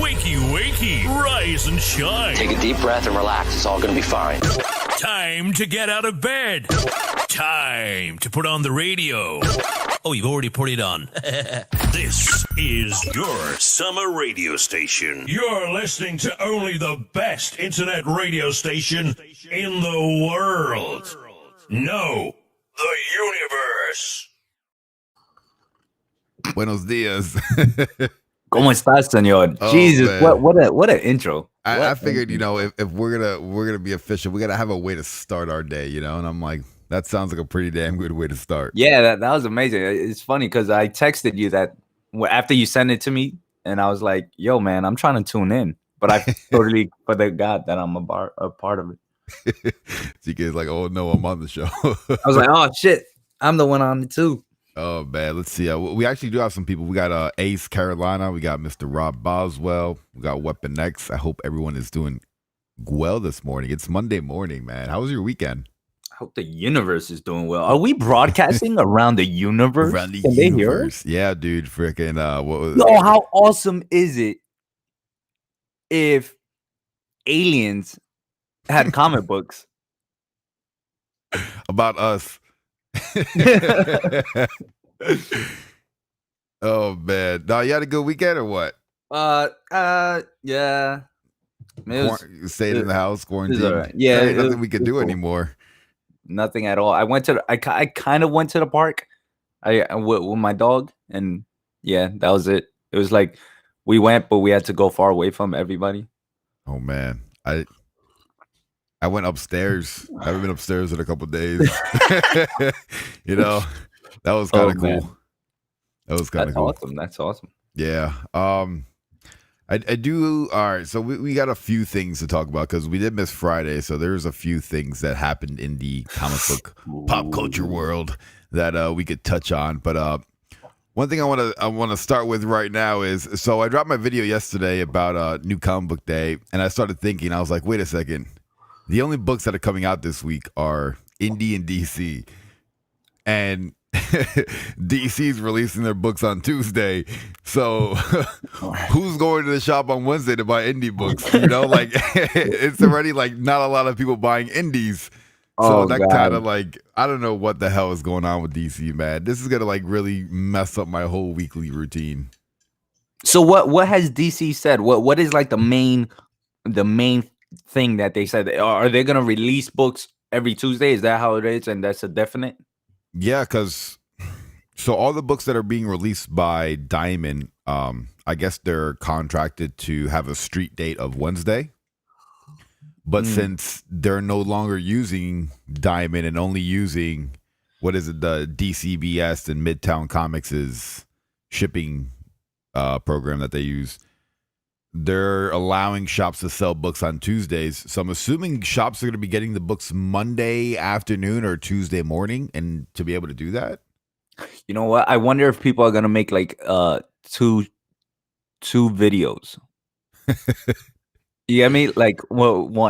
Wakey, wakey, rise and shine. Take a deep breath and relax. It's all going to be fine. Time to get out of bed. Time to put on the radio. Oh, you've already put it on. This is your summer radio station. You're listening to only the best internet radio station in the world. No, the universe. Buenos dias. ¿Cómo estás, señor? Oh, Jesus, man. what an intro. I figured, if we're gonna be official, we gotta have a way to start our day, and I'm like, that sounds like a pretty damn good way to start. Yeah, that was amazing. It's funny because I texted you that after you sent it to me, and I was like, "Yo, man, I'm trying to tune in," but I totally forgot that I'm a part of it. So you guys like, oh no, I'm on the show. I was like, "Oh shit, I'm the one on it too." Oh man, let's see. We actually do have some people. We got Ace Carolina. We got Mr. Rob Boswell. We got Weapon X. I hope everyone is doing well this morning. It's Monday morning, man. How was your weekend? I hope the universe is doing well. Are we broadcasting around the universe? Around the Can universe. they hear us? Yeah, dude. Freaking. What was? Yo, how awesome is it if aliens had comic books? About us. Oh man. No, you had a good weekend or what? Yeah. You stayed in the house, quarantined. Right. Yeah, there ain't nothing we could do anymore. Nothing at all. I went to I kind of went to the park. I with my dog, and yeah, that was it. It was like we went, but we had to go far away from everybody. Oh man, I went upstairs. I haven't been upstairs in a couple of days. That was kind of cool. Man. That was kind of cool. Awesome. That's awesome. Yeah. I do. All right. So we got a few things to talk about because we did miss Friday. So there's a few things that happened in the comic book pop culture world that we could touch on. But one thing I want to start with right now is, so I dropped my video yesterday about New Comic Book Day, and I started thinking, I was like, wait a second. The only books that are coming out this week are Indie and DC. And DC's releasing their books on Tuesday. So who's going to the shop on Wednesday to buy indie books? Like it's already like not a lot of people buying indies. So that kind of like, I don't know what the hell is going on with DC, man. This is going to like really mess up my whole weekly routine. So what has DC said? What is like the main thing that they said? Are they going to release books every Tuesday? Is that how it is? And that's a definite? Yeah, because so all the books that are being released by Diamond, I guess they're contracted to have a street date of Wednesday. But since they're no longer using Diamond and only using, the DCBS and Midtown Comics' shipping program that they use, they're allowing shops to sell books on Tuesdays. So I'm assuming shops are going to be getting the books Monday afternoon or Tuesday morning, and to be able to do that. You know what? I wonder if people are going to make like two videos. You get me? Like,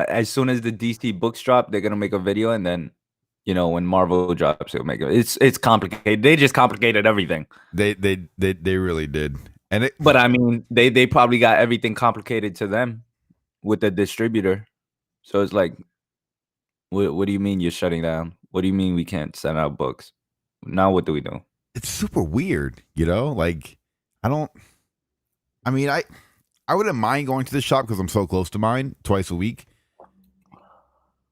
as soon as the DC books drop, they're going to make a video, and then, when Marvel drops, they'll make it. It's complicated. They just complicated everything. They really did. But I mean, they probably got everything complicated to them with the distributor. So it's like, what do you mean you're shutting down? What do you mean we can't send out books? Now what do we do? It's super weird, like I wouldn't mind going to the shop because I'm so close to mine twice a week.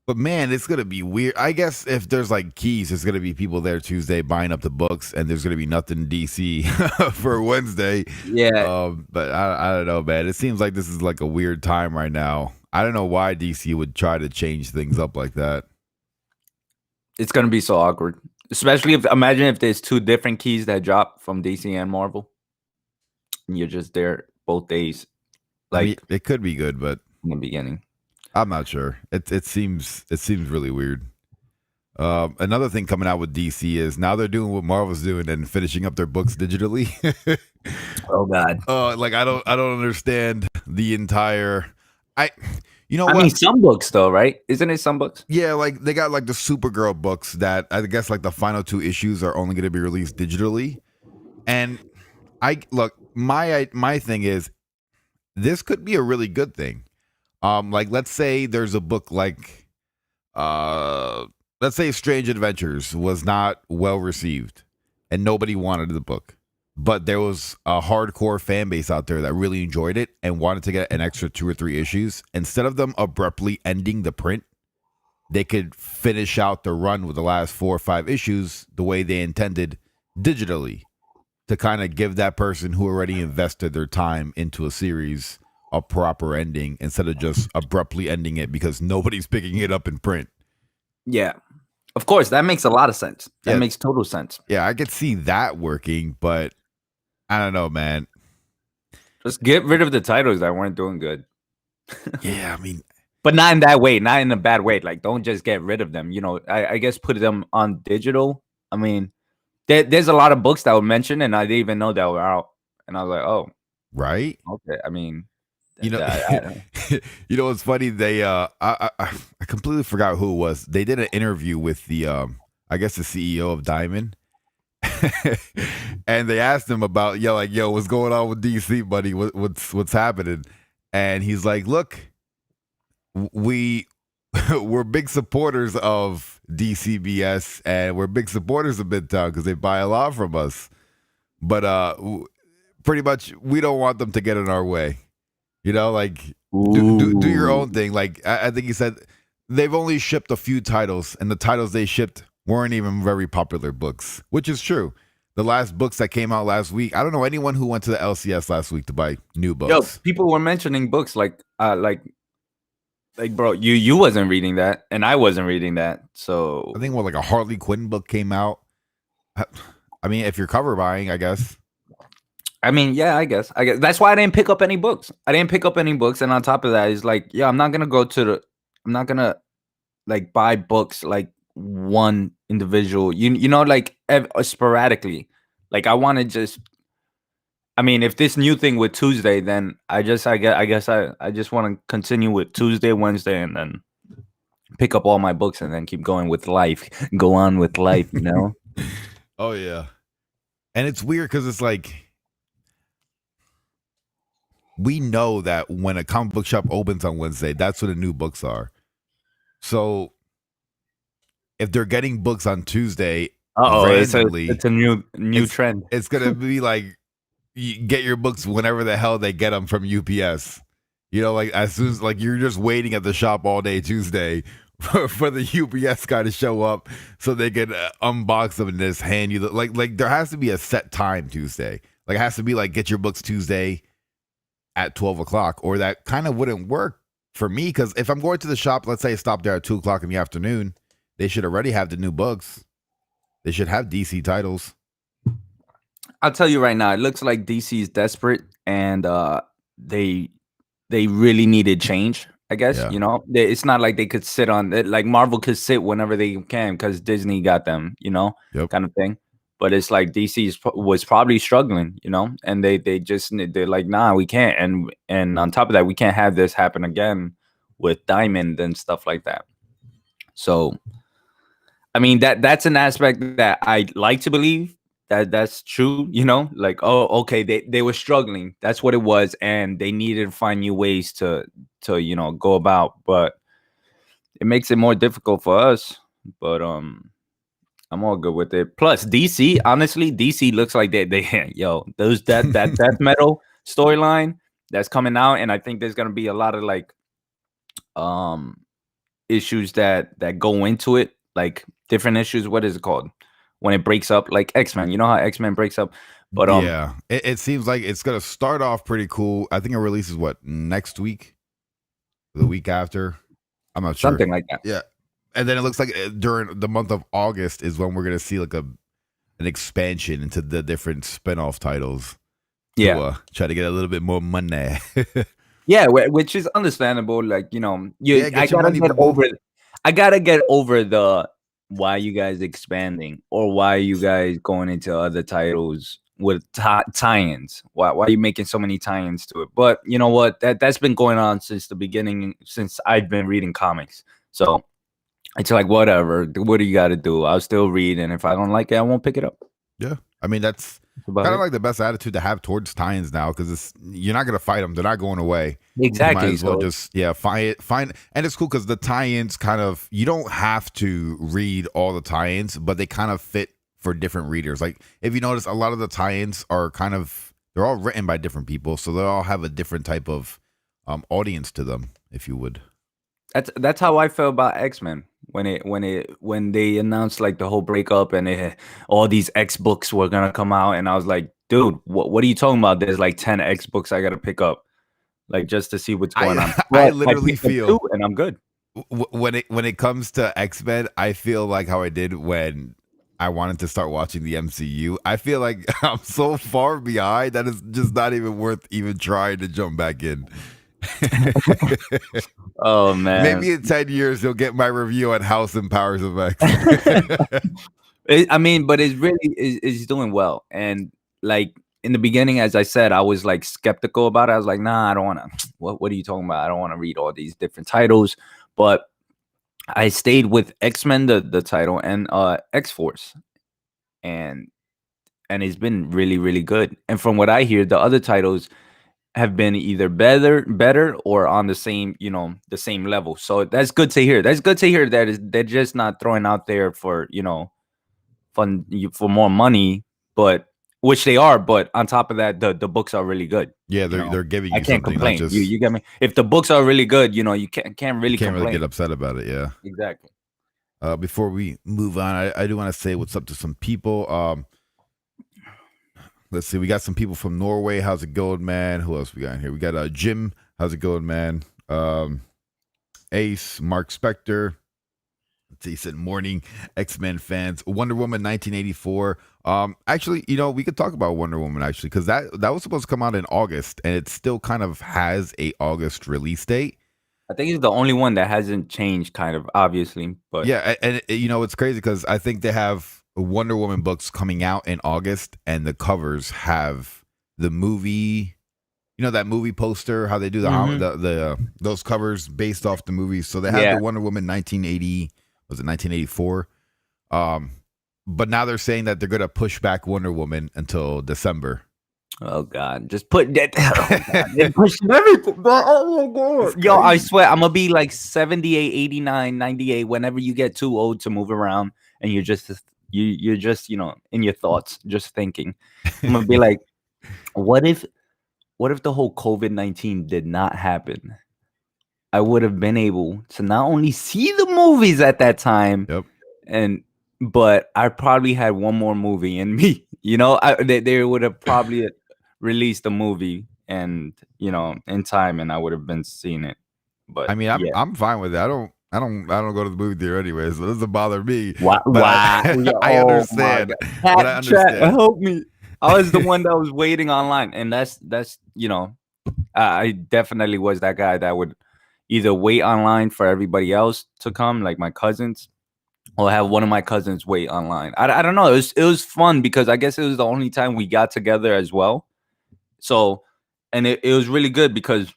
But man, it's going to be weird. I guess if there's like keys, there's going to be people there Tuesday buying up the books, and there's going to be nothing in DC for Wednesday. Yeah. But I don't know, man. It seems like this is like a weird time right now. I don't know why DC would try to change things up like that. It's going to be so awkward. Especially imagine if there's two different keys that drop from DC and Marvel. And you're just there both days. Like, it could be good, but in the beginning. I'm not sure. It seems really weird. Another thing coming out with DC is now they're doing what Marvel's doing and finishing up their books digitally. Oh God. Like I don't understand the entire. I mean, some books though, right? Isn't it some books? Yeah, like they got like the Supergirl books that I guess like the final 2 issues are only going to be released digitally. And my thing is, this could be a really good thing. Like let's say there's a book like let's say Strange Adventures was not well received and nobody wanted the book. But there was a hardcore fan base out there that really enjoyed it and wanted to get an extra 2 or 3 issues. Instead of them abruptly ending the print, they could finish out the run with the last 4 or 5 issues the way they intended digitally to kind of give that person who already invested their time into a series a proper ending instead of just abruptly ending it because nobody's picking it up in print. Yeah. Of course, that makes a lot of sense. That makes total sense. Yeah, I could see that working, but I don't know, man. Just get rid of the titles that weren't doing good. Yeah, I mean, but not in that way, not in a bad way. Like, don't just get rid of them. You know, I guess put them on digital. I mean, there's a lot of books that were mentioned, and I didn't even know that were out. And I was like, oh, right? Okay. I mean, you know, you know what's funny? They I completely forgot who it was. They did an interview with the I guess the CEO of Diamond. And they asked him about yo, what's going on with DC, buddy? What's happening? And he's like, look, we're big supporters of DCBS and we're big supporters of Midtown because they buy a lot from us. But pretty much we don't want them to get in our way. You know, like do your own thing. Like I think he said they've only shipped a few titles, and the titles they shipped weren't even very popular books, which is true. The last books that came out last week, I don't know anyone who went to the LCS last week to buy new books. Yo, people were mentioning books like bro, you wasn't reading that, and I wasn't reading that. So I think like a Harley Quinn book came out. I mean, if you're cover buying, I guess. I mean, yeah, I guess that's why I didn't pick up any books. And on top of that, it's like, yeah, I'm not gonna like buy books like one individual. You know, like sporadically. Like I want to just. I mean, if this new thing with Tuesday, then I guess I just want to continue with Tuesday, Wednesday, and then pick up all my books and then keep going with life. Go on with life, you know. Oh yeah, and it's weird because it's like. We know that when a comic book shop opens on Wednesday, that's when the new books are. So if they're getting books on Tuesday, randomly, it's a new trend. It's gonna be like you get your books whenever the hell they get them from UPS. You know, like as soon as like you're just waiting at the shop all day Tuesday for the UPS guy to show up so they can unbox them and just hand you like there has to be a set time Tuesday. Like it has to be like get your books Tuesday at 12 o'clock, or that kind of wouldn't work for me because if I'm going to the shop, let's say I stop there at 2 o'clock in the afternoon, they should already have the new books. They should have DC titles. I'll tell you right now, it looks like DC is desperate and they really needed change, I guess. Yeah. You know, it's not like they could sit on it, like Marvel could sit whenever they can because Disney got them, you know, kind of thing. But it's like DC was probably struggling, you know, and they're like, nah, we can't. And on top of that, we can't have this happen again with Diamond and stuff like that. So, I mean, that's an aspect that I like to believe that's true, you know, like, oh, okay, they were struggling. That's what it was. And they needed to find new ways to, you know, go about. But it makes it more difficult for us. But, I'm all good with it. Plus, DC, honestly, DC looks like they that death metal storyline that's coming out, and I think there's gonna be a lot of like issues that go into it, like different issues. What is it called when it breaks up? Like X-Men. You know how X-Men breaks up? But yeah, it seems like it's gonna start off pretty cool. I think it releases next week, the week after. I'm not sure. Something like that. Yeah. And then it looks like during the month of August is when we're going to see like an expansion into the different spinoff titles. Yeah. Try to get a little bit more money. Yeah, which is understandable. Like, you know, I gotta get over the why you guys expanding or why you guys going into other titles with tie-ins. Why are you making so many tie-ins to it? But you know what? That's been going on since the beginning, since I've been reading comics. So it's like, whatever. What do you got to do? I'll still read. And if I don't like it, I won't pick it up. Yeah, I mean that's About kind of it. like the best attitude to have towards tie-ins now because you're not gonna fight them; they're not going away. You might Exactly. as well So just find, and it's cool because the tie-ins kind of you don't have to read all the tie-ins, but they kind of fit for different readers. Like if you notice, a lot of the tie-ins are kind of they're all written by different people, so they all have a different type of audience to them, if you would. that's how I felt about X-Men when they announced like the whole breakup and all these X books were gonna come out, and I was like, dude, what are you talking about? There's like 10 X books I gotta pick up, like just to see what's going I on. I But I literally picked up two feel and I'm good. when it comes to X-Men, I feel like how I did when I wanted to start watching the MCU. I feel like I'm so far behind that it's just not even worth even trying to jump back in. Oh man. Maybe in 10 years you'll get my review on House and Powers of X. I mean, but it's really is doing well. And like in the beginning, as I said, I was like skeptical about it. I was like, nah, I don't want to. What are you talking about? I don't want to read all these different titles. But I stayed with X-Men, the title, and X-Force, and it's been really, really good. And from what I hear, the other titles have been either better or on the same, the same level. So that's good to hear. That's good to hear that they're just not throwing out there for, fun for more money, but which they are. But on top of that, the books are really good. Yeah, they're giving I you can't something, not complain. You just you get me? If the books are really good, you can't you really can't really complain. get upset about it. Yeah. Exactly. Before we move on, I do want to say what's up to some people. Let's see, we got some people from Norway. How's it going, man? Who else we got in here? We got Jim. How's it going, man? Ace, Mark Spector. Let's see, he said morning X-Men fans. Wonder Woman 1984. Actually, we could talk about Wonder Woman actually, because that was supposed to come out in August, and it still kind of has a August release date. I think it's the only one that hasn't changed, kind of obviously, but Yeah, and it's crazy because I think they have Wonder Woman books coming out in August, and the covers have the movie. That movie poster, how they do the those covers based off the movie. So they had yeah. the Wonder Woman 1980, was it 1984? But now they're saying that they're gonna push back Wonder Woman until December. Oh God, just put that. Oh, God. They pushing everything. Oh my God. Yo, I swear I'm gonna be like 78, 89, 98 whenever you get too old to move around and you're just in your thoughts, just thinking. I'm gonna be like, what if the whole COVID-19 did not happen? I would have been able to not only see the movies at that time, Yep. but I probably had one more movie in me. They would have probably released a movie and in time, and I would have been seeing it. But I mean, I'm fine with it. I don't go to the movie theater anyway, so it doesn't bother me. Why? But I Oh my understand. God. But I understand. Help me! I was the one that was waiting online, and that's I definitely was that guy that would either wait online for everybody else to come, like my cousins, or have one of my cousins wait online. I don't know. It was fun because I guess it was the only time we got together as well. So, and it was really good because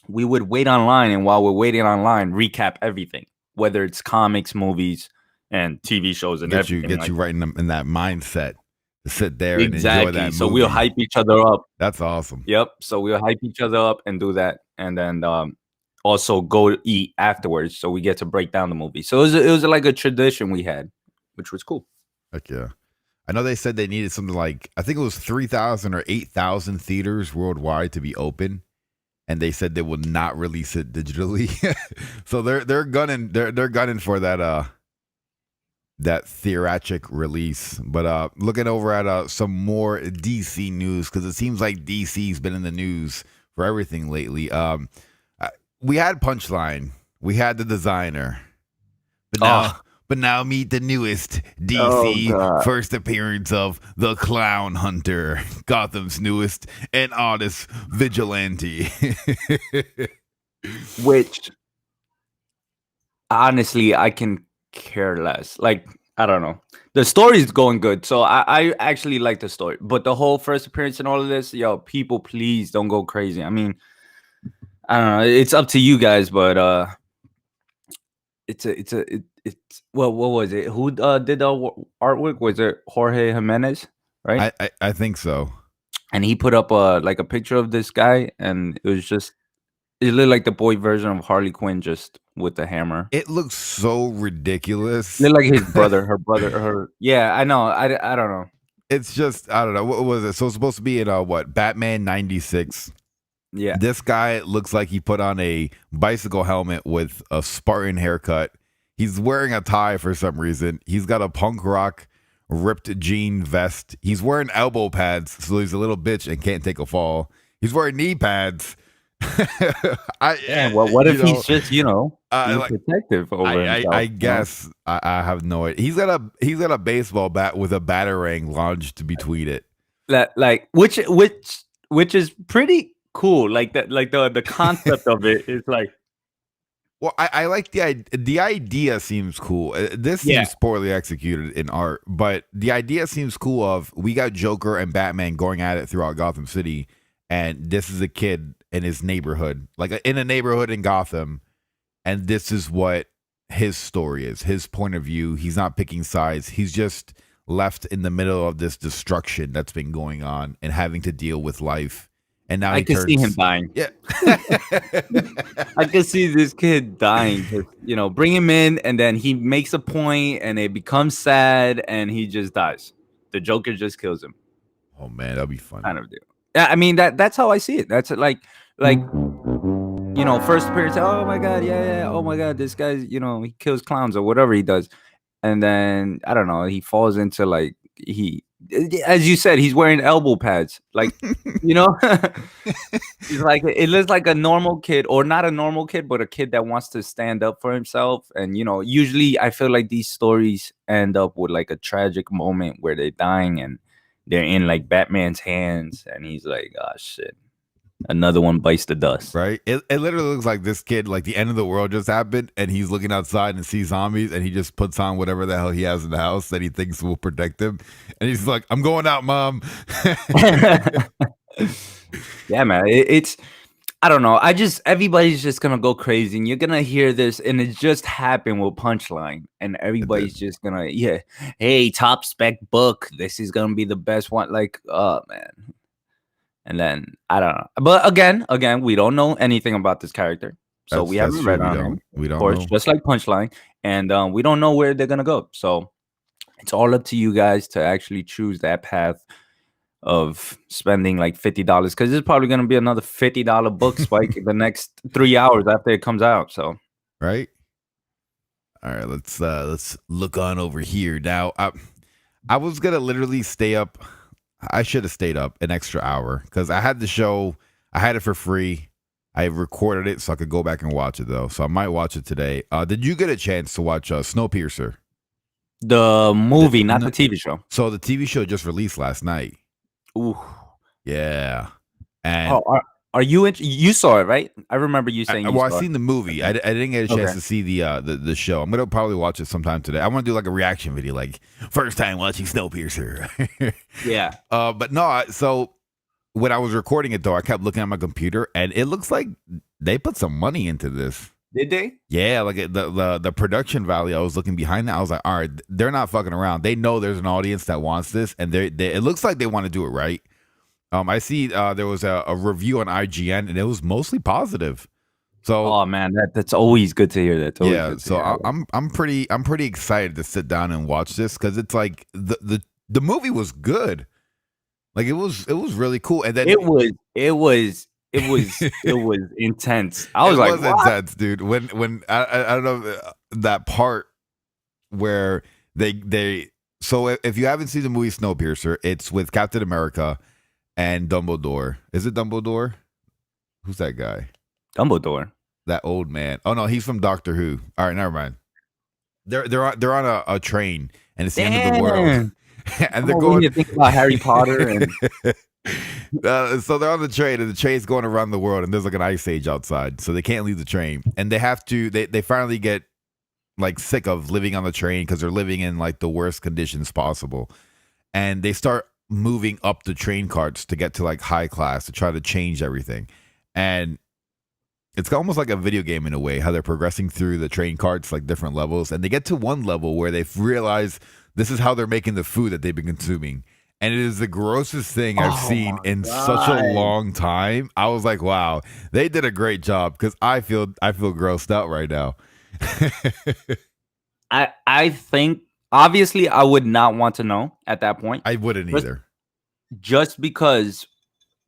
we would wait online, and while we're waiting online, recap everything, whether it's comics, movies, and TV shows, and Get everything. you right in that mindset to sit there and enjoy Exactly. that So movie. we'll hype each other up. That's awesome. Yep. So we'll hype each other up and do that, and then also go eat afterwards, so we get to break down the movie. So it was like a tradition we had, which was cool. Heck yeah. I know they said they needed something like, I think it was 3,000 or 8,000 theaters worldwide to be open, and they said they will not release it digitally. So they're gunning for that theatric release. But looking over at some more DC news, because it seems like DC's been in the news for everything lately. We had Punchline, we had the designer, but now meet the newest DC first appearance of the Clown Hunter, Gotham's newest and oddest vigilante. Which honestly, I can care less. Like, I don't know. The story is going good, so I actually like the story. But the whole first appearance and all of this, people, please don't go crazy. I mean, I don't know. It's up to you guys, but it's well, what was it? Who did the artwork? Was it Jorge Jimenez, right? I think so. And he put up a picture of this guy, and it looked like the boy version of Harley Quinn, just with the hammer. It looks so ridiculous. Looked like his brother, her. Yeah, I know. I don't know. It's just, I don't know. What was it? So it's supposed to be in what, Batman 96. Yeah, This guy looks like he put on a bicycle helmet with a Spartan haircut. He's wearing a tie for some reason. He's got a punk rock ripped jean vest. He's wearing elbow pads, so he's a little bitch and can't take a fall. He's wearing knee pads. what if he's just being like, protective over himself? I guess I have no idea. He's got a baseball bat with a batarang lodged between it. Like which is pretty cool. Like that, like the concept of it is like. Well, I like the idea seems cool. This seems poorly executed in art, but the idea seems cool. Of we got Joker and Batman going at it throughout Gotham City, and this is a kid in his neighborhood, like in a neighborhood in Gotham, and this is what his story is, his point of view. He's not picking sides. He's just left in the middle of this destruction that's been going on and having to deal with life. And now I can see him dying. Yeah. I can see this kid dying. Bring him in, and then he makes a point, and it becomes sad, and he just dies. The Joker just kills him. Oh man, that'd be fun. Kind of deal. Yeah, I mean that's how I see it. That's like first appearance. Oh my god, yeah. Oh my god, this guy's he kills clowns or whatever he does, and then I don't know. He falls into as you said, he's wearing elbow pads. Like, he's like, it looks like a normal kid, or not a normal kid, but a kid that wants to stand up for himself. And, usually I feel like these stories end up with like a tragic moment where they're dying and they're in like Batman's hands. And he's like, oh shit, another one bites the dust. Right? It literally looks like this kid, like the end of the world just happened, and he's looking outside and sees zombies, and he just puts on whatever the hell he has in the house that he thinks will protect him. And he's like, I'm going out, Mom. Yeah, man. It's I don't know. Everybody's just gonna go crazy, and you're gonna hear this, and it just happened with Punchline, and everybody's just gonna, hey, top spec book. This is gonna be the best one. Like, oh man. And then I don't know, but again, we don't know anything about this character, so we haven't read on him. We don't, of course, know. Just like Punchline, and we don't know where they're gonna go. So it's all up to you guys to actually choose that path of spending like $50, because it's probably gonna be another $50 book spike in the next 3 hours after it comes out. So right. All right, let's look on over here now. I was gonna literally stay up. I should have stayed up an extra hour because I had the show. I had it for free. I recorded it so I could go back and watch it though. So I might watch it today. Did you get a chance to watch Snowpiercer? The movie, not the TV show. So the TV show just released last night. Ooh. Yeah. And are you you saw it, right? I remember you saying. I've seen the movie. I didn't get a chance to see the show. I'm gonna probably watch it sometime today. I want to do like a reaction video, like first time watching Snowpiercer. Yeah. But no. So when I was recording it though, I kept looking at my computer, and it looks like they put some money into this. Did they? Yeah, like the production value. I was looking behind that. I was like, all right, they're not fucking around. They know there's an audience that wants this, and it looks like they want to do it right. I see there was a review on IGN, and it was mostly positive. So, oh man, that's always good to hear. That yeah. So I'm pretty excited to sit down and watch this because it's like the movie was good. Like it was really cool, and then it was intense. I was like, it was intense, dude. When I don't know that part where they. So if you haven't seen the movie Snowpiercer, it's with Captain America and Dumbledore. Is it Dumbledore? Who's that guy? Dumbledore. That old man. Oh no, he's from Doctor Who. All right, never mind. They're on a train, and it's the end of the world. And they're going. You think about Harry Potter, and so they're on the train, and the train's going around the world, and there's like an ice age outside, so they can't leave the train, and they have to. They finally get like sick of living on the train because they're living in like the worst conditions possible, and they start moving up the train carts to get to like high class to try to change everything. And it's almost like a video game in a way, how they're progressing through the train carts, like different levels, and they get to one level where they've realized this is how they're making the food that they've been consuming. And it is the grossest thing I've seen in such a long time. I was like, wow, they did a great job, because I feel grossed out right now. I think obviously I would not want to know at that point. I wouldn't either. Just because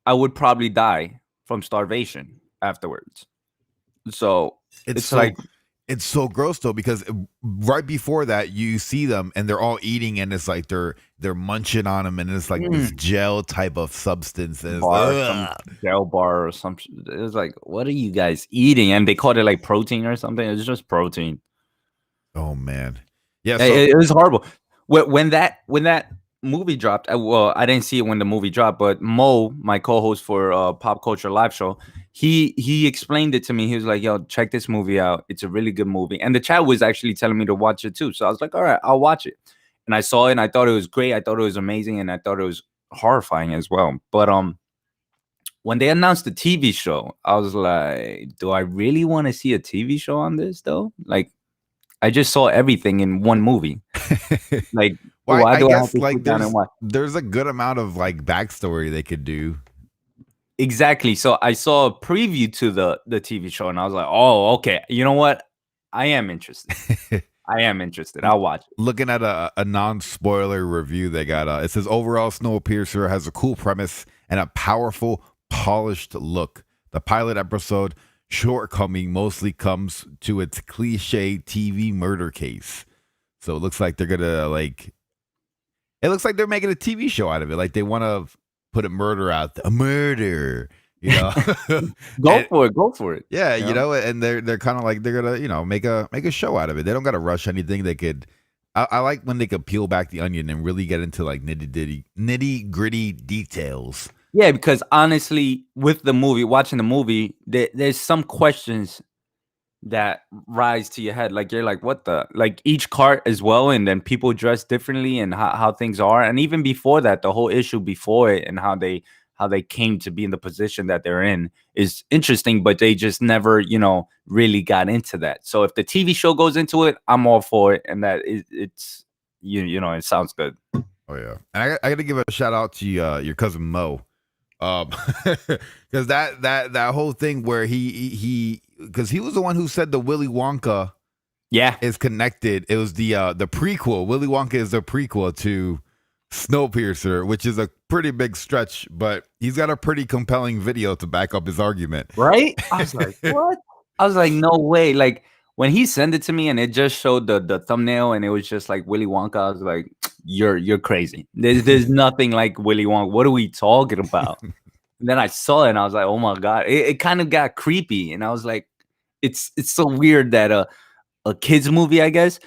I would probably die from starvation afterwards. So it's like, it's so gross though, because right before that you see them and they're all eating, and it's like they're munching on them, and it's like this gel type of substance, and some gel bar or something. It was like, what are you guys eating? And they called it like protein or something. It's just protein. Oh man, yeah, so, it was horrible. When that movie dropped, I didn't see it when the movie dropped, but Mo, my co-host for Pop Culture Live Show, he explained it to me. He was like, yo, check this movie out. It's a really good movie. And the chat was actually telling me to watch it too. So I was like, all right, I'll watch it. And I saw it and I thought it was great. I thought it was amazing. And I thought it was horrifying as well. But when they announced the TV show, I was like, do I really want to see a TV show on this though? Like, I just saw everything in one movie. Like, well, why I do I have guess to like sit down and watch? there's a good amount of like backstory they could do. Exactly. So I saw a preview to the TV show, and I was like, oh, okay. You know what? I am interested. I am interested. I'll watch it. Looking at a non-spoiler review they got, it says overall Snowpiercer has a cool premise and a powerful, polished look. The pilot episode shortcoming mostly comes to its cliche TV murder case. So it looks like they're gonna it looks like they're making a TV show out of it. Like they want to put a murder out, a murder, you know. Go for it. Yeah, you know, and they're kind of like they're gonna make a show out of it. They don't gotta rush anything. They could. I like when they could peel back the onion and really get into like nitty gritty details. Yeah, because honestly, with the movie, watching the movie, there's some questions that rise to your head. Like you're like, what the, like each cart as well, and then people dress differently and how things are. And even before that, the whole issue before it and how they came to be in the position that they're in is interesting, but they just never, really got into that. So if the TV show goes into it, I'm all for it. And that it's it sounds good. Oh yeah. And I got to give a shout out to your cousin Mo. Because that whole thing where he because he was the one who said the Willy Wonka is connected. It was the prequel. Willy Wonka is the prequel to Snowpiercer, which is a pretty big stretch, but he's got a pretty compelling video to back up his argument. Right? I was like, what? I was like, no way. Like when he sent it to me and it just showed the thumbnail and it was just like Willy Wonka, I was like, you're crazy. There's nothing like Willy Wonka. What are we talking about? And then I saw it and I was like, oh my God. It kind of got creepy. And I was like, it's so weird that a kid's movie, I guess,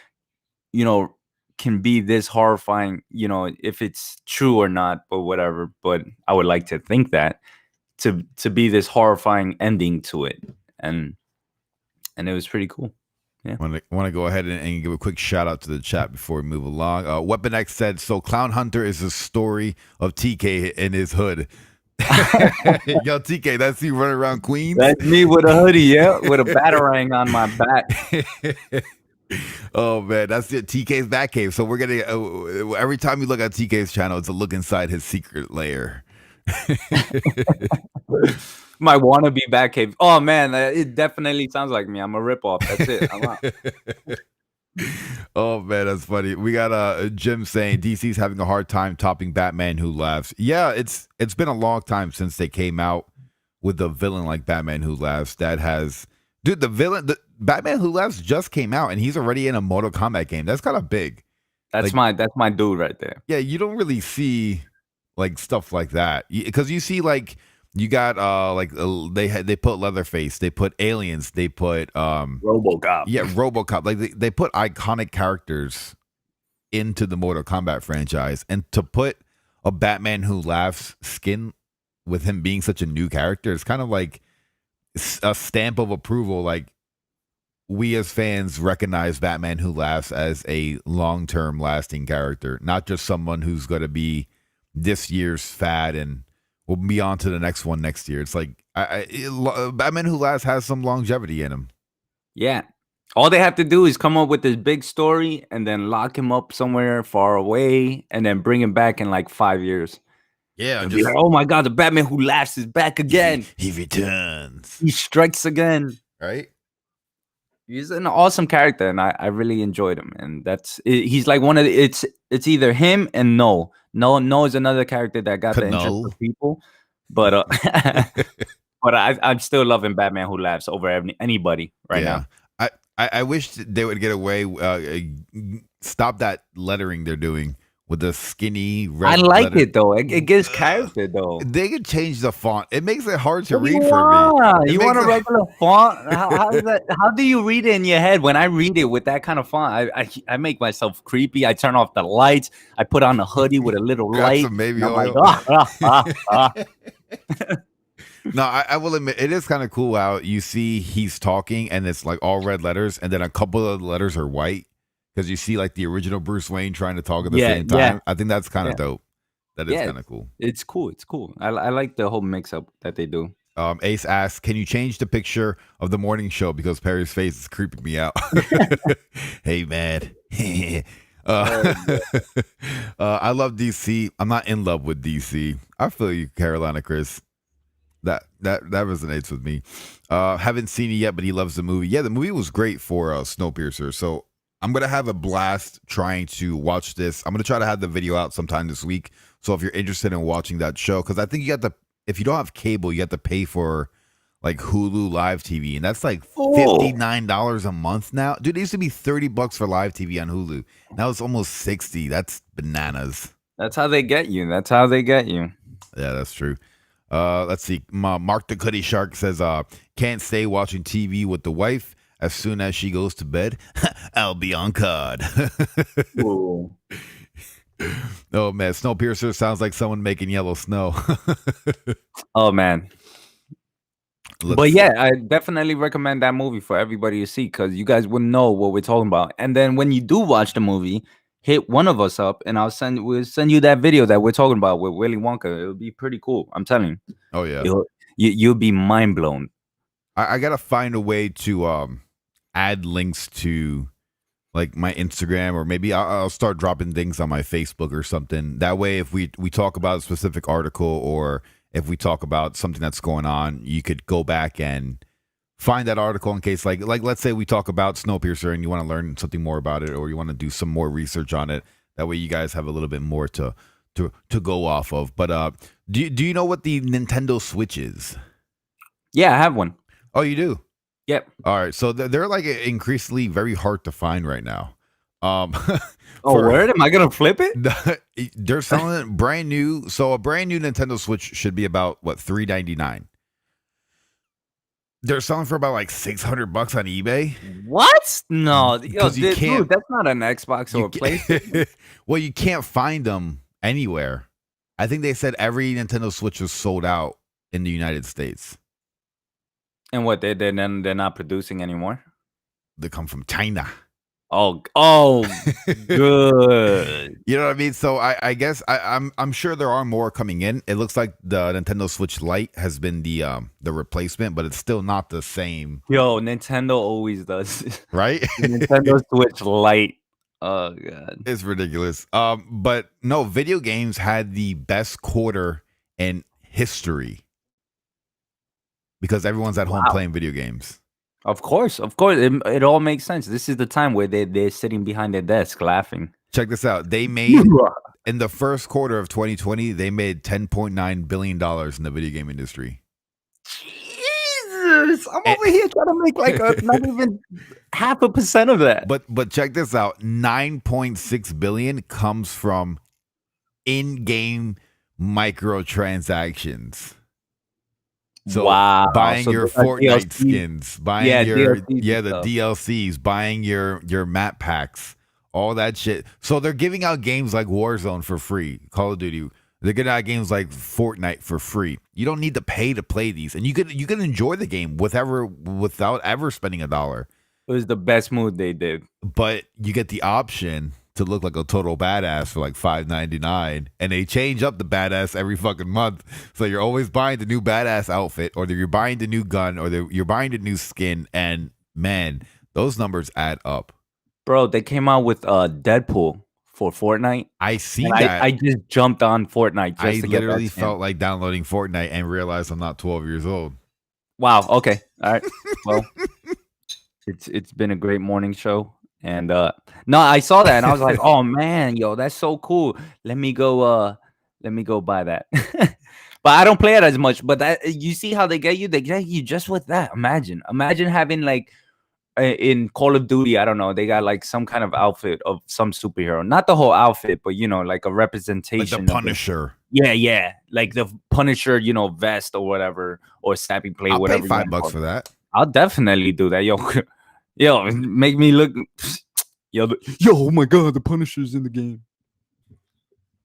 can be this horrifying, if it's true or not, but whatever. But I would like to think that to be this horrifying ending to it. And it was pretty cool. Yeah. Want to go ahead and give a quick shout out to the chat before we move along. Weapon X said, so Clown Hunter is the story of TK in his hood. Yo, TK, that's you running around Queens? That's me with a hoodie, yeah, with a batarang on my back. Oh man, that's it. TK's Batcave. So we're gonna every time you look at TK's channel, it's a look inside his secret lair. My wannabe Batcave. Oh man, it definitely sounds like me. I'm a ripoff. That's it. I'm out. Oh man, that's funny. We got Jim saying DC's having a hard time topping Batman Who Laughs. Yeah, it's been a long time since they came out with a villain like Batman Who Laughs that has, dude, the Batman Who Laughs just came out and he's already in a Mortal Kombat game. That's kind of big. That's my dude right there. Yeah, you don't really see like stuff like that because you see like you got they put Leatherface, they put Aliens, they put RoboCop. Yeah, RoboCop. Like they put iconic characters into the Mortal Kombat franchise, and to put a Batman Who Laughs skin with him being such a new character, it's kind of like a stamp of approval. Like we as fans recognize Batman Who Laughs as a long-term lasting character, not just someone who's going to be this year's fad and we'll be on to the next one next year. It's like Batman Who Laughs has some longevity in him. Yeah. All they have to do is come up with this big story and then lock him up somewhere far away and then bring him back in like 5 years. Yeah, And be like, oh my God, the Batman Who Laughs is back again. He returns. He strikes again. Right? He's an awesome character, and I really enjoyed him. And he's like one of the, it's either him and No is another character that got the interest of people, but but I'm still loving Batman Who Laughs over anybody right now. I wish they would get away, stop that lettering they're doing with the skinny red. I like letter. it though. It gives character though. They could change the font. It makes it hard to read for me. You want a regular font? How is that? How do you read it in your head? When I read it with that kind of font, I make myself creepy. I turn off the lights. I put on a hoodie with a little light. Some baby oil. No, I will admit it is kind of cool how you see he's talking and it's like all red letters, and then a couple of the letters are white. Because you see, like, the original Bruce Wayne trying to talk at the same time. Yeah. I think that's kind of dope. That is kind of cool. It's cool. It's cool. I like the whole mix-up that they do. Ace asks, can you change the picture of the morning show because Perry's face is creeping me out? Hey, man. I love DC. I'm not in love with DC. I feel you, Carolina Chris. That resonates with me. Haven't seen it yet, but he loves the movie. Yeah, the movie was great for Snowpiercer. So I'm going to have a blast trying to watch this. I'm going to try to have the video out sometime this week. So if you're interested in watching that show, because I think if you don't have cable, you have to pay for like Hulu Live TV. And that's like $59 a month now. Dude, it used to be $30 for Live TV on Hulu. Now it's almost $60. That's bananas. That's how they get you. Yeah, that's true. Let's see. Mark the Cuddy Shark says, can't stay watching TV with the wife. As soon as she goes to bed, I'll be on COD. Oh, man. Snowpiercer sounds like someone making yellow snow. Oh, man. But yeah, I definitely recommend that movie for everybody to see because you guys wouldn't know what we're talking about. And then when you do watch the movie, hit one of us up and we'll send you that video that we're talking about with Willy Wonka. It'll be pretty cool. I'm telling you. Oh, yeah. You'll be mind blown. I got to find a way to add links to like my Instagram, or maybe I'll start dropping things on my Facebook or something. That way, if we talk about a specific article or if we talk about something that's going on, you could go back and find that article in case like let's say we talk about Snowpiercer and you want to learn something more about it, or you want to do some more research on it. That way you guys have a little bit more to go off of. But do you know what the Nintendo Switch is? Yeah, I have one. Oh, you do? Yep. All right. So they're like increasingly very hard to find right now. Word? Am I gonna flip it? They're selling it brand new. So a brand new Nintendo Switch should be about what, $399. They're selling for about like $600 on eBay. What? No, you can't. Dude, that's not an Xbox or a PlayStation. Well, you can't find them anywhere. I think they said every Nintendo Switch was sold out in the United States. And what they're not producing anymore? They come from China. Oh, good. You know what I mean? So I guess I'm sure there are more coming in. It looks like the Nintendo Switch Lite has been the replacement, but it's still not the same. Yo, Nintendo always does. Right? Nintendo Switch Lite. Oh god. It's ridiculous. But no, video games had the best quarter in history. Because everyone's at home playing video games. Of course. It all makes sense. This is the time where they're sitting behind their desk laughing. Check this out. They made, in the first quarter of 2020, they made $10.9 billion in the video game industry. Jesus! I'm over here trying to make like not even 0.5% of that. But check this out. 9.6 billion comes from in-game microtransactions. So buying your Fortnite DLC skins, buying the DLCs, buying your map packs, all that shit. So they're giving out games like Warzone for free, Call of Duty. They're giving out games like Fortnite for free. You don't need to pay to play these, and you can enjoy the game without ever spending $1. It was the best move they did. But you get the option to look like a total badass for like $5.99, and they change up the badass every fucking month. So you're always buying the new badass outfit, or you're buying the new gun, or you're buying the new skin, and man, those numbers add up. Bro, they came out with Deadpool for Fortnite. I see And that. I just jumped on Fortnite just I to get literally that skin. felt like downloading Fortnite and realized I'm not 12 years old. Wow. Okay. All right. Well, it's been a great morning show. And no, I saw that and I was like, oh man, yo, that's so cool. Let me go buy that. But I don't play it as much. But that you see how they get you? They get you just with that. Imagine having like in Call of Duty, I don't know, they got like some kind of outfit of some superhero. Not the whole outfit, but you know, like a representation. Like the Punisher. Yeah. Like the Punisher, you know, vest or whatever, or snapping plate, I'll whatever. pay $5 for that. I'll definitely do that. Yo, make me look. Yo, oh my God, the Punisher's in the game.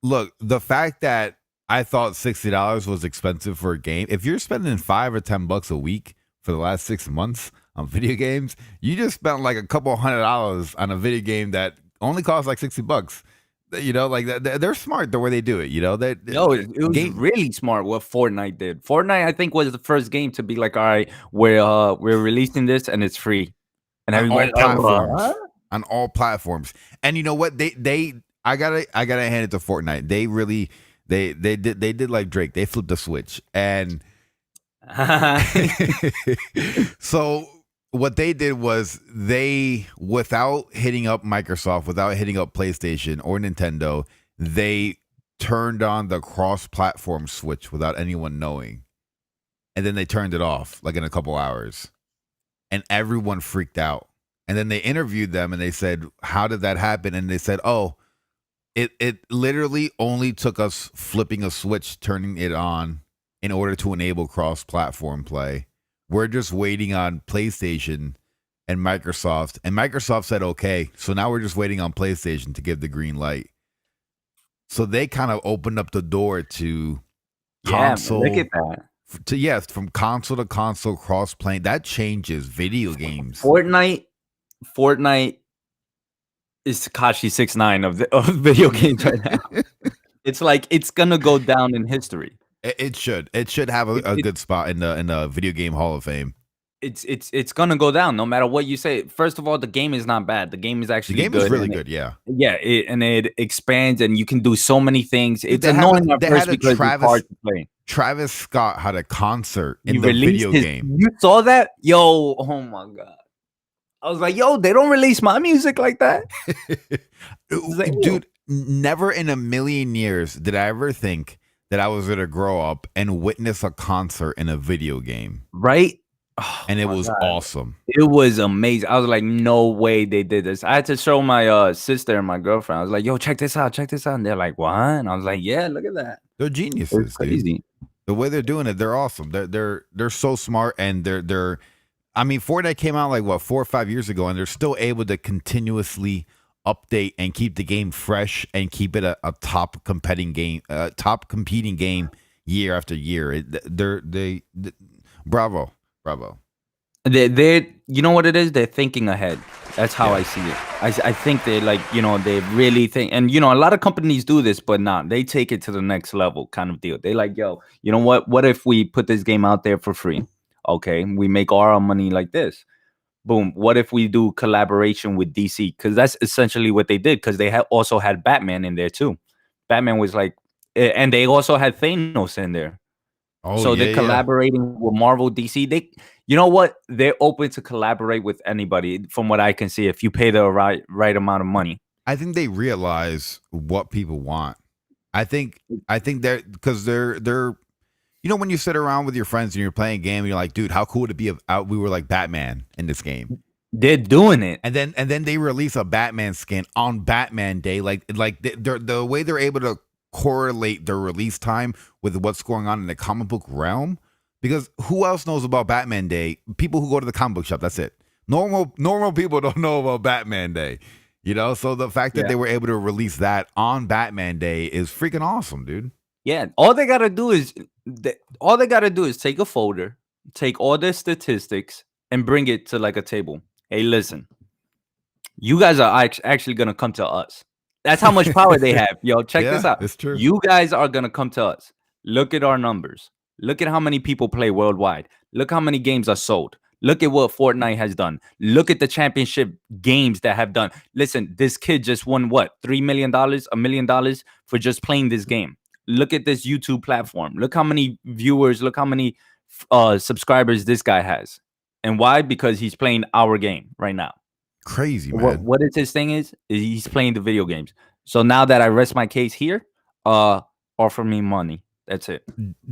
Look, the fact that I thought $60 was expensive for a game. If you're spending $5 or $10 a week for the last 6 months on video games, you just spent like a couple $100 on a video game that only costs like $60. You know, like they're smart the way they do it. You know, it was really smart what Fortnite did. Fortnite, I think, was the first game to be like, all right, we're releasing this and it's free, and everybody on all platforms. And you know what? I gotta hand it to Fortnite. They really they did like Drake. They flipped the switch, and so what they did was without hitting up Microsoft, without hitting up PlayStation or Nintendo, they turned on the cross-platform switch without anyone knowing. And then they turned it off like in a couple hours. And everyone freaked out. And then they interviewed them and they said, how did that happen? And they said, oh, it literally only took us flipping a switch, turning it on in order to enable cross-platform play. We're just waiting on PlayStation and Microsoft. And Microsoft said, okay. So now we're just waiting on PlayStation to give the green light. So they kind of opened up the door to console. Look at that. From console to console cross-playing. That changes video games. Fortnite is Tekashi 6ix9ine of video games right now. It's like it's gonna go down in history. It should have a good spot in the video game Hall of Fame. It's gonna go down no matter what you say. First of all, the game is not bad. The game is actually good. Is really good. Yeah. And it expands and you can do so many things. It's annoying at first because it's hard to play. Travis Scott had a concert in the video game. You saw that? Yo, oh my God. I was like, yo, they don't release my music like that. Dude, never in a million years did I ever think that I was going to grow up and witness a concert in a video game. Right? Oh, and it was awesome. It was amazing. I was like, no way they did this. I had to show my sister and my girlfriend. I was like, yo, check this out. And they're like, what? And I was like, yeah, look at that. They're geniuses. It's crazy. Dude. The way they're doing it, they're awesome. They're so smart, and they're I mean, Fortnite came out like 4 or 5 years ago, and they're still able to continuously update and keep the game fresh and keep it a top competing game, year after year. They bravo. They you know what it is? They're thinking ahead. That's how I see it. I think they they really think, and a lot of companies do this, but they take it to the next level kind of deal. They like, yo, you know what if we put this game out there for free? Okay, we make all our money like this. Boom. What if we do collaboration with DC? Because that's essentially what they did, because they also had Batman in there too. Batman was like, and they also had Thanos in there. Oh, so they're collaborating with Marvel, DC. You know what? They're open to collaborate with anybody, from what I can see, if you pay the right amount of money. I think they realize what people want. I think they're because they're when you sit around with your friends and you're playing a game, and you're like, dude, how cool would it be if we were like Batman in this game? They're doing it, and then they release a Batman skin on Batman Day, like the way they're able to correlate their release time with what's going on in the comic book realm. Because who else knows about Batman Day? People who go to the comic book shop. That's it. Normal people don't know about Batman Day. So the fact that they were able to release that on Batman Day is freaking awesome, dude. Yeah, all they gotta do is take a folder, take all their statistics, and bring it to like a table. Hey, listen, you guys are actually gonna come to us. That's how much power they have. Yo, check this Yeah, out. it's true. You guys are gonna come to us. Look at our numbers. Look at how many people play worldwide. Look how many games are sold. Look at what Fortnite has done. Look at the championship games that have done. Listen, this kid just won what? $3 million, $1 million for just playing this game. Look at this YouTube platform. Look how many viewers, look how many subscribers this guy has. And why? Because he's playing our game right now. Crazy, man. What is his thing is he's playing the video games. So now that I rest my case here, offer me money. That's it.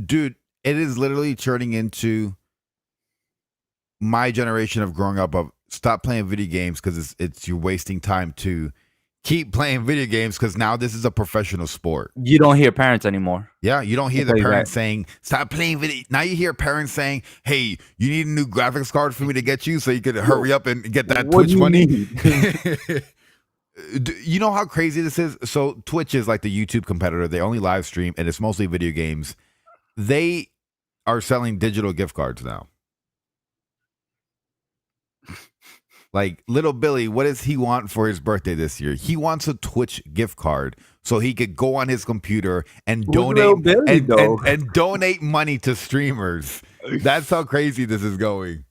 Dude, it is literally turning into my generation of growing up of stop playing video games because it's you're wasting time to keep playing video games because now this is a professional sport. You don't hear parents anymore. Yeah, you don't hear the parents saying, stop playing video. Now you hear parents saying, hey, you need a new graphics card for me to get you so you could hurry up and get that Twitch money. You know how crazy this is? So Twitch is like the YouTube competitor. They only live stream and it's mostly video games. They are selling digital gift cards now. Like little Billy, what does he want for his birthday this year? He wants a Twitch gift card so he could go on his computer and donate and donate money to streamers. That's how crazy this is going.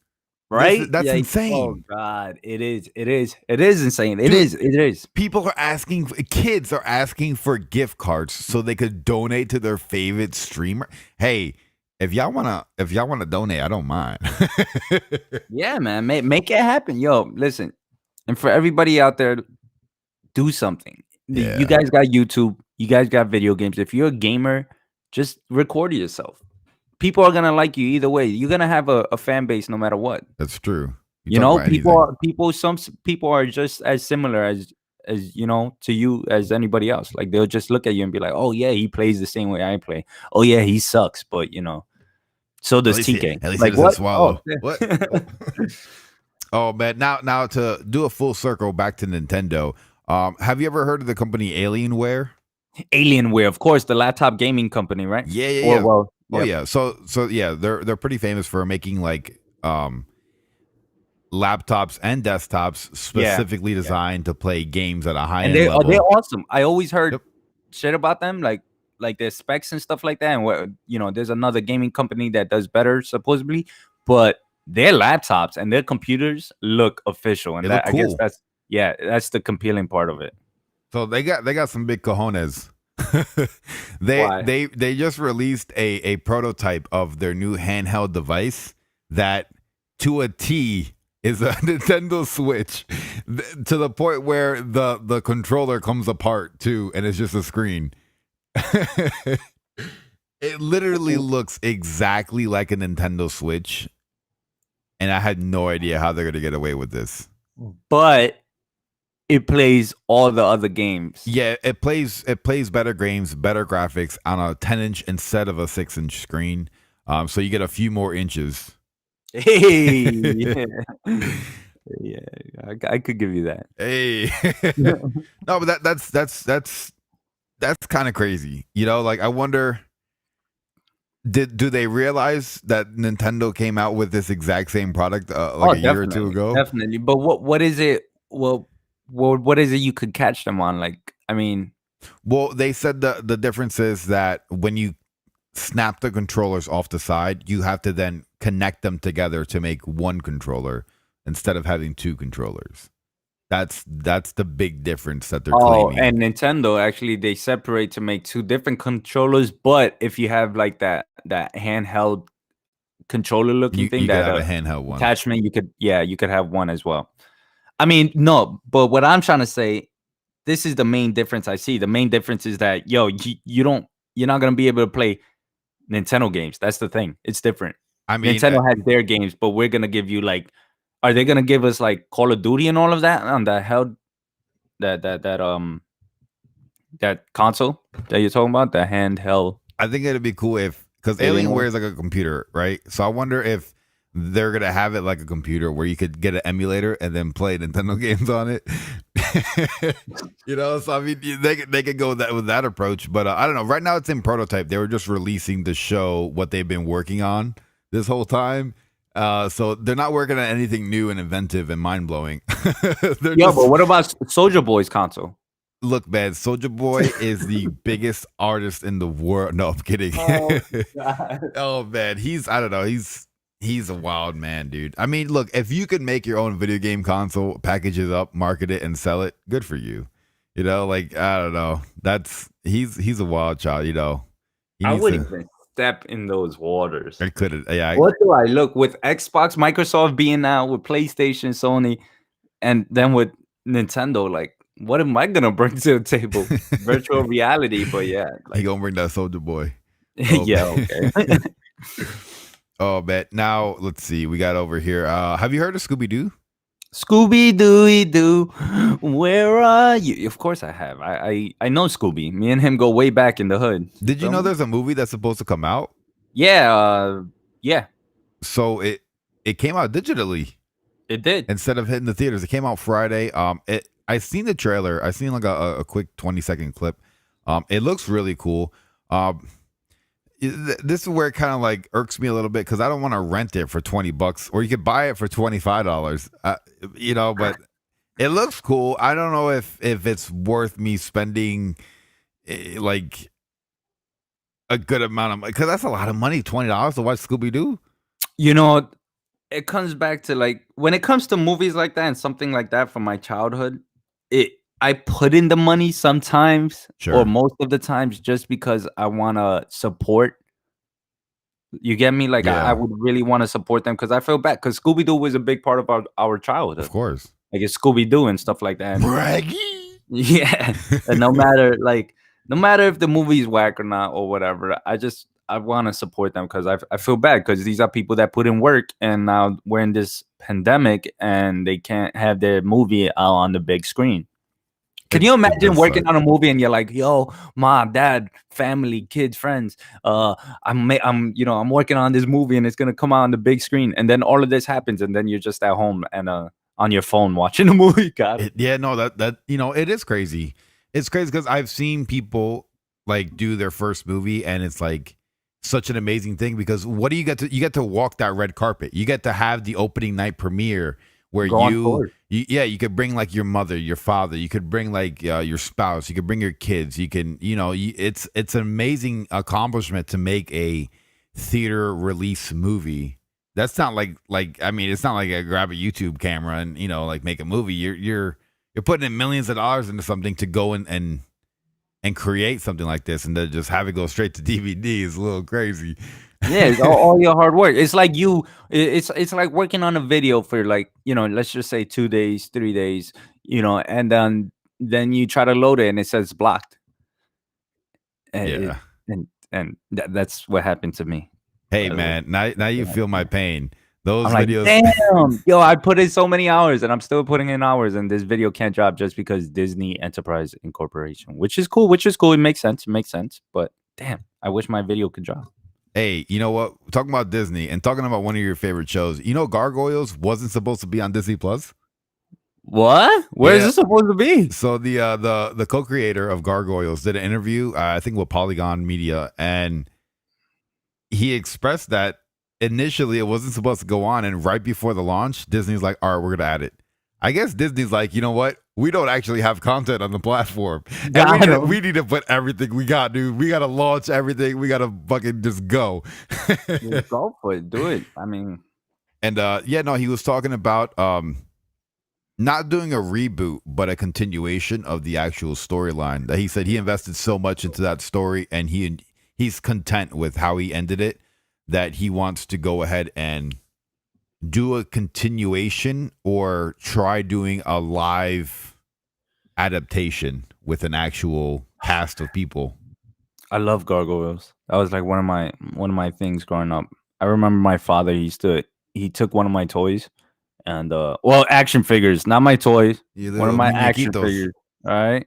Right? That's insane. Oh God, it is insane. It is. People are asking, kids are asking for gift cards so they could donate to their favorite streamer. Hey, if y'all wanna donate, I don't mind. Yeah, man, make it happen. Yo, listen, and for everybody out there, do something. Yeah. You guys got YouTube. You guys got video games. If you're a gamer, just record yourself. People are gonna like you either way. You're gonna have a fan base no matter what. That's true. Some people are just as similar as to you as anybody else. Like they'll just look at you and be like, oh yeah, he plays the same way I play. Oh yeah, he sucks, but so does TK. At least like, he doesn't swallow. Oh, What? Oh man, now to do a full circle back to Nintendo. Have you ever heard of the company Alienware? Alienware, of course, the laptop gaming company, right? Yeah. Well, oh yeah. So yeah, they're pretty famous for making like laptops and desktops specifically designed to play games at a high end level. They're awesome. I always heard shit about them, like their specs and stuff like that. And there's another gaming company that does better supposedly, but their laptops and their computers look official, and I guess that's the compelling part of it. So they got some big cojones. They just released a prototype of their new handheld device that to a T is a Nintendo Switch, to the point where the controller comes apart too, and it's just a screen. It literally looks exactly like a Nintendo Switch, and I had no idea how they're gonna get away with this. But it plays all the other games. Yeah, it plays better games, better graphics on a 10-inch instead of a 6-inch screen. So you get a few more inches. Hey, yeah, I could give you that. Hey, no, but that's kind of crazy. Like I wonder, do they realize that Nintendo came out with this exact same product a year or two ago? Definitely. But what is it? Well, what is it you could catch them on? Like, I mean, well, they said the difference is that when you snap the controllers off the side, you have to then connect them together to make one controller instead of having two controllers. That's the big difference that they're claiming. And Nintendo actually they separate to make two different controllers, but if you have like that handheld controller looking thing, you that could have a handheld one attachment, you could have one as well. I mean, no, but what I'm trying to say, this is the main difference I see. The main difference is that you're not gonna be able to play Nintendo games. That's the thing. It's different. I mean, Nintendo has their games, but we're gonna give you like, are they gonna give us like Call of Duty and all of that on that console that you're talking about, the handheld? I think it'd be cool because Alienware is like a computer, right? So I wonder if they're gonna have it like a computer where you could get an emulator and then play Nintendo games on it. So I mean, they could go with that approach, but I don't know. Right now, it's in prototype. They were just releasing to show what they've been working on this whole time. So they're not working on anything new and inventive and mind blowing. But what about Soldier Boy's console? Look, man, Soldier Boy is the biggest artist in the world. No, I'm kidding. Oh God. Oh man, I don't know, he's a wild man, dude. I mean, look, if you could make your own video game console, package it up, market it, and sell it, good for you. You know, like I don't know. He's a wild child, you know. He I needs wouldn't to even step in those waters. I couldn't yeah, What do I look with Xbox, Microsoft being out, with PlayStation, Sony, and then with Nintendo? Like, what am I gonna bring to the table? Virtual reality, but yeah, he like gonna bring that Soldier Boy. Oh, yeah, man. okay. Oh man. Now let's see. We got over here. Have you heard of Scooby Doo? Scooby Dooey Doo, where are you? Of course I have. I know Scooby. Me and him go way back in the hood. Did you Feel know me? there's a movie that's supposed to come out? Yeah, yeah, So it came out digitally it did. instead of hitting the theaters. It came out Friday. I seen the trailer. I seen like a quick 20-second clip. It looks really cool. This is where it kind of like irks me a little bit because I don't want to rent it for $20, or you could buy it for $25. You know, but it looks cool. I don't know if it's worth me spending like a good amount of money, because that's a lot of money. $20 to watch Scooby Doo. You know, it comes back to like when it comes to movies like that and something like that from my childhood, I put in the money sometimes Sure. or most of the times just because I want to support. You get me? Like I Yeah. would really want to support them because I feel bad because Scooby Doo was a big part of our childhood. Of course. Like it's Scooby Doo and stuff like that. Braggy. Yeah, and no matter if the movie's whack or not or whatever, I want to support them because I feel bad because these are people that put in work and now we're in this pandemic and they can't have their movie out on the big screen. Can you It imagine does working suck. on a movie and you're like, yo, mom, dad, family, kids, friends, I'm working on this movie and it's gonna come out on the big screen, and then all of this happens and then you're just at home and on your phone watching the movie. Got it. Yeah, no, that you know, it is crazy. It's crazy because I've seen people like do their first movie, and it's like such an amazing thing because what do you get to? You get to walk that red carpet. You get to have the opening night premiere where Go on tour. you could bring like your mother, your father. You could bring like your spouse. You could bring your kids. You can, you know, it's an amazing accomplishment to make a theater release movie. That's not like I mean, it's not like I grab a YouTube camera and, you know, like make a movie. You're putting in millions of dollars into something to go and create something like this, and to just have it go straight to DVD is a little crazy. Yeah, it's all your hard work. It's like it's like working on a video for like, let's just say 2 days, 3 days, and then you try to load it and it says blocked. And Yeah. that's what happened to me. Hey man, now you feel my pain. Those I'm like, videos. damn, yo, I put in so many hours and I'm still putting in hours and this video can't drop just because Disney Enterprise Incorporation, which is cool. It makes sense. But damn, I wish my video could drop. Hey, you know what? Talking about Disney and talking about one of your favorite shows. You know, Gargoyles wasn't supposed to be on Disney Plus. What? Where is Yeah. this supposed to be? So the co-creator of Gargoyles did an interview, I think with Polygon Media, and he expressed that initially it wasn't supposed to go on, and right before the launch, Disney's like, "All right, we're gonna add it." I guess Disney's like, you know what? We don't actually have content on the platform. And we need to put everything we got, dude. We got to launch everything. We got to fucking just go. Just go for it. Do it. I mean, and he was talking about not doing a reboot, but a continuation of the actual storyline. That he said he invested so much into that story, and he's content with how he ended it, that he wants to go ahead and do a continuation or try doing a live adaptation with an actual cast of people. I love Gargoyles. That was like one of my things growing up. I remember my father he took one of my toys and action figures, not my toys. One of my action figures, all right?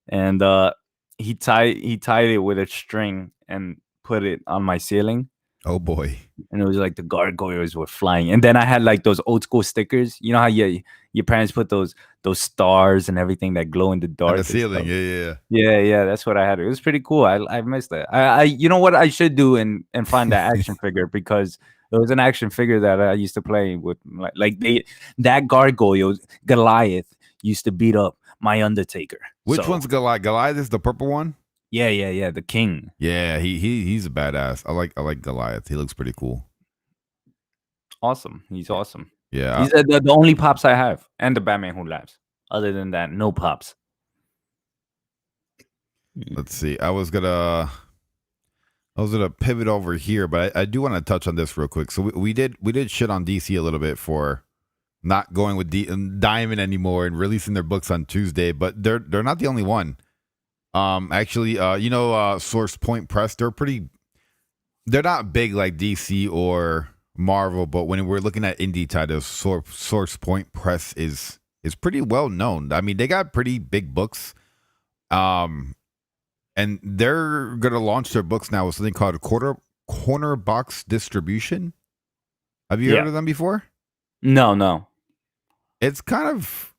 And he tied it with a string and put it on my ceiling. Oh boy. And it was like the gargoyles were flying. And then I had like those old school stickers. You know how your parents put those stars and everything that glow in the dark on the ceiling. Yeah, that's what I had. It was pretty cool. I missed that. I you know what I should do and find that action figure, because there was an action figure that I used to play with, that gargoyle Goliath used to beat up my Undertaker. Which So, one's Goliath? Goliath is the purple one. yeah, the king. Yeah, he's a badass. I like Goliath. He looks pretty cool. Awesome. He's awesome. Yeah. He's the only pops I have, and the Batman Who Laughs. Other than that, no pops. Let's see. I was gonna pivot over here, but I do want to touch on this real quick. So we did shit on DC a little bit for not going with Diamond anymore and releasing their books on Tuesday, but they're not the only one. Actually, Source Point Press, they're not big like DC or Marvel, but when we're looking at indie titles, Source Point Press is pretty well known. I mean, they got pretty big books. And they're gonna launch their books now with something called corner box distribution. Have you heard of them before? No. It's kind of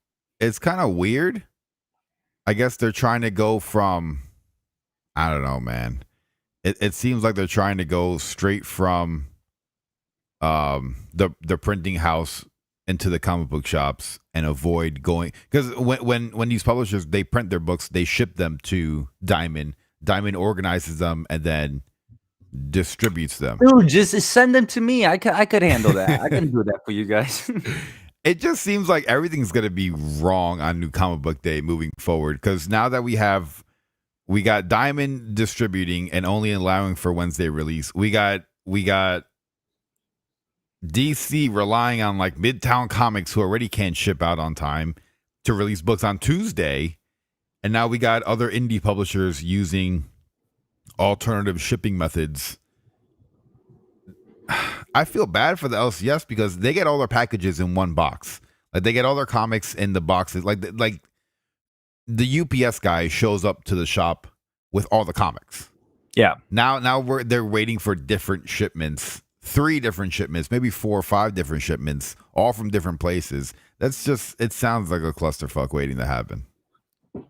weird. I guess they're trying to go from, I don't know, man. It seems like they're trying to go straight from the printing house into the comic book shops and avoid going, because when these publishers, they print their books, they ship them to Diamond organizes them and then distributes them. Dude, just send them to me. I could handle that. I can do that for you guys. It just seems like everything's going to be wrong on New Comic Book Day moving forward, because now that we got Diamond distributing and only allowing for Wednesday release, we got DC relying on like Midtown Comics, who already can't ship out on time, to release books on Tuesday, and now we got other indie publishers using alternative shipping methods. I feel bad for the LCS because they get all their packages in one box. Like, they get all their comics in the boxes. Like the UPS guy shows up to the shop with all the comics. Yeah. Now they're waiting for different shipments, 3 different shipments, maybe 4 or 5 different shipments, all from different places. That's just, it sounds like a clusterfuck waiting to happen.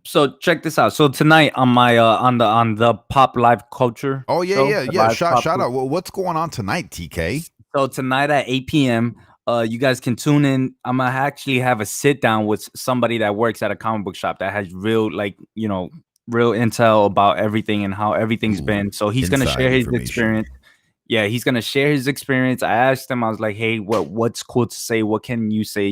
So check this out. So tonight on my on the Pop Live Culture. Oh yeah. Shout out. Well, what's going on tonight, TK? So tonight at 8 p.m. You guys can tune in. I'm gonna actually have a sit down with somebody that works at a comic book shop that has real intel about everything and how everything's been. So he's gonna share his experience. Yeah, he's gonna share his experience. I asked him, I was like, hey, what's cool to say? What can you say?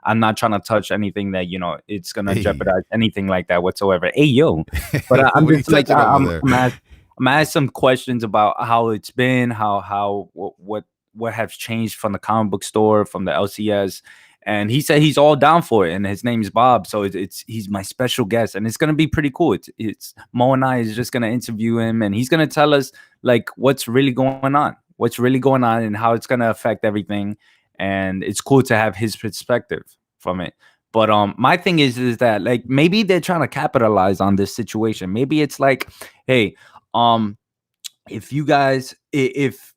I'm not trying to touch anything that, it's gonna jeopardize anything like that whatsoever. Hey, yo. But I'm just like, I'm gonna ask some questions about how it's been, what has changed from the comic book store, from the LCS. And he said he's all down for it, and his name's Bob, so he's my special guest, and it's gonna be pretty cool. It's Mo and I is just gonna interview him, and he's gonna tell us like what's really going on, and how it's gonna affect everything. And it's cool to have his perspective from it. But my thing is that like maybe they're trying to capitalize on this situation. Maybe it's like, hey, if you guys, if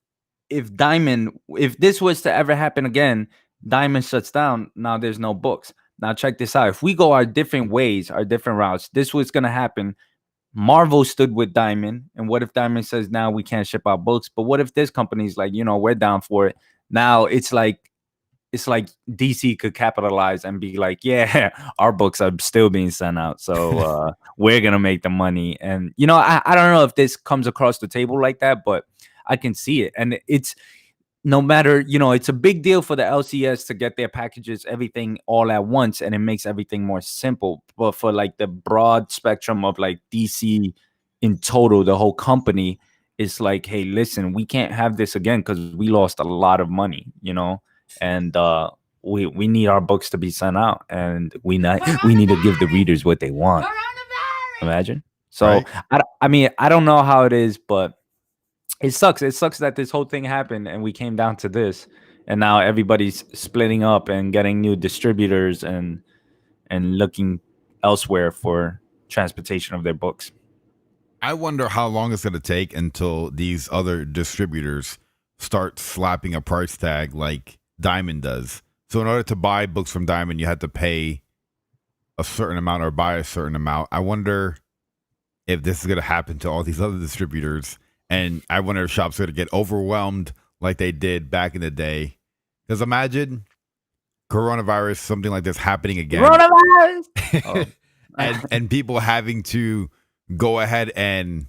Diamond, if this was to ever happen again, Diamond shuts down. Now there's no books. Now check this out. If we go our different ways, our different routes, this was going to happen. Marvel stood with Diamond. And what if Diamond says, now we can't ship out books? But what if this company's like, we're down for it. Now it's like DC could capitalize and be like, yeah, our books are still being sent out. So we're going to make the money. And, I don't know if this comes across the table like that, but I can see it. And it's, no matter, it's a big deal for the LCS to get their packages, everything all at once, and it makes everything more simple. But for like the broad spectrum of like DC in total, the whole company is like, hey, listen, we can't have this again because we lost a lot of money, and we need our books to be sent out, and we need to give the readers what they want. Imagine. So right. I don't know how it is, but it sucks. It sucks that this whole thing happened and we came down to this, and now everybody's splitting up and getting new distributors and looking elsewhere for transportation of their books. I wonder how long it's going to take until these other distributors start slapping a price tag like Diamond does. So in order to buy books from Diamond, you had to pay a certain amount or buy a certain amount. I wonder if this is going to happen to all these other distributors. And I wonder if shops are going to get overwhelmed like they did back in the day. Because imagine coronavirus, something like this happening again. Coronavirus! and people having to go ahead and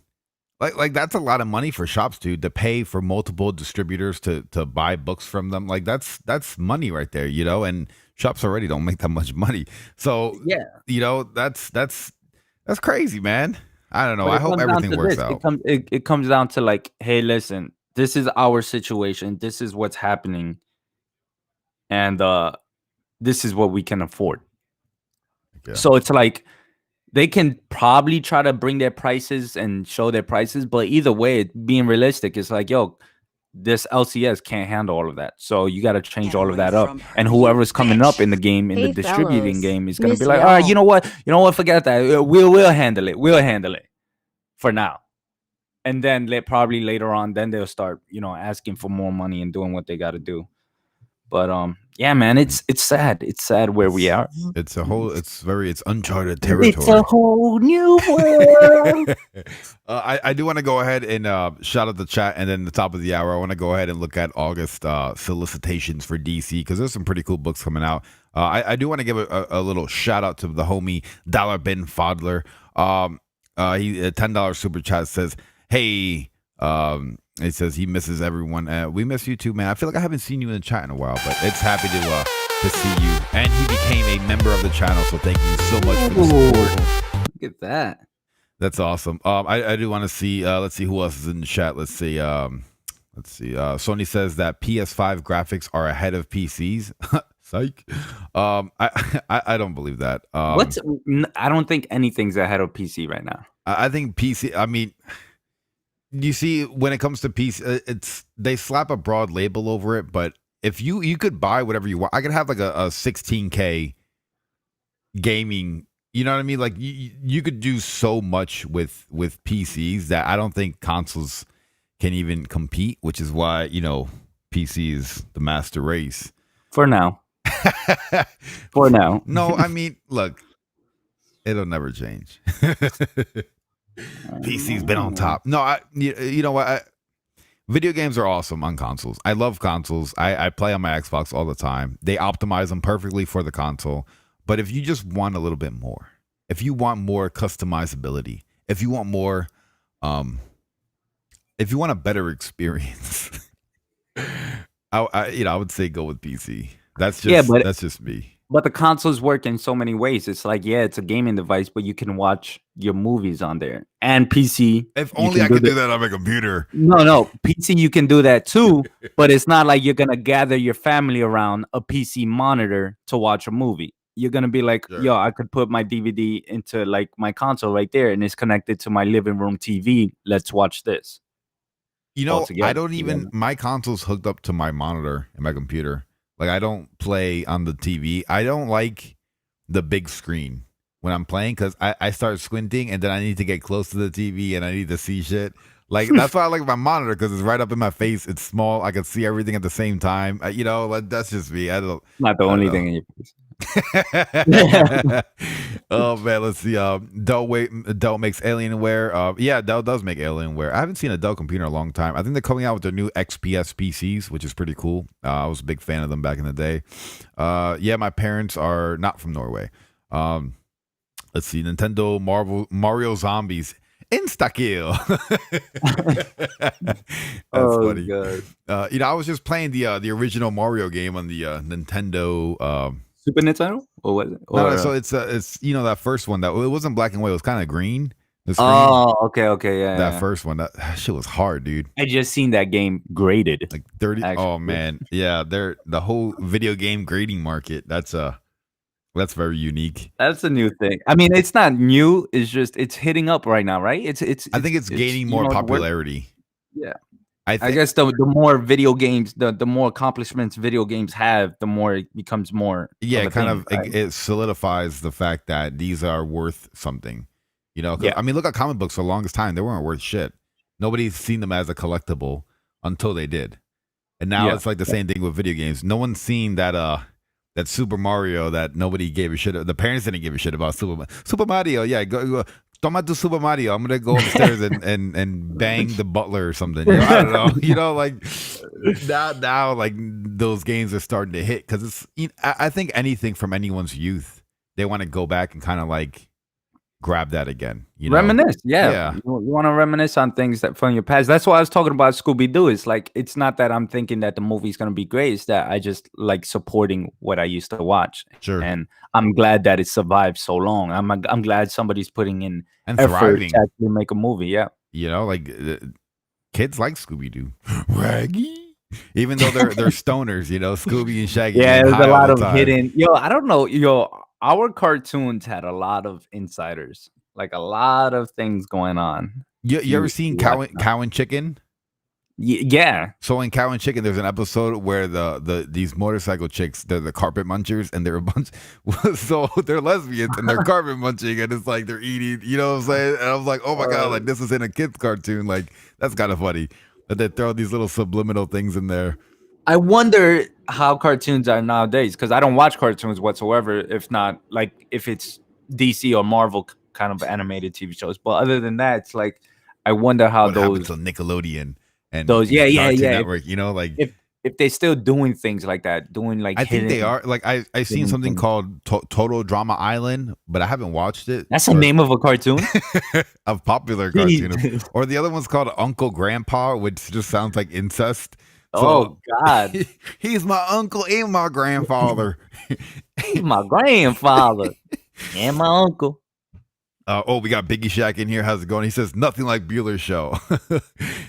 like that's a lot of money for shops to pay for multiple distributors to buy books from them. Like that's money right there, and shops already don't make that much money. So that's crazy, man. I don't know. But I it hope comes down everything to works this. out. It comes down to like, hey, listen, this is our situation. This is what's happening, and this is what we can afford. Yeah. So it's like they can probably try to bring their prices and show their prices, but either way, being realistic, it's like, yo, this LCS can't handle all of that. So you got to change all of that up. And whoever's coming up in the game, in the distributing game, is going to be like, all right, you know what? Forget that. We'll handle it. We'll handle it for now. And then probably later on, then they'll start, asking for more money and doing what they got to do. But yeah, man, it's sad. It's sad where we are. It's uncharted territory. It's a whole new world. I do want to go ahead and shout out the chat, and then the top of the hour, I want to go ahead and look at August solicitations for DC, because there's some pretty cool books coming out. I do want to give a little shout out to the homie Dollar Ben Fodler. He a $10 super chat says, "Hey." It says he misses everyone. We miss you too, man. I feel like I haven't seen you in the chat in a while, but it's happy to see you. And he became a member of the channel, so thank you so much for the support. Look at that. That's awesome. I do want to see. Let's see who else is in the chat. Let's see. Sony says that PS5 graphics are ahead of PCs. Psych. I don't believe that. I don't think anything's ahead of PC right now. I think PC. I mean. You see, when it comes to PC, they slap a broad label over it, but if you could buy whatever you want, I could have like a 16K gaming, you know what I mean? Like you could do so much with PCs that I don't think consoles can even compete, which is why, PC is the master race. For now. For now. No, I mean, look, it'll never change. PC's been on top. No, you know what? Video games are awesome on consoles. I love consoles. I play on my Xbox all the time. They optimize them perfectly for the console. But if you just want a little bit more, if you want more customizability, if you want more, if you want a better experience, I would say go with PC. That's just me. But the consoles work in so many ways. It's like, yeah, it's a gaming device, but you can watch your movies on there. And PC. If only I could do that on my computer. No. PC, you can do that too. But it's not like you're going to gather your family around a PC monitor to watch a movie. You're going to be like, yo, I could put my DVD into like my console right there, and it's connected to my living room TV. Let's watch this. I don't even, my console's hooked up to my monitor and my computer. Like, I don't play on the TV. I don't like the big screen when I'm playing because I start squinting and then I need to get close to the TV and I need to see shit. Like, that's why I like my monitor, because it's right up in my face. It's small. I can see everything at the same time. That's just me. Not the only thing in your face. Oh man, let's see. Dell makes Alienware. Yeah, Dell does make Alienware. I haven't seen a Dell computer in a long time. I think they're coming out with their new XPS PCs, which is pretty cool. I was a big fan of them back in the day. Yeah, my parents are not from Norway. Let's see. Nintendo Mario Zombies Insta-kill. That's funny. God. I was just playing the original Mario game on the Nintendo Super Nintendo, or was it? No, so it's that first one that it wasn't black and white. It was kind of green. The screen. Oh, okay, yeah. That first one, that shit was hard, dude. I just seen that game graded, like 30. Actually. Oh man, yeah. The whole video game grading market. That's very unique. That's a new thing. I mean, it's not new. It's just it's hitting up right now, right? I think it's gaining more popularity. Yeah. I guess the more video games, the more accomplishments video games have, the more it becomes more. Yeah, it solidifies the fact that these are worth something. Yeah. I mean, look at comic books for the longest time. They weren't worth shit. Nobody's seen them as a collectible until they did. And now it's like the same thing with video games. No one's seen that Super Mario that nobody gave a shit. The parents didn't give a shit about Super Mario. Yeah, go. Toma tu Super Mario. I'm gonna go upstairs and bang the butler or something. I don't know. Like now, like those games are starting to hit because it's. I think anything from anyone's youth, they want to go back and kind of like grab that again. You know? Reminisce, yeah. Yeah. You want to reminisce on things that from your past. That's why I was talking about Scooby Doo. It's like it's not that I'm thinking that the movie's gonna be great. It's that I just like supporting what I used to watch. Sure. And I'm glad that it survived so long. I'm glad somebody's putting in And effort thriving. to actually make a movie. Yeah. You know, like kids like Scooby Doo. Raggy. Even though they're stoners, you know, Scooby and Shaggy. Yeah, being there's a high all lot the of time. hidden. I don't know. Our cartoons had a lot of insiders, like a lot of things going on. You ever seen Cow and Chicken? Yeah. So in Cow and Chicken, there's an episode where these motorcycle chicks, they're the carpet munchers, and they're a bunch. So they're lesbians and they're carpet munching, and it's like they're eating. You know what I'm saying? And I was like, oh my god, like this is in a kids cartoon. Like that's kind of funny. But they throw these little subliminal things in there. I wonder how cartoons are nowadays because I don't watch cartoons whatsoever. If not, like if it's DC or Marvel kind of animated TV shows. But other than that, it's like I wonder how What happened those to Nickelodeon and those Cartoon yeah. Network, you know, like If they're still doing things like that, doing like I think they are. Like I seen something things. called Total Drama Island, but I haven't watched it. That's the name of a cartoon. A popular cartoon. Or the other one's called Uncle Grandpa, which just sounds like incest. Oh God, He's my uncle and my grandfather. he's my grandfather and my uncle. We got Biggie Shack in here. How's it going? He says nothing like Bueller's show.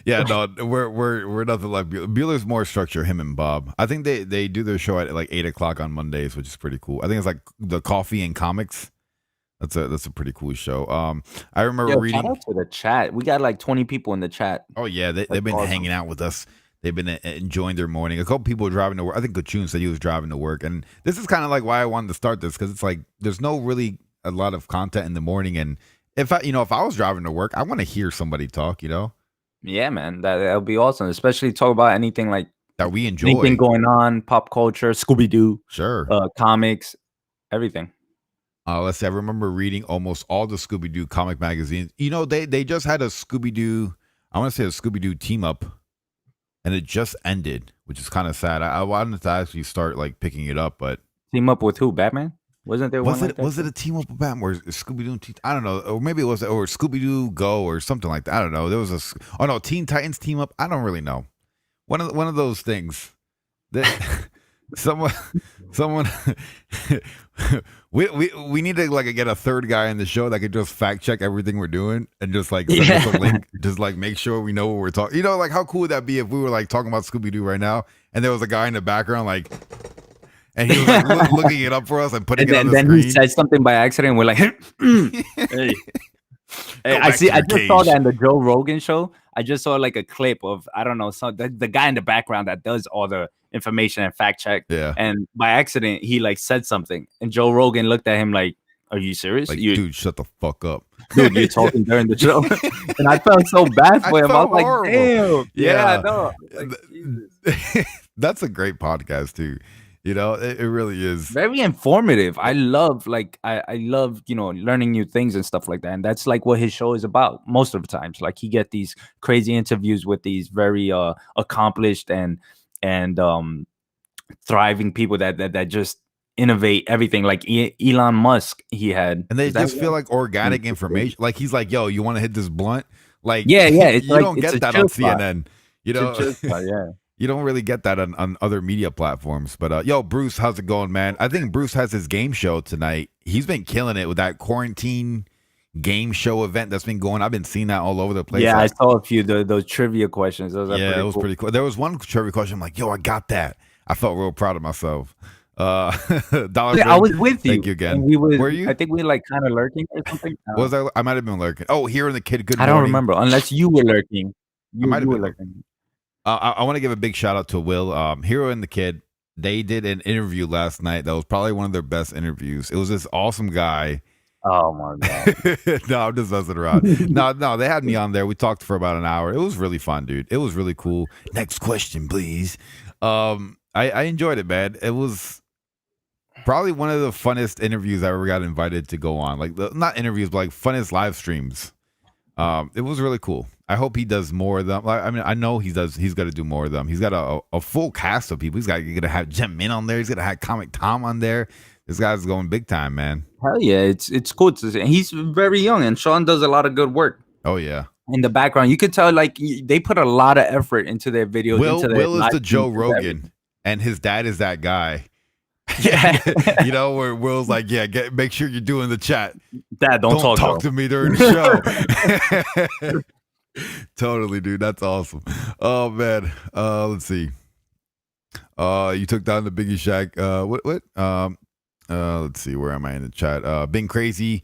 Yeah, no, we're nothing like Bueller. Bueller's more structure. Him and Bob. I think they do their show at like 8:00 on Mondays, which is pretty cool. I think it's like the Coffee and Comics. That's a pretty cool show. I remember reading. Shout out to the chat. We got like 20 people in the chat. Oh yeah, they've been hanging out with us. They've been enjoying their morning. A couple people were driving to work. I think Kachun said he was driving to work, and this is kind of like why I wanted to start this because it's like there's no really a lot of content in the morning, and if I was driving to work, I want to hear somebody talk. You know? Yeah, man, that would be awesome. Especially talk about anything like that we enjoy, anything going on, pop culture, Scooby Doo, sure, comics, everything. Let's see. I remember reading almost all the Scooby Doo comic magazines. You know, they just had a Scooby Doo. I want to say a Scooby Doo team up. And it just ended, which is kind of sad. I wanted to actually start like picking it up, but team up with who? Batman? Wasn't there one? Was it a team up with Batman or Scooby Doo? I don't know, or maybe it was or Scooby Doo Go or something like that. I don't know. There was Teen Titans team up. I don't really know. One of those things that someone we need to like get a third guy in the show that could just fact check everything we're doing and just like send us a link, just like make sure we know what we're talking. You know, like how cool would that be if we were like talking about Scooby Doo right now and there was a guy in the background like, and he was like looking it up for us and putting it on the screen. Then he said something by accident. And we're like, hey. I just saw that in the Joe Rogan show. I just saw like a clip of I don't know, the guy in the background that does all the information and fact check. Yeah. And by accident, he like said something, and Joe Rogan looked at him like, "Are you serious? Like, dude, shut the fuck up, dude. You're talking during the show." And I felt so bad for him. I was horrible. Like, "Damn, yeah, I know." Like, that's a great podcast too. You know, it really is very informative. I love I love, learning new things and stuff like that. And that's like what his show is about most of the times. Like he get these crazy interviews with these very accomplished and thriving people that just innovate everything. Like Elon Musk, he had. And they just feel like organic information. Like he's like, yo, you want to hit this blunt? Like, yeah. It's you don't get that on CNN. You know, yeah. You don't really get that on other media platforms. But yo, Bruce, how's it going, man? I think Bruce has his game show tonight. He's been killing it with that quarantine game show event that's been going. I've been seeing that all over the place. Yeah, I saw a few those trivia questions. Those it was pretty cool. There was one trivia question. I'm like, yo, I got that. I felt real proud of myself. I was with you. Thank you again. Were you? I think we like kind of lurking or something. Was I might have been lurking. Oh, here in the kid. Good morning. I don't remember unless you were lurking. I might have been lurking. I want to give a big shout out to Will, Hero and the Kid. They did an interview last night that was probably one of their best interviews. It was this awesome guy. Oh my god! No, I'm just messing around. No, they had me on there. We talked for about an hour. It was really fun, dude. It was really cool. Next question, please. I enjoyed it, man. It was probably one of the funnest interviews I ever got invited to go on. Like not interviews, but like funnest live streams. It was really cool. I hope he does more of them. I mean, I know he does. He's got to do more of them. He's got a full cast of people. He's gonna have Jem Min on there. He's gonna have Comic Tom on there. This guy's going big time, man. Hell yeah, it's cool to see. He's very young, and Sean does a lot of good work Oh yeah. in the background. You could tell like they put a lot of effort into their videos. Into their Will is live the Joe streams, into everything. Rogan, and his dad is that guy. Yeah, You know, where Will's like, yeah, make sure you're doing the chat. Dad, don't talk to me during the show. Totally, dude. That's awesome. Oh man. Let's see. You took down the Biggie Shack. What? Let's see. Where am I in the chat? Being crazy,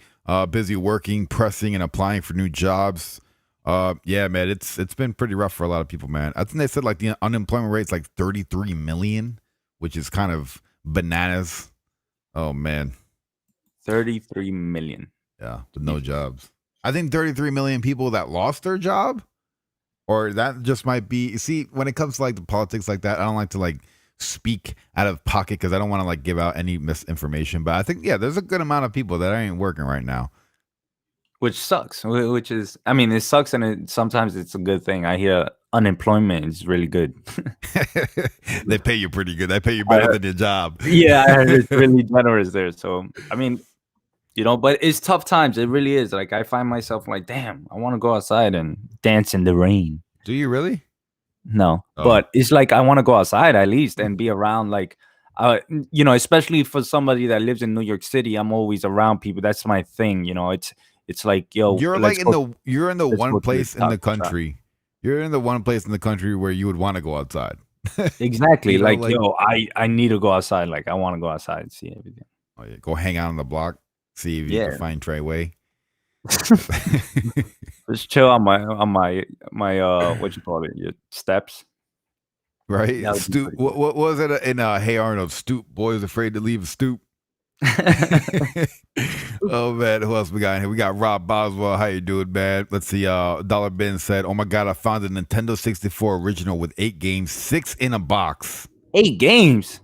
busy working, pressing, and applying for new jobs. Yeah, man. It's been pretty rough for a lot of people, man. I think they said like the unemployment rate's like 33 million, which is kind of bananas. Oh man. 33 million. Yeah, with no jobs. I think 33 million people that lost their job, or that just might be. See, when it comes to like the politics like that, I don't like to like speak out of pocket because I don't want to like give out any misinformation. But I think there's a good amount of people that ain't working right now, which sucks. Which is, I mean, it sucks, and sometimes it's a good thing. I hear unemployment is really good. They pay you pretty good. They pay you better than your job. Yeah, I heard it's really generous there. So I mean, but it's tough times. It really is. Like I find myself like, damn, I want to go outside and dance in the rain. Do you really? No, Oh. but it's like I want to go outside at least and be around like, especially for somebody that lives in New York City. I'm always around people. That's my thing. It's like, yo, you're like you're in the one place in the country. Shop. You're in the one place in the country where you would want to go outside. Exactly. You know, like, yo, I need to go outside. Like I want to go outside and see everything. Oh yeah, go hang out on the block. See if you can find Treyway. Just chill on my what you call it, your steps. Right? Stoop. What was it in Hey Arnold? Stoop. Boys afraid to leave a stoop. Oh man, who else we got in here? We got Rob Boswell. How you doing, man? Let's see. Dollar Ben said, "Oh my god, I found a Nintendo 64 original with 8 games, 6 in a box. 8 games?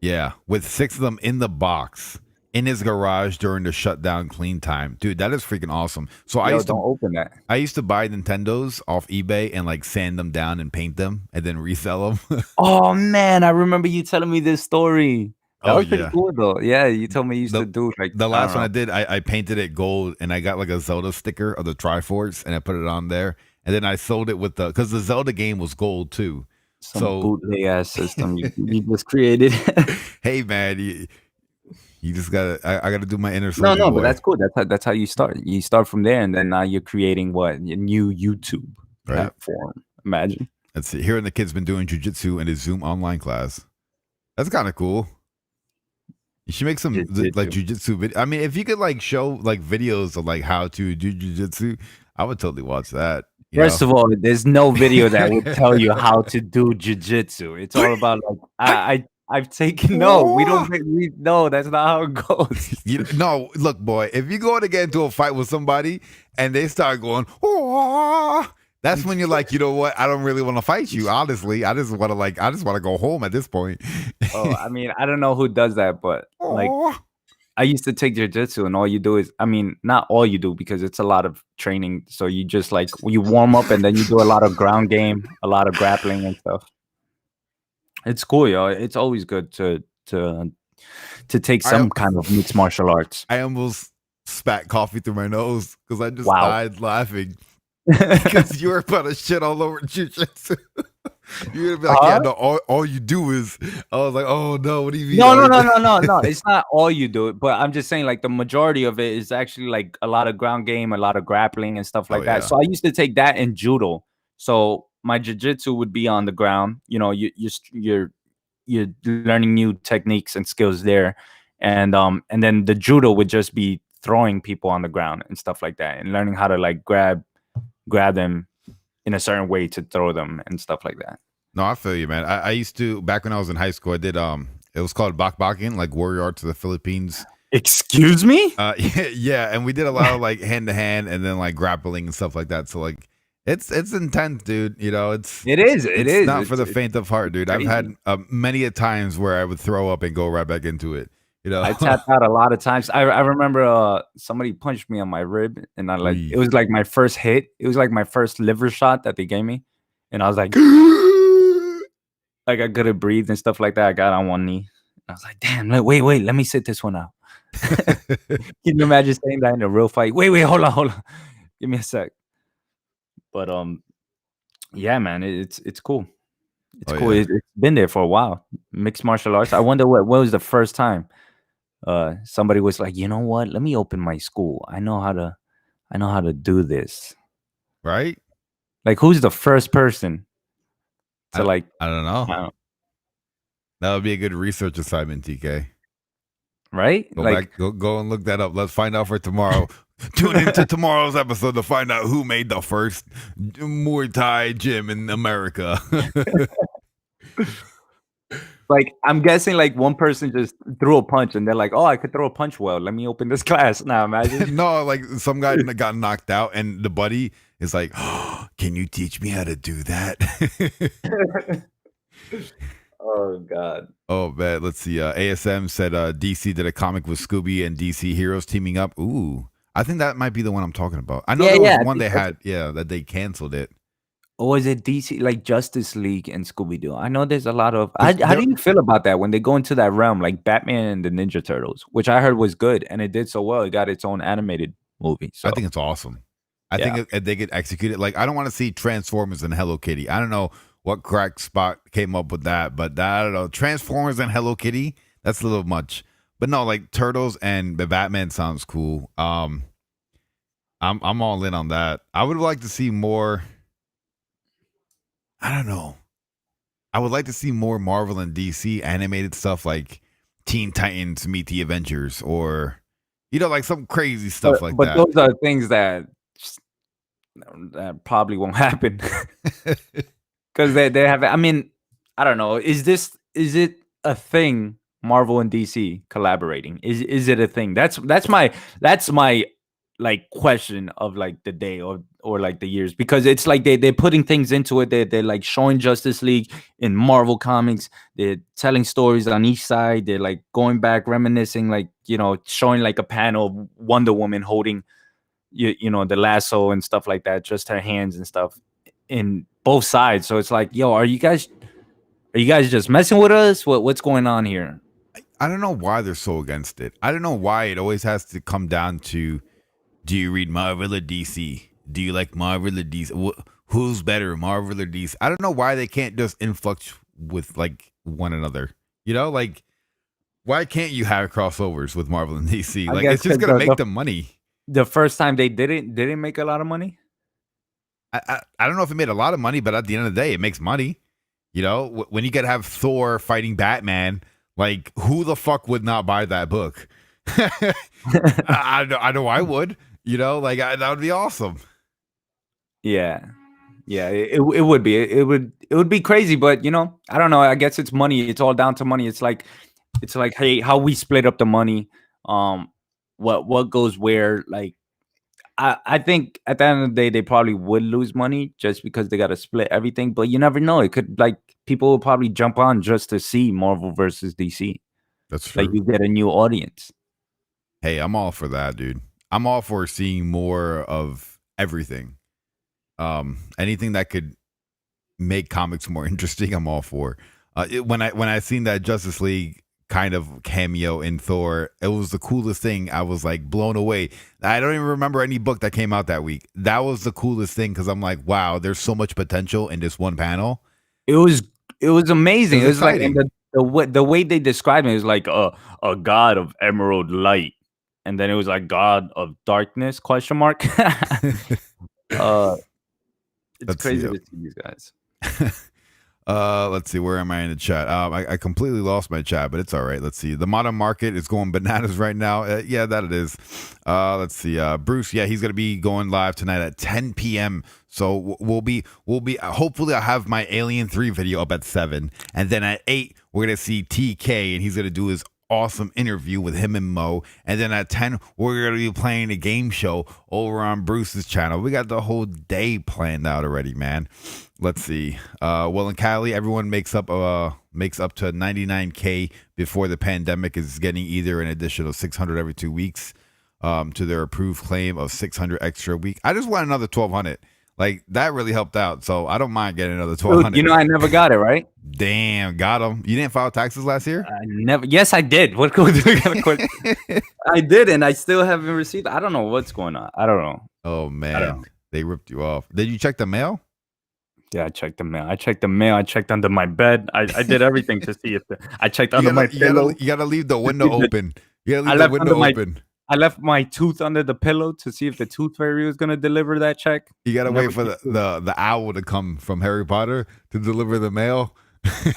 Yeah, with 6 of them in the box in his garage during the shutdown clean time. Dude, that is freaking awesome. So don't open that. I used to buy Nintendos off eBay and like sand them down and paint them and then resell them. Oh man, I remember you telling me this story. That was pretty cool though. Yeah, you told me you used to do like the last one I did. I painted it gold and I got like a Zelda sticker of the Triforce and I put it on there and then I sold it with because the Zelda game was gold too. Some bootleg ass system you just created. Hey man, you just gotta. I gotta do my inner. No, but that's cool. That's how you start. You start from there, and then now you're creating a new YouTube platform. Imagine. Let's see. Here, and the kid's been doing jujitsu in his Zoom online class. That's kind of cool. You should make some like jujitsu video. I mean, if you could like show like videos of like how to do jujitsu, I would totally watch that. First of all, there's no video that would tell you how to do jujitsu. It's all about like I've taken no, that's not how it goes. No, look, boy, if you go to get into a fight with somebody and they start going, oh, that's when you're like, you know what? I don't really want to fight you. Honestly, I just want to go home at this point. Oh, I mean, I don't know who does that, but like I used to take jiu-jitsu and all you do is, I mean, not all you do because it's a lot of training. So you just like, you warm up and then you do a lot of ground game, a lot of grappling and stuff. It's cool, yo. It's always good to take some kind of mixed martial arts. I almost spat coffee through my nose because I just died laughing because you were about to shit all over jiu-jitsu. You're gonna be like, yeah, no, all you do is. I was like, oh no, what do you mean? No. It's not all you do, but I'm just saying, like the majority of it is actually like a lot of ground game, a lot of grappling and stuff like that. So I used to take that in judo. So my jiu-jitsu would be on the ground. You know, you're learning new techniques and skills there, and then the judo would just be throwing people on the ground and stuff like that, and learning how to like grab them in a certain way to throw them and stuff like that. No, I feel you, man. I used to, back when I was in high school, I did it was called bakbaking, like warrior arts of the Philippines. Excuse me? Yeah, and we did a lot of like hand to hand and then like grappling and stuff like that. So like it's intense, dude. You know, it is not for the faint of heart, dude. Crazy. I've had many a times where I would throw up and go right back into it. You know, I tapped out a lot of times. I remember somebody punched me on my rib, and it was like my first hit. It was like my first liver shot that they gave me, and I was like, like I couldn't breathe and stuff like that. I got on one knee, I was like, damn, wait, let me sit this one out. Can you imagine saying that in a real fight? Wait, hold on. Give me a sec. But yeah, man, it's cool. It's Oh cool. yeah. It's been there for a while. Mixed martial arts. I wonder what was the first time somebody was like, you know what? Let me open my school. I know how to do this. Right? Like, who's the first person to I I don't know. uh, That would be a good research assignment, TK. right? Go Like, back, go and look that up. Let's find out for tomorrow. Tune into tomorrow's episode to find out who made the first Muay Thai gym in America. like I'm guessing like one person just threw a punch and they're like, oh, I could throw a punch well. Let me open this class. Now imagine. No, like some guy got knocked out, and the buddy is like, oh, "Can you teach me how to do that?" Oh God. Oh man, let's see. ASM said DC did a comic with Scooby and DC heroes teaming up. Ooh, I think that might be the one I'm talking about. I know Yeah, there was yeah. I one think they that's had, that they canceled it. Or is it DC like Justice League and Scooby Doo? I know there's a lot of. 'Cause How do you feel about that when they go into that realm, like Batman and the Ninja Turtles, which I heard was good and it did so well, it got its own animated movie. So I think it's awesome. I yeah. think they could execute it. Like, I don't want to see Transformers and Hello Kitty. I don't know what crack spot came up with that, but I don't know. Transformers and Hello Kitty, that's a little much. But no, like Turtles and the Batman sounds cool. I'm all in on that. I would like to see more. I don't know. I would like to see more Marvel and DC animated stuff, like Teen Titans Meet the Avengers, or like some crazy stuff like but that. those are things that probably won't happen because they have. I mean, I don't know. Is it a thing? Marvel and DC collaborating, is it a thing? That's my like question of like the day or like the years, because it's like they're putting things into it. They're like showing Justice League in Marvel comics. They're telling stories on each side. They're like going back, reminiscing, like showing like a panel of Wonder Woman holding the lasso and stuff like that, just her hands and stuff in both sides. So it's like, yo, are you guys just messing with us? What's going on here? I don't know why they're so against it. I don't know why it always has to come down to, do you read Marvel or DC? Do you like Marvel or DC? Who's better, Marvel or DC? I don't know why they can't just influx with like one another. Like, why can't you have crossovers with Marvel and DC? Like, it's just gonna make them money. The first time they didn't make a lot of money. I don't know if it made a lot of money, but at the end of the day, it makes money. When you get to have Thor fighting Batman, like, who the fuck would not buy that book? I know I would. Like, that would be awesome. Yeah, it would be it would be crazy, but I don't know. I guess it's money. It's all down to money. It's like hey, how we split up the money, what goes where. Like, I think at the end of the day they probably would lose money just because they got to split everything. But you never know. It could, like, people will probably jump on just to see Marvel versus DC. That's true. Like, you get a new audience. Hey, I'm all for that, dude. I'm all for seeing more of everything. Anything that could make comics more interesting, I'm all for. When I seen that Justice League kind of cameo in Thor, it was the coolest thing. I was like blown away. I don't even remember any book that came out that week. That was the coolest thing, because I'm like, wow, there's so much potential in this one panel. It was amazing. It was like, exciting. and the way they described it was like a god of emerald light, and then it was like god of darkness ? It's crazy to see these guys. Let's see, where am I in the chat? I completely lost my chat, but it's all right. Let's see. The modern market is going bananas right now. Yeah, that it is. Let's see. Bruce, yeah, he's gonna be going live tonight at 10 p.m. So we'll be. Hopefully, I'll have my Alien 3 video up at 7, and then at 8 we're gonna see TK, and he's gonna do his awesome interview with him and Mo. And then at 10 we're gonna be playing a game show over on Bruce's channel. We got the whole day planned out already, man. Let's see. Well, in Cali, everyone makes up to 99K before the pandemic is getting either an additional 600 every 2 weeks to their approved claim of 600 extra a week. I just want another 1,200. Like that really helped out. So I don't mind getting another Dude, 1,200. you know I never got it, right? Damn, got him. You didn't file taxes last year? I never. Yes, I did. What could I did, and I still haven't received. I don't know what's going on. I don't know. Oh man, know. they ripped you off. Did you check the mail? Yeah, I checked the mail. I checked under my bed. I did everything to see if I checked under my pillow. You gotta leave the window open. You gotta I leave the left window under open. I left my tooth under the pillow to see if the tooth fairy was gonna deliver that check. You gotta Never wait for the owl to come from Harry Potter to deliver the mail.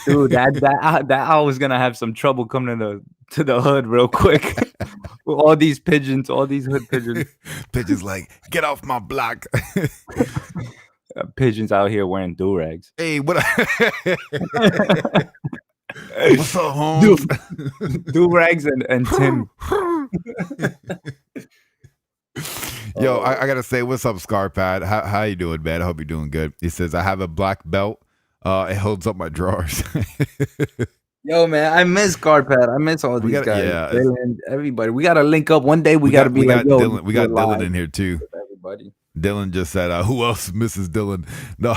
Dude, that owl was gonna have some trouble coming to the hood real quick. With all these pigeons, all these hood pigeons. Pigeons like, get off my block. Pigeons out here wearing do-rags. Hey, what? What's up, Holmes? Do-rags and Tim. Yo, I gotta say, what's up, Scarpad? How you doing, man? I hope you're doing good. He says, I have a black belt. It holds up my drawers. Yo, man, I miss Carpet. I miss all these guys. Yeah, Dylan, everybody. We gotta link up one day. We gotta be like, yo, Dylan. We got Dylan in here too. Everybody. Dylan just said, "Who else misses Dylan?" No,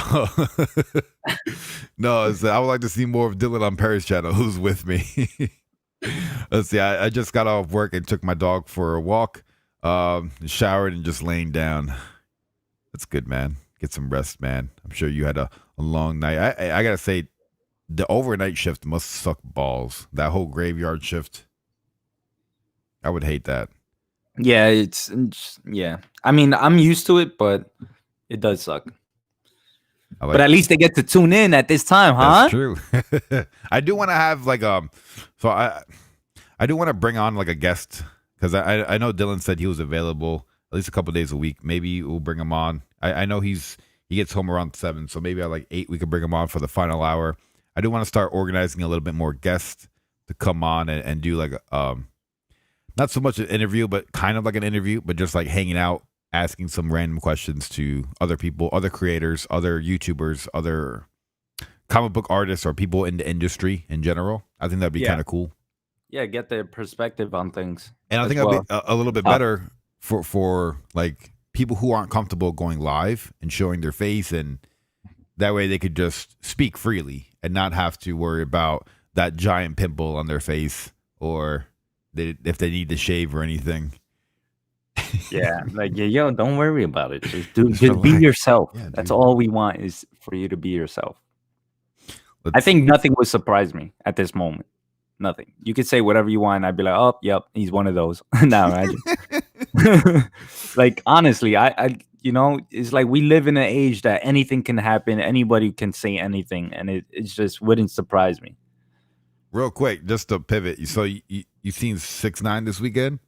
no. I would like to see more of Dylan on Perry's channel. Who's with me? Let's see. I just got off work and took my dog for a walk. Showered and just laying down. That's good, man. Get some rest, man. I'm sure you had a long night. I gotta say, the overnight shift must suck balls. That whole graveyard shift. I would hate that. Yeah, yeah. I mean, I'm used to it, but it does suck. But at least they get to tune in at this time, huh? That's true. I do want to have like so I do want to bring on like a guest because I know Dylan said he was available at least a couple days a week. Maybe we'll bring him on. I know he gets home around 7, so maybe at like 8 we could bring him on for the final hour. I do want to start organizing a little bit more guests to come on and do like not so much an interview, but kind of like an interview, but just like hanging out, asking some random questions to other people, other creators, other YouTubers, other comic book artists, or people in the industry in general. I think that'd be kind of cool. Yeah, get their perspective on things. And I think that'd be a little bit better for like people who aren't comfortable going live and showing their face, and that way they could just speak freely and not have to worry about that giant pimple on their face or if they need to shave or anything. Yeah, like yo, don't worry about it. Just be yourself. Yeah, that's all we want is for you to be yourself. I think nothing would surprise me at this moment. Nothing. You could say whatever you want, and I'd be like, oh, yep, he's one of those. Now, imagine. Like honestly, I you know, it's like we live in an age that anything can happen, anybody can say anything, and it just wouldn't surprise me. Real quick, just to pivot, so you seen 6ix9ine this weekend?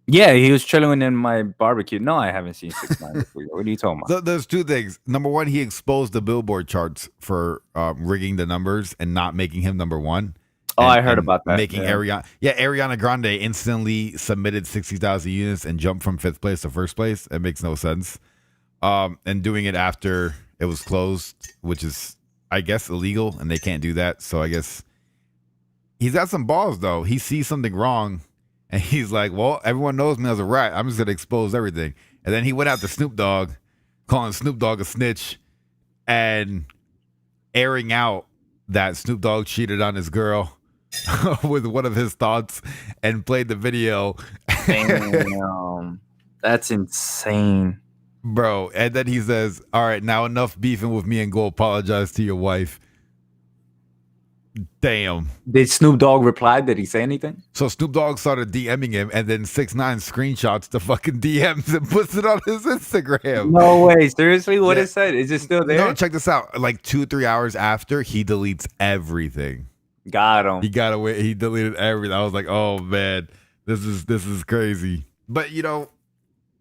Yeah, he was chilling in my barbecue. No, I haven't seen 6ix9ine this weekend. What are you talking about? So there's two things. Number one, he exposed the Billboard charts for rigging the numbers and not making him number one. Oh, I heard about that. Making Ariana Grande instantly submitted 60,000 units and jumped from 5th place to 1st place. It makes no sense. And doing it after it was closed, which is, I guess, illegal, and they can't do that. So I guess he's got some balls, though. He sees something wrong, and he's like, well, everyone knows me as a rat. I'm just going to expose everything. And then he went after Snoop Dogg, calling Snoop Dogg a snitch, and airing out that Snoop Dogg cheated on his girl with one of his thoughts and played the video. Damn, that's insane. Bro, and then he says, all right, now enough beefing with me and go apologize to your wife. Damn. Did Snoop Dogg reply? Did he say anything? So Snoop Dogg started DMing him, and then 6ix9ine screenshots the fucking DMs and puts it on his Instagram. No way. Seriously? What is that? Is it still there? No, check this out. Like 2-3 hours after, he deletes everything. Got him. He got away. He deleted everything. I was like, oh man, this is crazy. But you know,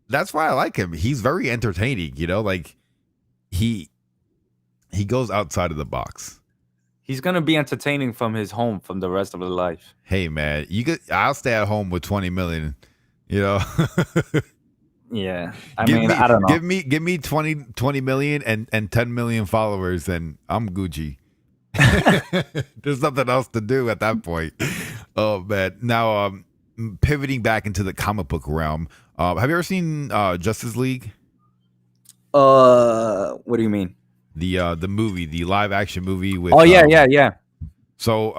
that's why I like him. He's very entertaining. You know, like he goes outside of the box. He's gonna be entertaining from his home from the rest of his life. Hey man, I'll stay at home with 20 million. You know. Yeah, I mean, I don't know. Give me 20 million and 10 million followers, and I'm Gucci. There's nothing else to do at that point. Oh man. Now pivoting back into the comic book realm. Have you ever seen Justice League? What do you mean? The movie, the live action movie with. Oh yeah. So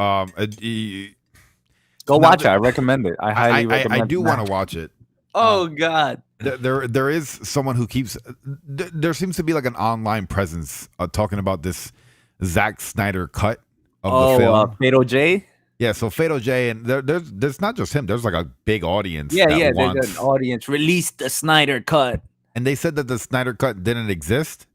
Go now watch it. I recommend it. I highly I recommend do it. want to watch it. Oh God. There is someone who keeps. There seems to be like an online presence talking about this Zack Snyder cut of the film. Fatal J. Yeah, so Fatal J, and there's not just him. There's like a big audience Yeah, that yeah. There's an wants. audience. Release the Snyder cut. And they said that the Snyder cut didn't exist.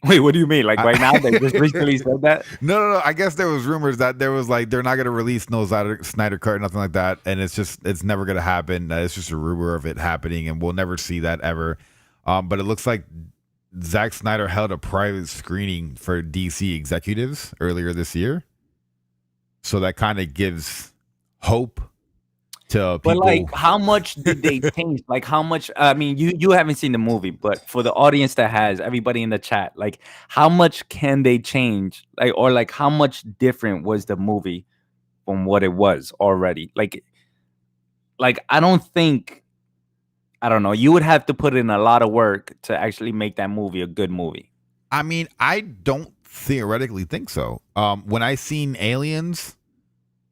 Wait, what do you mean? Like right I- now, they just recently said that? No. I guess there was rumors that there was like they're not gonna release no Snyder cut or nothing like that, and it's never gonna happen. It's just a rumor of it happening, and we'll never see that ever. But it looks like Zack Snyder held a private screening for DC executives earlier this year, so that kind of gives hope to But people. like, how much did they change? Like, how much? I mean, you haven't seen the movie, but for the audience that has, everybody in the chat, like, how much can they change? Like, or like, how much different was the movie from what it was already? Like I don't think, I don't know. You would have to put in a lot of work to actually make that movie a good movie. I mean, I don't theoretically think so. When I seen Aliens,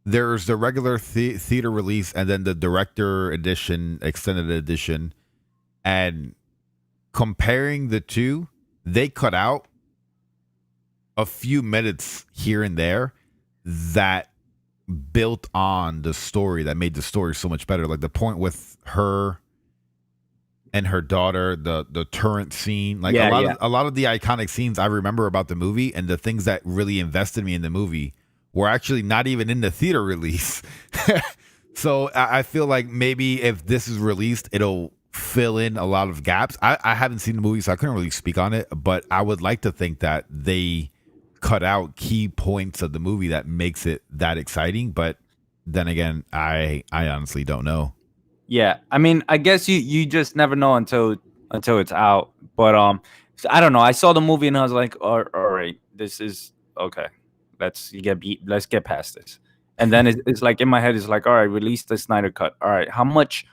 there's the regular theater release and then the director edition, extended edition, and comparing the two, they cut out a few minutes here and there that built on the story, that made the story so much better. Like the point with her and her daughter, the turret scene, like a lot of the iconic scenes I remember about the movie, and the things that really invested me in the movie were actually not even in the theater release. So I feel like maybe if this is released, it'll fill in a lot of gaps. I haven't seen the movie, so I couldn't really speak on it, but I would like to think that they cut out key points of the movie that makes it that exciting. But then again, I honestly don't know. Yeah, I mean, I guess you just never know until it's out. But so I don't know. I saw the movie and I was like, all right, this is okay. Let's get past this. And then it's like in my head, it's like, all right, release the Snyder cut. All right, how much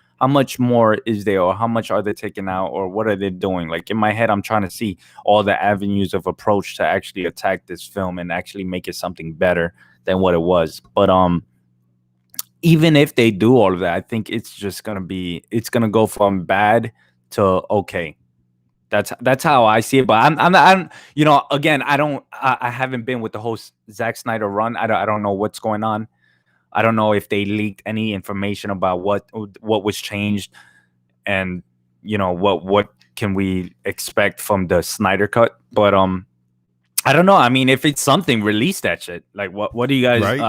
more is there, or how much are they taking out, or what are they doing? Like in my head, I'm trying to see all the avenues of approach to actually attack this film and actually make it something better than what it was. But even if they do all of that, I think it's gonna go from bad to okay. That's how I see it. But I'm you know, again, I haven't been with the whole Zack Snyder run. I don't know what's going on. I don't know if they leaked any information about what was changed, and you know what can we expect from the Snyder cut. But I don't know. I mean, if it's something, release that shit. Like, what do you guys Right?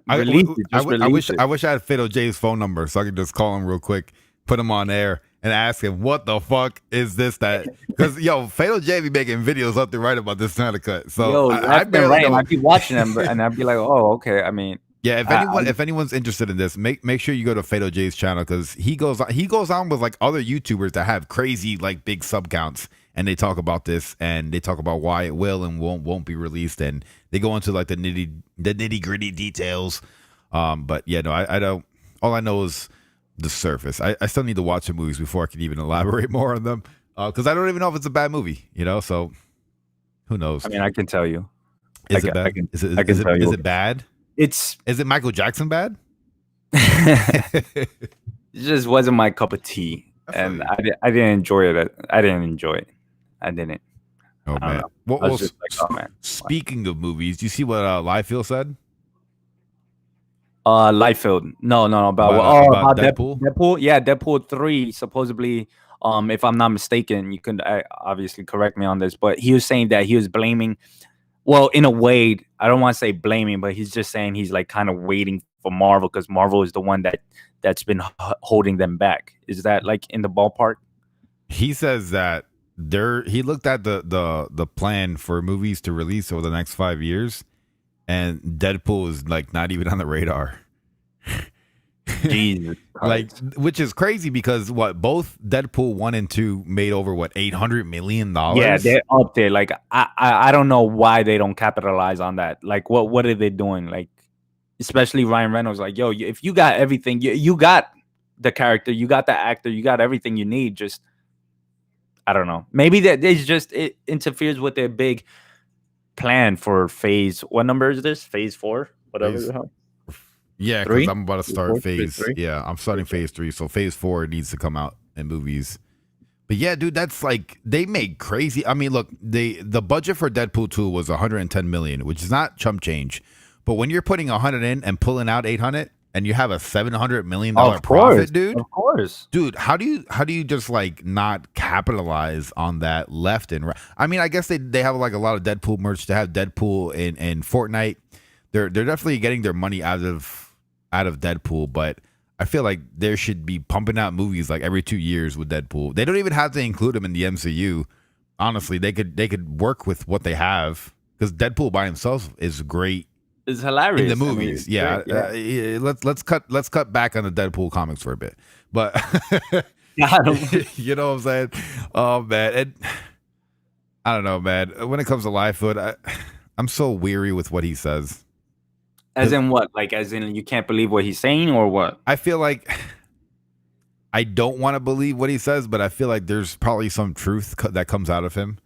release it? Just release it. I wish I had Fatal J's phone number so I could just call him real quick, put him on air, and ask him what the fuck is this that? Because Fatal J be making videos up to right about this Snyder cut. So I barely know. I'd be watching them, and I'd be like, oh, okay. I mean, yeah. If anyone's interested in this, make sure you go to Fatal J's channel, because he goes on with like other YouTubers that have crazy like big sub counts, and they talk about this, and they talk about why it will and won't be released, and they go into like the nitty gritty details. But yeah, no, I don't. All I know is the surface. I still need to watch the movies before I can even elaborate more on them, because I don't even know if it's a bad movie. So who knows? I mean, I can tell you. Is it bad? Is it bad? Is it Michael Jackson bad? It just wasn't my cup of tea, and I didn't enjoy it. I didn't enjoy it. I didn't. Oh man. Well, speaking of movies, do you see what Liefeld said? Liefeld. No, about Deadpool. Deadpool. Yeah, Deadpool 3 supposedly. If I'm not mistaken, you can obviously correct me on this, but he was saying that he was blaming. Well, in a way, I don't want to say blaming, but he's just saying he's like kind of waiting for Marvel, because Marvel is the one that's been holding them back. Is that like in the ballpark? He says that he looked at the plan for movies to release over the next 5 years, and Deadpool is like not even on the radar. Jesus Christ. Like, which is crazy, because both Deadpool 1 and 2 made over $800 million. Yeah, they're up there. Like I don't know why they don't capitalize on that. Like what are they doing? Like, especially Ryan Reynolds, like, yo, if you got everything, you got the character, you got the actor, you got everything you need, just I don't know. Maybe that it's just it interferes with their big plan for phase. What number is this? Phase 4, whatever. Phase- the hell. Yeah, because 3? I'm about to start Phase 3? Yeah, I'm starting phase 3. So phase 4 needs to come out in movies. But yeah, dude, that's like they make crazy. I mean, look, the budget for Deadpool 2 was 110 million, which is not chump change. But when you're putting 100 in and pulling out 800, and you have a 700 million dollar profit, dude. Of course, dude. How do you just like not capitalize on that left and right? I mean, I guess they have like a lot of Deadpool merch. They have Deadpool in Fortnite. They're definitely getting their money out of Deadpool, but I feel like there should be pumping out movies like every 2 years with Deadpool. They don't even have to include him in the MCU. Honestly, they could work with what they have because Deadpool by himself is great. It's hilarious in the movies. Let's cut back on the Deadpool comics for a bit, but you know what I'm saying? Oh man, I don't know, man. When it comes to Lightfoot, I'm so weary with what he says. As in what? Like, as in you can't believe what he's saying, or what? I feel like I don't want to believe what he says, but I feel like there's probably some truth that comes out of him.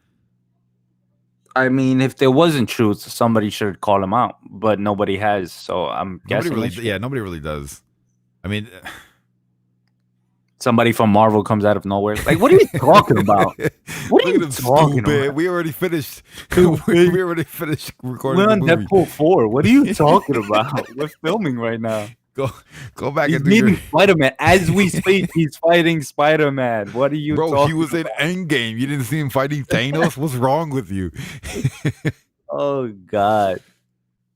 I mean, if there wasn't truth, somebody should call him out, but nobody has. So I'm guessing. Nobody really does. I mean, somebody from Marvel comes out of nowhere. Like, what are you talking about? What are you talking about? We already finished. we already finished recording. We're on the movie. Deadpool 4. What are you talking about? We're filming right now. Go back he's and do your... Spider-Man. As we speak, he's fighting Spider-Man. What are you talking about? He was in Endgame. You didn't see him fighting Thanos? What's wrong with you? Oh, God.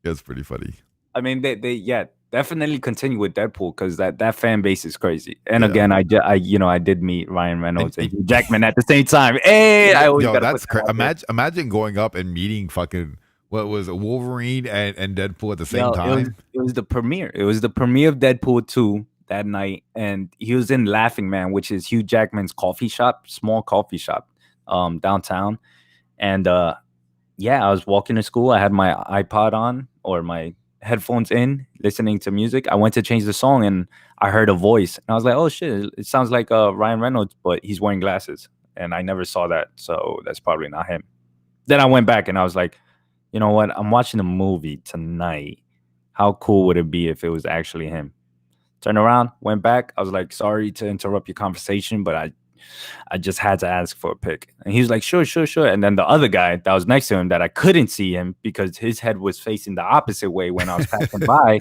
That's pretty funny. I mean, they definitely continue with Deadpool because that fan base is crazy. And again, I did meet Ryan Reynolds and Hugh Jackman at the same time. Hey, that's crazy. Imagine going up and meeting fucking... What was it, Wolverine and Deadpool at the same time? It was the premiere. It was the premiere of Deadpool 2 that night. And he was in Laughing Man, which is Hugh Jackman's coffee shop, small coffee shop downtown. And I was walking to school. I had my iPod on or my headphones in, listening to music. I went to change the song and I heard a voice. And I was like, oh, shit, it sounds like Ryan Reynolds, but he's wearing glasses. And I never saw that. So that's probably not him. Then I went back and I was like, you know what? I'm watching a movie tonight. How cool would it be if it was actually him? Turned around, went back. I was like, sorry to interrupt your conversation, but I just had to ask for a pic. And he was like, sure. And then the other guy that was next to him that I couldn't see him because his head was facing the opposite way when I was passing by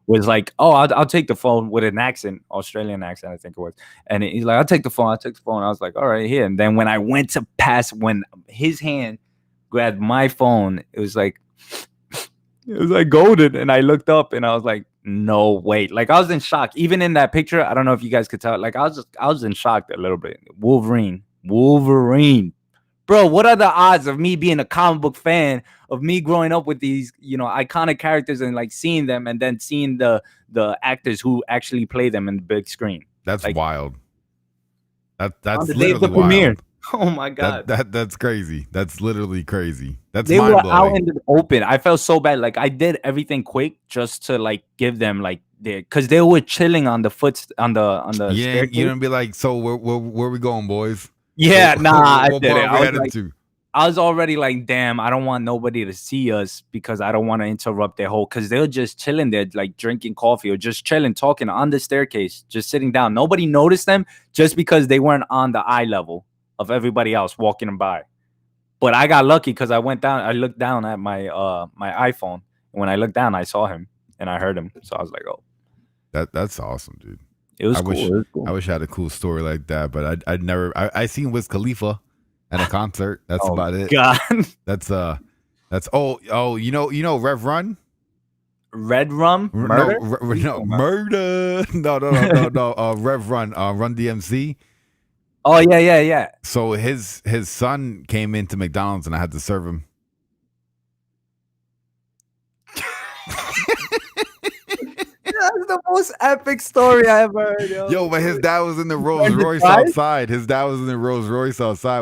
was like, oh, I'll take the phone with an accent, Australian accent, I think it was. And he's like, I'll take the phone. I was like, all right, here. And then when I went to pass, when his hand grabbed my phone, it was like golden, and I looked up and I was like, no, wait. Like, I was in shock. Even in that picture, I don't know if you guys could tell, like I was in shock a little bit. Wolverine, bro. What are the odds of me being a comic book fan, of me growing up with these iconic characters and like seeing them and then seeing the actors who actually play them in the big screen? That's like, wild. That's literally the premiere. Oh my God. That's crazy. That's literally crazy. They were out in the open. I felt so bad. Like, I did everything quick just to like give them like because they were chilling on the staircase. You don't be like, so where we going, boys? Yeah, I did it. I was already like, damn, I don't want nobody to see us because I don't want to interrupt their whole, because they were just chilling there, like drinking coffee or just chilling, talking on the staircase, just sitting down. Nobody noticed them just because they weren't on the eye level of everybody else walking by. But I got lucky because I went down, I looked down at my my iPhone, and when I looked down, I saw him and I heard him. So I was like, oh. That's awesome, dude. It was cool. I wish I had a cool story like that, but I'd never I seen Wiz Khalifa at a concert. That's about it. God. That's you know Rev Run? Red Rum? Murder? Murder. No. Rev Run, Run DMC. Oh yeah. So his son came into McDonald's and I had to serve him. That's the most epic story I ever heard. Yo, but his dad was in the Rolls Royce outside.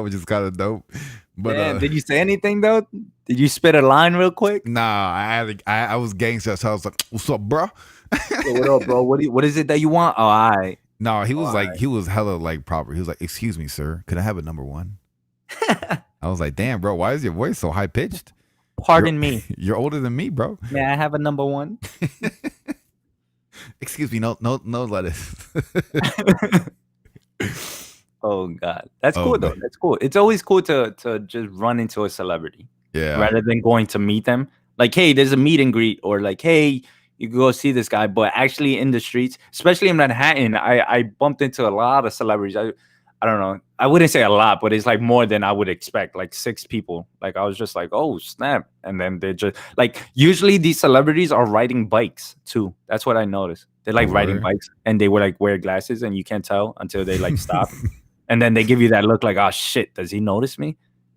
Which is kind of dope. But damn, did you say anything though? Did you spit a line real quick? Nah, I was gangster, so I was like, "What's up, bro? Yo, what up, bro? What is it that you want?" Oh, all right. No, he was he was hella like proper. He was like, "Excuse me, sir, could I have a number one?" I was like, damn, bro, why is your voice so high pitched? Pardon me. You're older than me, bro. May I have a number one? Excuse me, no lettuce. Oh God, that's Oh, cool though. man. That's cool. It's always cool to just run into a celebrity Yeah. rather than going to meet them. Like, hey, there's a meet and greet, or like, hey, you go see this guy. But actually, in the streets, especially in Manhattan, I bumped into a lot of celebrities. I don't know. I wouldn't say a lot, but it's like more than I would expect. Like 6 people. Like I was just like, oh snap! And then they just like usually these celebrities are riding bikes too. That's what I noticed. They like riding Word. bikes, and they would like wear glasses, and you can't tell until they like stop. And then they give you that look like, oh shit, does he notice me?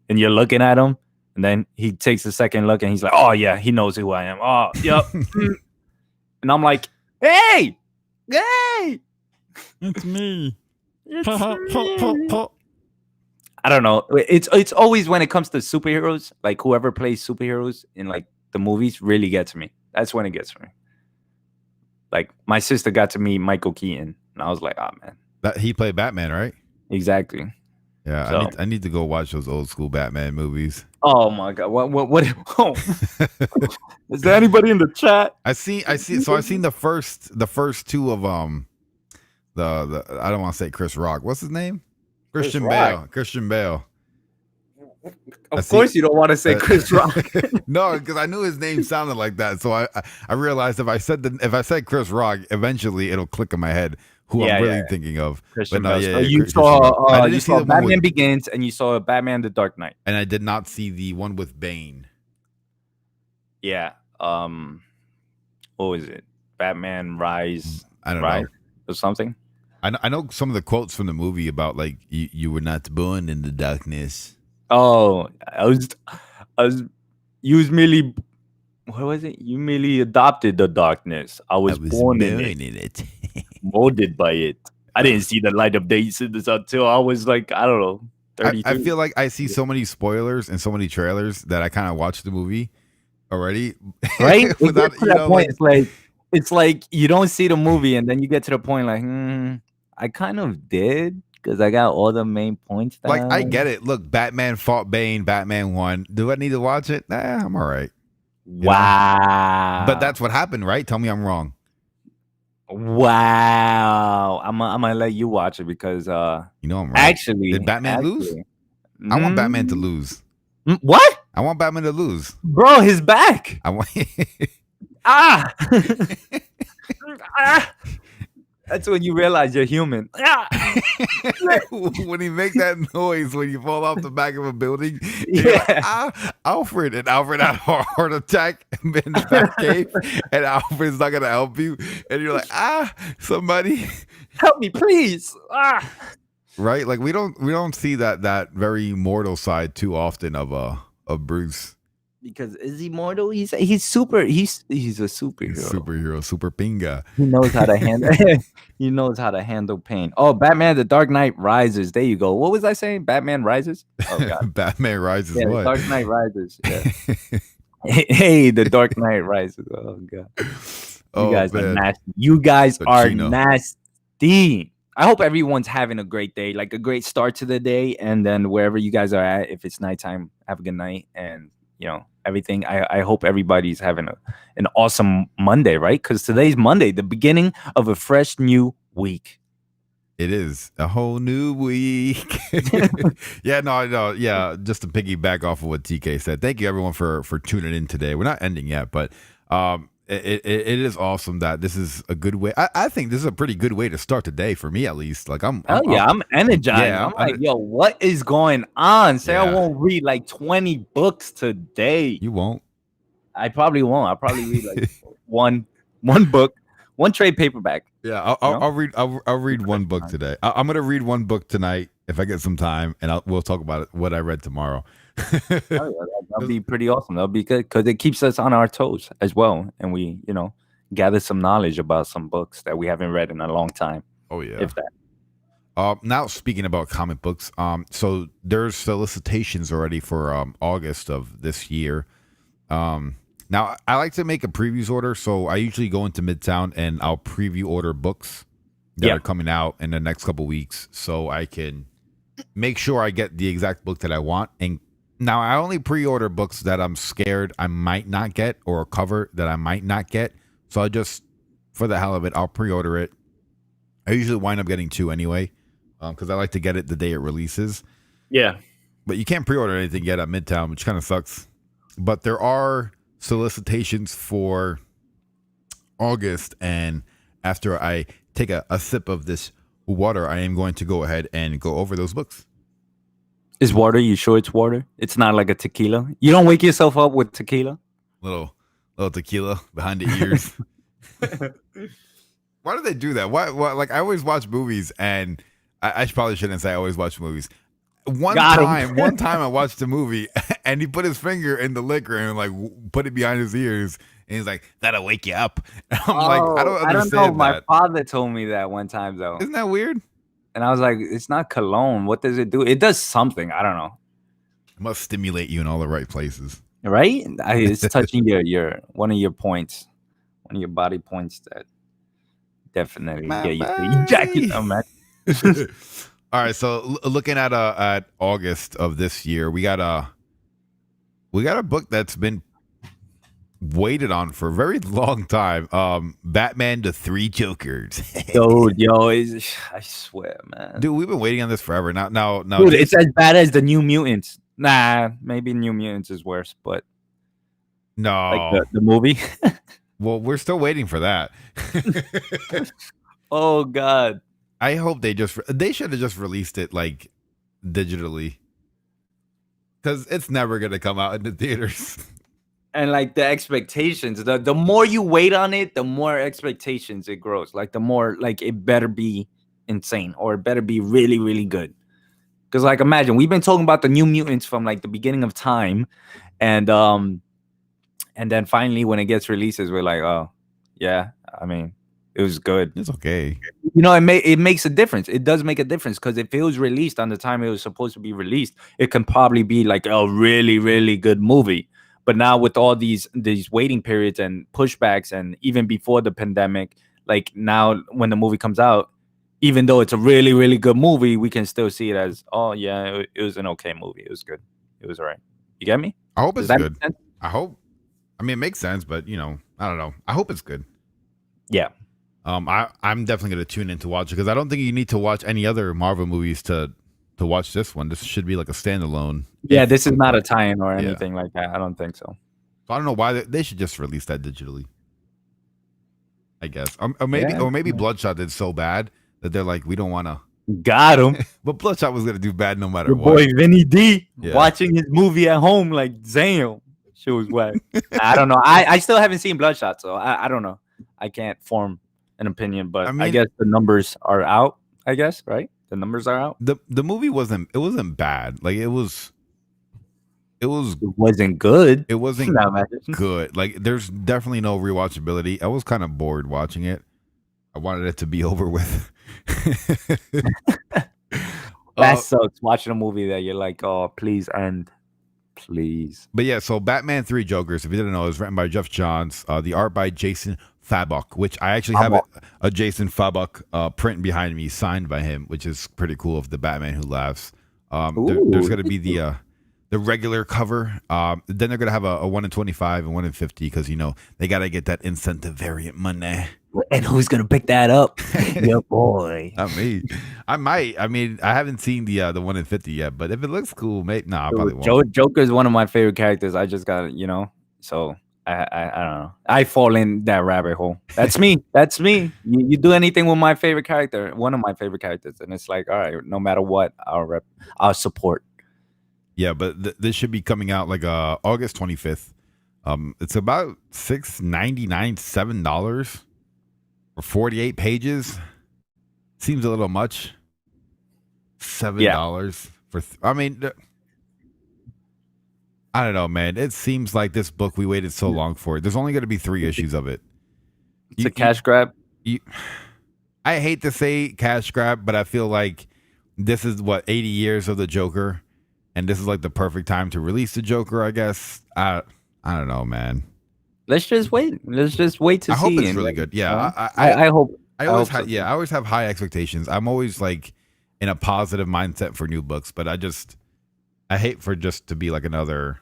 And you're looking at him, and then he takes a second look and he's like, oh yeah, he knows who I am. Oh, yep. And I'm like, hey, It's me. I don't know. It's always when it comes to superheroes, like whoever plays superheroes in like the movies really gets me. That's when it gets me. Like my sister got to meet Michael Keaton, and I was like, oh man. He played Batman, right? Exactly. Yeah, So- I need to go watch those old school Batman movies. Oh my god! What? Oh. Is there anybody in the chat? I see. So I've seen the first 2 of the I don't want to say Chris Rock. What's his name? Christian Bale. Rock. Christian Bale. Of course, you don't want to say Chris Rock. No, because I knew his name sounded like that. So I realized if I said Chris Rock, eventually it'll click in my head who Yeah, I'm really yeah. thinking of. Christian But no, Bale. yeah, So yeah, you Christian Bale. I saw didn't see the one Batman with- Begins, and you saw Batman: The Dark Knight. And I did not see the one with Bane. Yeah. What was it? Batman Rise. I don't Rise know. or something. I know some of the quotes from the movie about like you were not born in the darkness. Oh, you was merely, what was it? You merely adopted the darkness. I was born in it, molded by it. I didn't see the light of day until I was like, I don't know, 32. I feel like I see so many spoilers and so many trailers that I kind of watched the movie already. Right? It Without, gets to that point, it's like you don't see the movie, and then you get to the point like, I kind of did because I got all the main points down. like I get it. Look, Batman fought Bane. Batman won. Do I need to watch it? Nah, I'm all right. Wow. But that's what happened, right? Tell me I'm wrong. Wow. I'm gonna let you watch it because You know I'm right. actually Did Batman lose? actually- I want Batman to lose. What? I want Batman to lose. Bro, his back. I want. Ah. Ah. That's when you realize you're human. Ah. When he make that noise when you fall off the back of a building, you're like, Yeah. Alfred, and Alfred had a heart attack in the back cave, and Alfred's not gonna help you, and you're like, somebody, Help me, please. Ah. right? Like we don't see that very mortal side too often of Bruce. Because is he mortal? He's a superhero. He's superhero, super pinga. He knows how to handle he knows how to handle pain. Oh, Batman: The Dark Knight Rises. There you go. What was I saying? Batman Rises? Oh god. Batman Rises. Yeah, what? The Dark Knight Rises. Yeah. Hey, The Dark Knight Rises. Oh god. You guys are nasty. You guys are Pacino. nasty. I hope everyone's having a great day, like a great start to the day. And then wherever you guys are at, if it's nighttime, have a good night. And everything. I hope everybody's having an awesome Monday, right? Because today's Monday, the beginning of a fresh new week. It is a whole new week. Yeah, no, yeah. Just to piggyback off of what TK said, thank you everyone for tuning in today. We're not ending yet, but it is awesome that this is a good way. I think this is a pretty good way to start the day for me, at least. Like I'm energized. Yeah, I'm like, yo, what is going on? Say I Yeah. won't read like 20 books today. You won't. I probably won't. I'll probably read like one book, one trade paperback. Yeah, I'll read one book today. I'm gonna read one book tonight if I get some time, and we'll talk about it, what I read tomorrow. Oh, yeah, that'll be pretty awesome. That'll be good because it keeps us on our toes as well, and we, gather some knowledge about some books that we haven't read in a long time. Oh yeah. If that. Now speaking about comic books, so there's solicitations already for August of this year. Now I like to make a previews order, so I usually go into Midtown and I'll preview order books that are coming out in the next couple weeks, so I can make sure I get the exact book that I want. And now I only pre-order books that I'm scared I might not get, or a cover that I might not get. So I just, for the hell of it, I'll pre-order it. I usually wind up getting 2 anyway, because I like to get it the day it releases. Yeah. But you can't pre-order anything yet at Midtown, which kind of sucks. But there are solicitations for August, and after I take a sip of this water, I am going to go ahead and go over those books. Is water? You sure it's water? It's not like a tequila. You don't wake yourself up with tequila. Little tequila behind the ears. Why do they do that? Why? Like, I always watch movies, and I probably shouldn't say I always watch movies. One time I watched a movie, and he put his finger in the liquor and like put it behind his ears, and he's like, "That'll wake you up." And I'm like, I don't understand know. that. My father told me that one time though. Isn't that weird? And I was like, "It's not cologne. What does it do? It does something. I don't know." It must stimulate you in all the right places, right? It's touching your one of your points, one of your body points that definitely get you to ejaculate. All right, so looking at August of this year, we got a book that's been waited on for a very long time. Batman: The Three Jokers. Dude, I swear, man. Dude, we've been waiting on this forever. Now, dude, it's as bad as the New Mutants. Nah, maybe New Mutants is worse, but no, like the movie. Well, we're still waiting for that. Oh God. I hope they should have just released it like digitally, because it's never gonna come out in the theaters. And like the expectations, the more you wait on it, the more expectations it grows. Like the more like it better be insane, or it better be really, really good. Because like imagine we've been talking about the New Mutants from like the beginning of time, and then finally when it gets releases, we're like, oh yeah, I mean. It was good. It's okay. You know, it makes a difference. It does make a difference, because if it was released on the time it was supposed to be released, it can probably be like a really, really good movie. But now with all these waiting periods and pushbacks, and even before the pandemic, like now when the movie comes out, even though it's a really, really good movie, we can still see it as, oh yeah, it was an okay movie. It was good. It was all right. You get me? I hope it's good. I hope. I mean, it makes sense, but I don't know. I hope it's good. Yeah. I'm definitely going to tune in to watch it, because I don't think you need to watch any other Marvel movies to watch this one. This should be like a standalone. Yeah, this is not a tie-in or anything like that. I don't think so. I don't know why they should just release that digitally, I guess. Or maybe Bloodshot did so bad that they're like, we don't want to. Got him. But Bloodshot was going to do bad no matter Your what. Boy Vinny D watching his movie at home like, damn, she was whack. I don't know. I still haven't seen Bloodshot, so I don't know. I can't form an opinion, but I guess the numbers are out. I guess, right? The numbers are out. The movie wasn't bad. Like it wasn't good. It wasn't good. Like there's definitely no rewatchability. I was kind of bored watching it. I wanted it to be over with. That sucks. Watching a movie that you're like, oh, please end. Please. But yeah, so Batman 3 Jokers, if you didn't know, is written by Jeff Johns. The art by Jason Fabok, which I actually have a Jason Fabok print behind me signed by him, which is pretty cool, of the Batman Who Laughs. There's going to be the regular cover. Then they're going to have a 1 in 25 and 1 in 50, because, they got to get that incentive variant money. And who's going to pick that up? Your boy. Not me. I might. I mean, I haven't seen the 1 in 50 yet, but if it looks cool, maybe. I probably won't. Joker is one of my favorite characters. I just got so I don't know. I fall in that rabbit hole. That's me. That's me. You do anything with my favorite character, one of my favorite characters, and it's like, all right, no matter what, I'll support. Yeah, but this should be coming out like August 25th. It's about $6.99, $7 for 48 pages. Seems a little much. $7 for. I don't know, man. It seems like this book, we waited so long for it. There's only going to be 3 issues of it. It's a cash grab. I hate to say cash grab, but I feel like this is 80 years of the Joker, and this is like the perfect time to release the Joker, I guess. I don't know, man. Let's just wait. Let's just wait to see. I hope it's really good. Yeah, I hope. I always have high expectations. I'm always like, in a positive mindset for new books, but I hate for just to be like another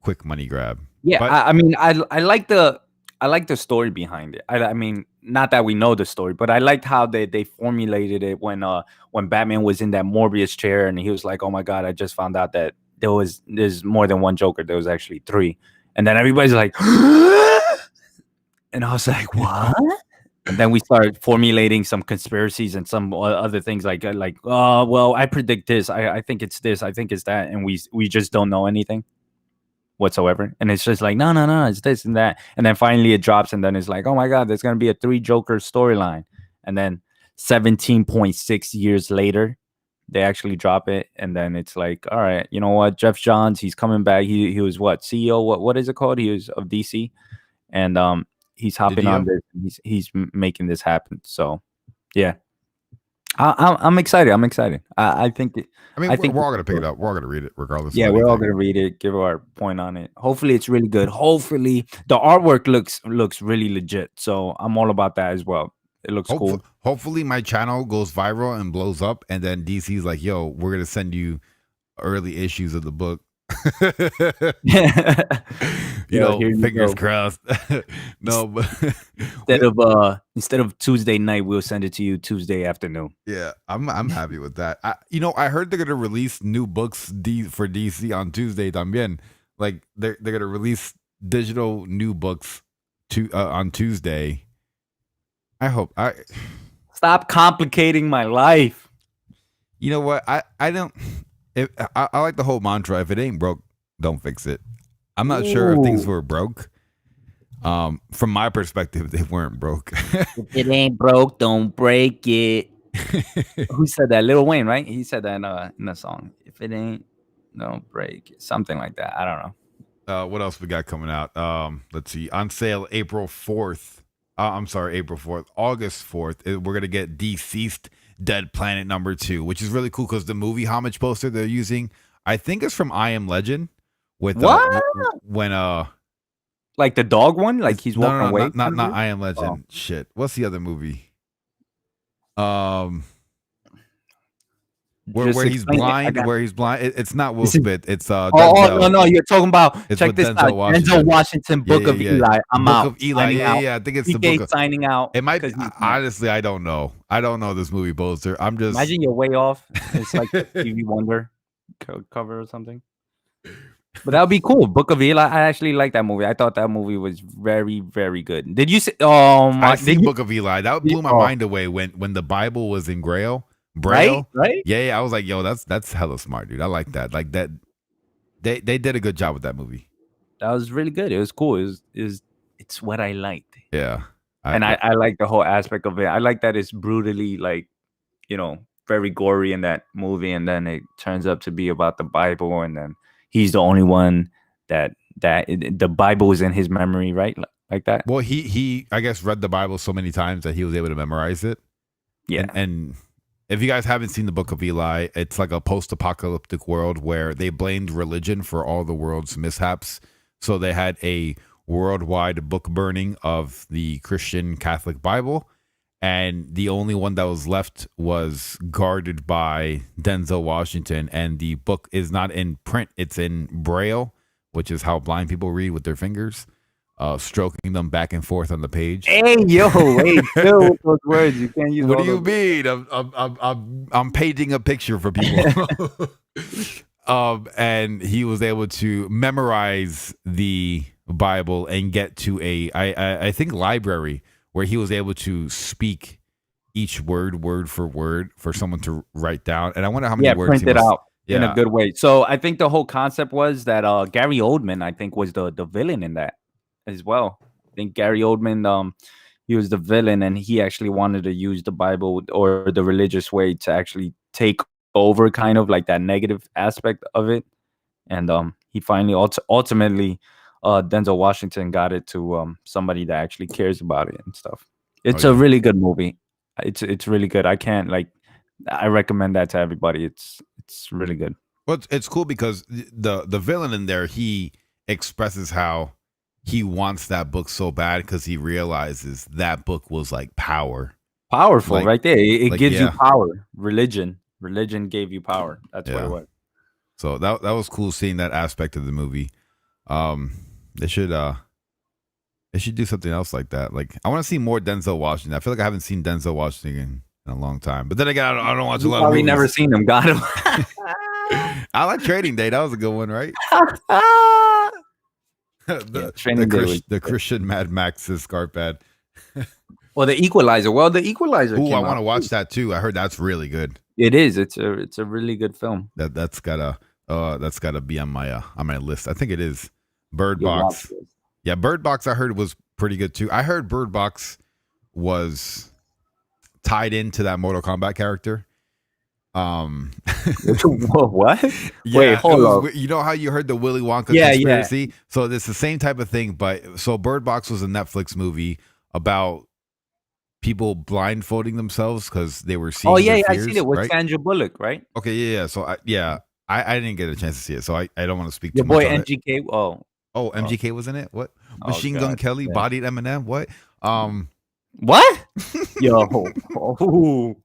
quick money grab. Yeah, But I mean, I like the story behind it. I mean, not that we know the story, but I liked how they formulated it when Batman was in that Morbius chair and he was like, "Oh my God, I just found out that there's more than one Joker. There was actually three," and then everybody's like, and I was like, "What?" And then we started formulating some conspiracies and some other things oh well, I predict this. I think it's this. I think it's that, and we just don't know anything whatsoever. And it's just like, no, it's this and that. And then finally it drops, and then it's like, oh my God, there's gonna be a 3 Joker storyline. And then 17.6 years later, they actually drop it, and then it's like, all right, you know what? Jeff Johns, he's coming back. He was what, CEO? What is it called? He was of DC, and he's hopping on this. He's making this happen. So, yeah. I'm excited. I think. I think we're all gonna pick it up. We're all gonna read it, regardless. Yeah, we're all gonna read it. Give our point on it. Hopefully, it's really good. Hopefully, the artwork looks really legit. So I'm all about that as well. It looks cool. Hopefully, my channel goes viral and blows up, and then DC's like, "Yo, we're gonna send you early issues of the book." Fingers crossed. No, but instead of Tuesday night, we'll send it to you Tuesday afternoon. Yeah, I'm happy with that. I heard they're gonna release new books for DC on Tuesday también. Like they're gonna release digital new books on Tuesday. I hope. Stop complicating my life. You know what? I don't. I like the whole mantra. If it ain't broke, don't fix it. I'm not sure if things were broke. From my perspective, they weren't broke. If it ain't broke, don't break it. Who said that? Lil Wayne, right? He said that in a song. If it ain't, don't break it. Something like that. I don't know. What else we got coming out? Let's see. On sale April 4th. April 4th. August 4th. We're going to get Deceased Dead Planet #2, which is really cool because the movie homage poster they're using, I think it's from I Am Legend. With when like the dog one, like he's walking away. Not I Am Legend. Oh. Shit. What's the other movie? Where he's blind. It's not Will Smith. It's Denzel. No, you're talking about. Check this out. Denzel Washington, Book of Eli. I'm out. Book of Eli. Yeah. I think it's the book of signing out. It might. Honestly, I don't know. I don't know this movie poster. I'm just imagine you're way off. It's like the TV Wonder cover or something. But that would be cool. Book of Eli. I actually like that movie. I thought that movie was very, very good. Did you see? I see Book of Eli. That blew my mind away when the Bible was in Braille. Right? Yeah. I was like, yo, that's hella smart, dude. I like that. Like that. They did a good job with that movie. That was really good. It was cool. It's what I liked. Yeah. I like the whole aspect of it. I like that it's brutally very gory in that movie, and then it turns up to be about the Bible, and then he's the only one that the Bible is in his memory, right? Like that. Well, he I guess read the Bible so many times that he was able to memorize it. Yeah. And if you guys haven't seen the Book of Eli, it's like a post-apocalyptic world where they blamed religion for all the world's mishaps. So they had a worldwide book burning of the Christian Catholic Bible. And the only one that was left was guarded by Denzel Washington. And the book is not in print. It's in Braille, which is how blind people read with their fingers, stroking them back and forth on the page. Hey, yo, wait, chill with those words. You can't use. What do you mean? I'm painting a picture for people. And he was able to memorize the Bible and get to I think library, where he was able to speak each word for word for someone to write down. And I wonder how many words print it out in a good way. So I think the whole concept was that Gary Oldman, I think, was the villain in that as well. I think Gary Oldman, he was the villain, and he actually wanted to use the Bible or the religious way to actually take over kind of like that negative aspect of it. And he finally ultimately Denzel Washington got it to somebody that actually cares about it and stuff. It's a really good movie. It's really good. I recommend that to everybody. It's really good. Well, it's cool because the villain in there, he expresses how he wants that book so bad because he realizes that book was like powerful right there. It gives you power, religion. Religion gave you power. That's what Yeah. it was. So that was cool seeing that aspect of the movie. Um, they should do something else like that. Like I want to see more Denzel Washington. I feel like I haven't seen Denzel Washington in a long time. But then again, I don't watch a You lot of probably movies. never seen him. Got him. I like Trading Day. That was a good one, right? Training Day was the Christian Mad Max is Scarpad. Well, the Equalizer. Well, the Equalizer. Ooh, came I want to out, watch too. that too. I heard that's really good. It is. It's a really good film. That's gotta be on my list. I think it is. Bird You'll watch Box. this. Yeah, Bird Box I heard was pretty good too. I heard Bird Box was tied into that Mortal Kombat character. What? Yeah, Wait, hold up. You know how you heard the Willy Wonka Yeah, conspiracy? So it's the same type of thing, but so Bird Box was a Netflix movie about people blindfolding themselves because they were seeing. Oh yeah, their yeah, I fears, seen it with right? Sandra Bullock, right? Okay, yeah. So I didn't get a chance to see it, so I don't want to speak Your too much boy on it. MGK. Oh, MGK was in it. What? Oh, Machine Gun God. Kelly Yeah. bodied Eminem. What? What? Yo. Oh.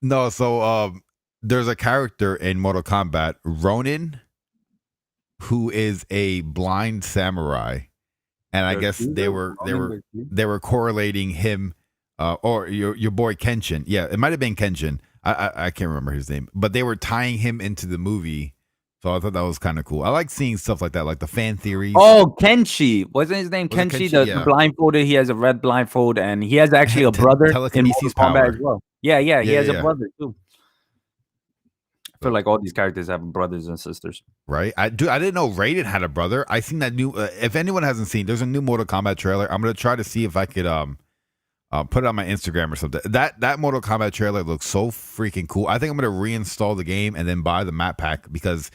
No. So there's a character in Mortal Kombat, Ronin, who is a blind samurai, and I guess they were correlating him, or your boy Kenshin. Yeah, it might have been Kenshin. I can't remember his name, but they were tying him into the movie. So I thought that was kind of cool. I like seeing stuff like that, like the fan theories. Oh, Kenshi. Wasn't his name Was it Kenshi? Kenshi? The Yeah. blindfolded. He has a red blindfold, and he has actually a brother in Telekinesis Mortal Kombat power. as well. Yeah, he has Yeah. a brother too. I feel like all these characters have brothers and sisters. Right? I didn't know Raiden had a brother. I seen that new. If anyone hasn't seen, there's a new Mortal Kombat trailer. I'm gonna try to see if I could put it on my Instagram or something. That Mortal Kombat trailer looks so freaking cool. I think I'm gonna reinstall the game and then buy the map pack because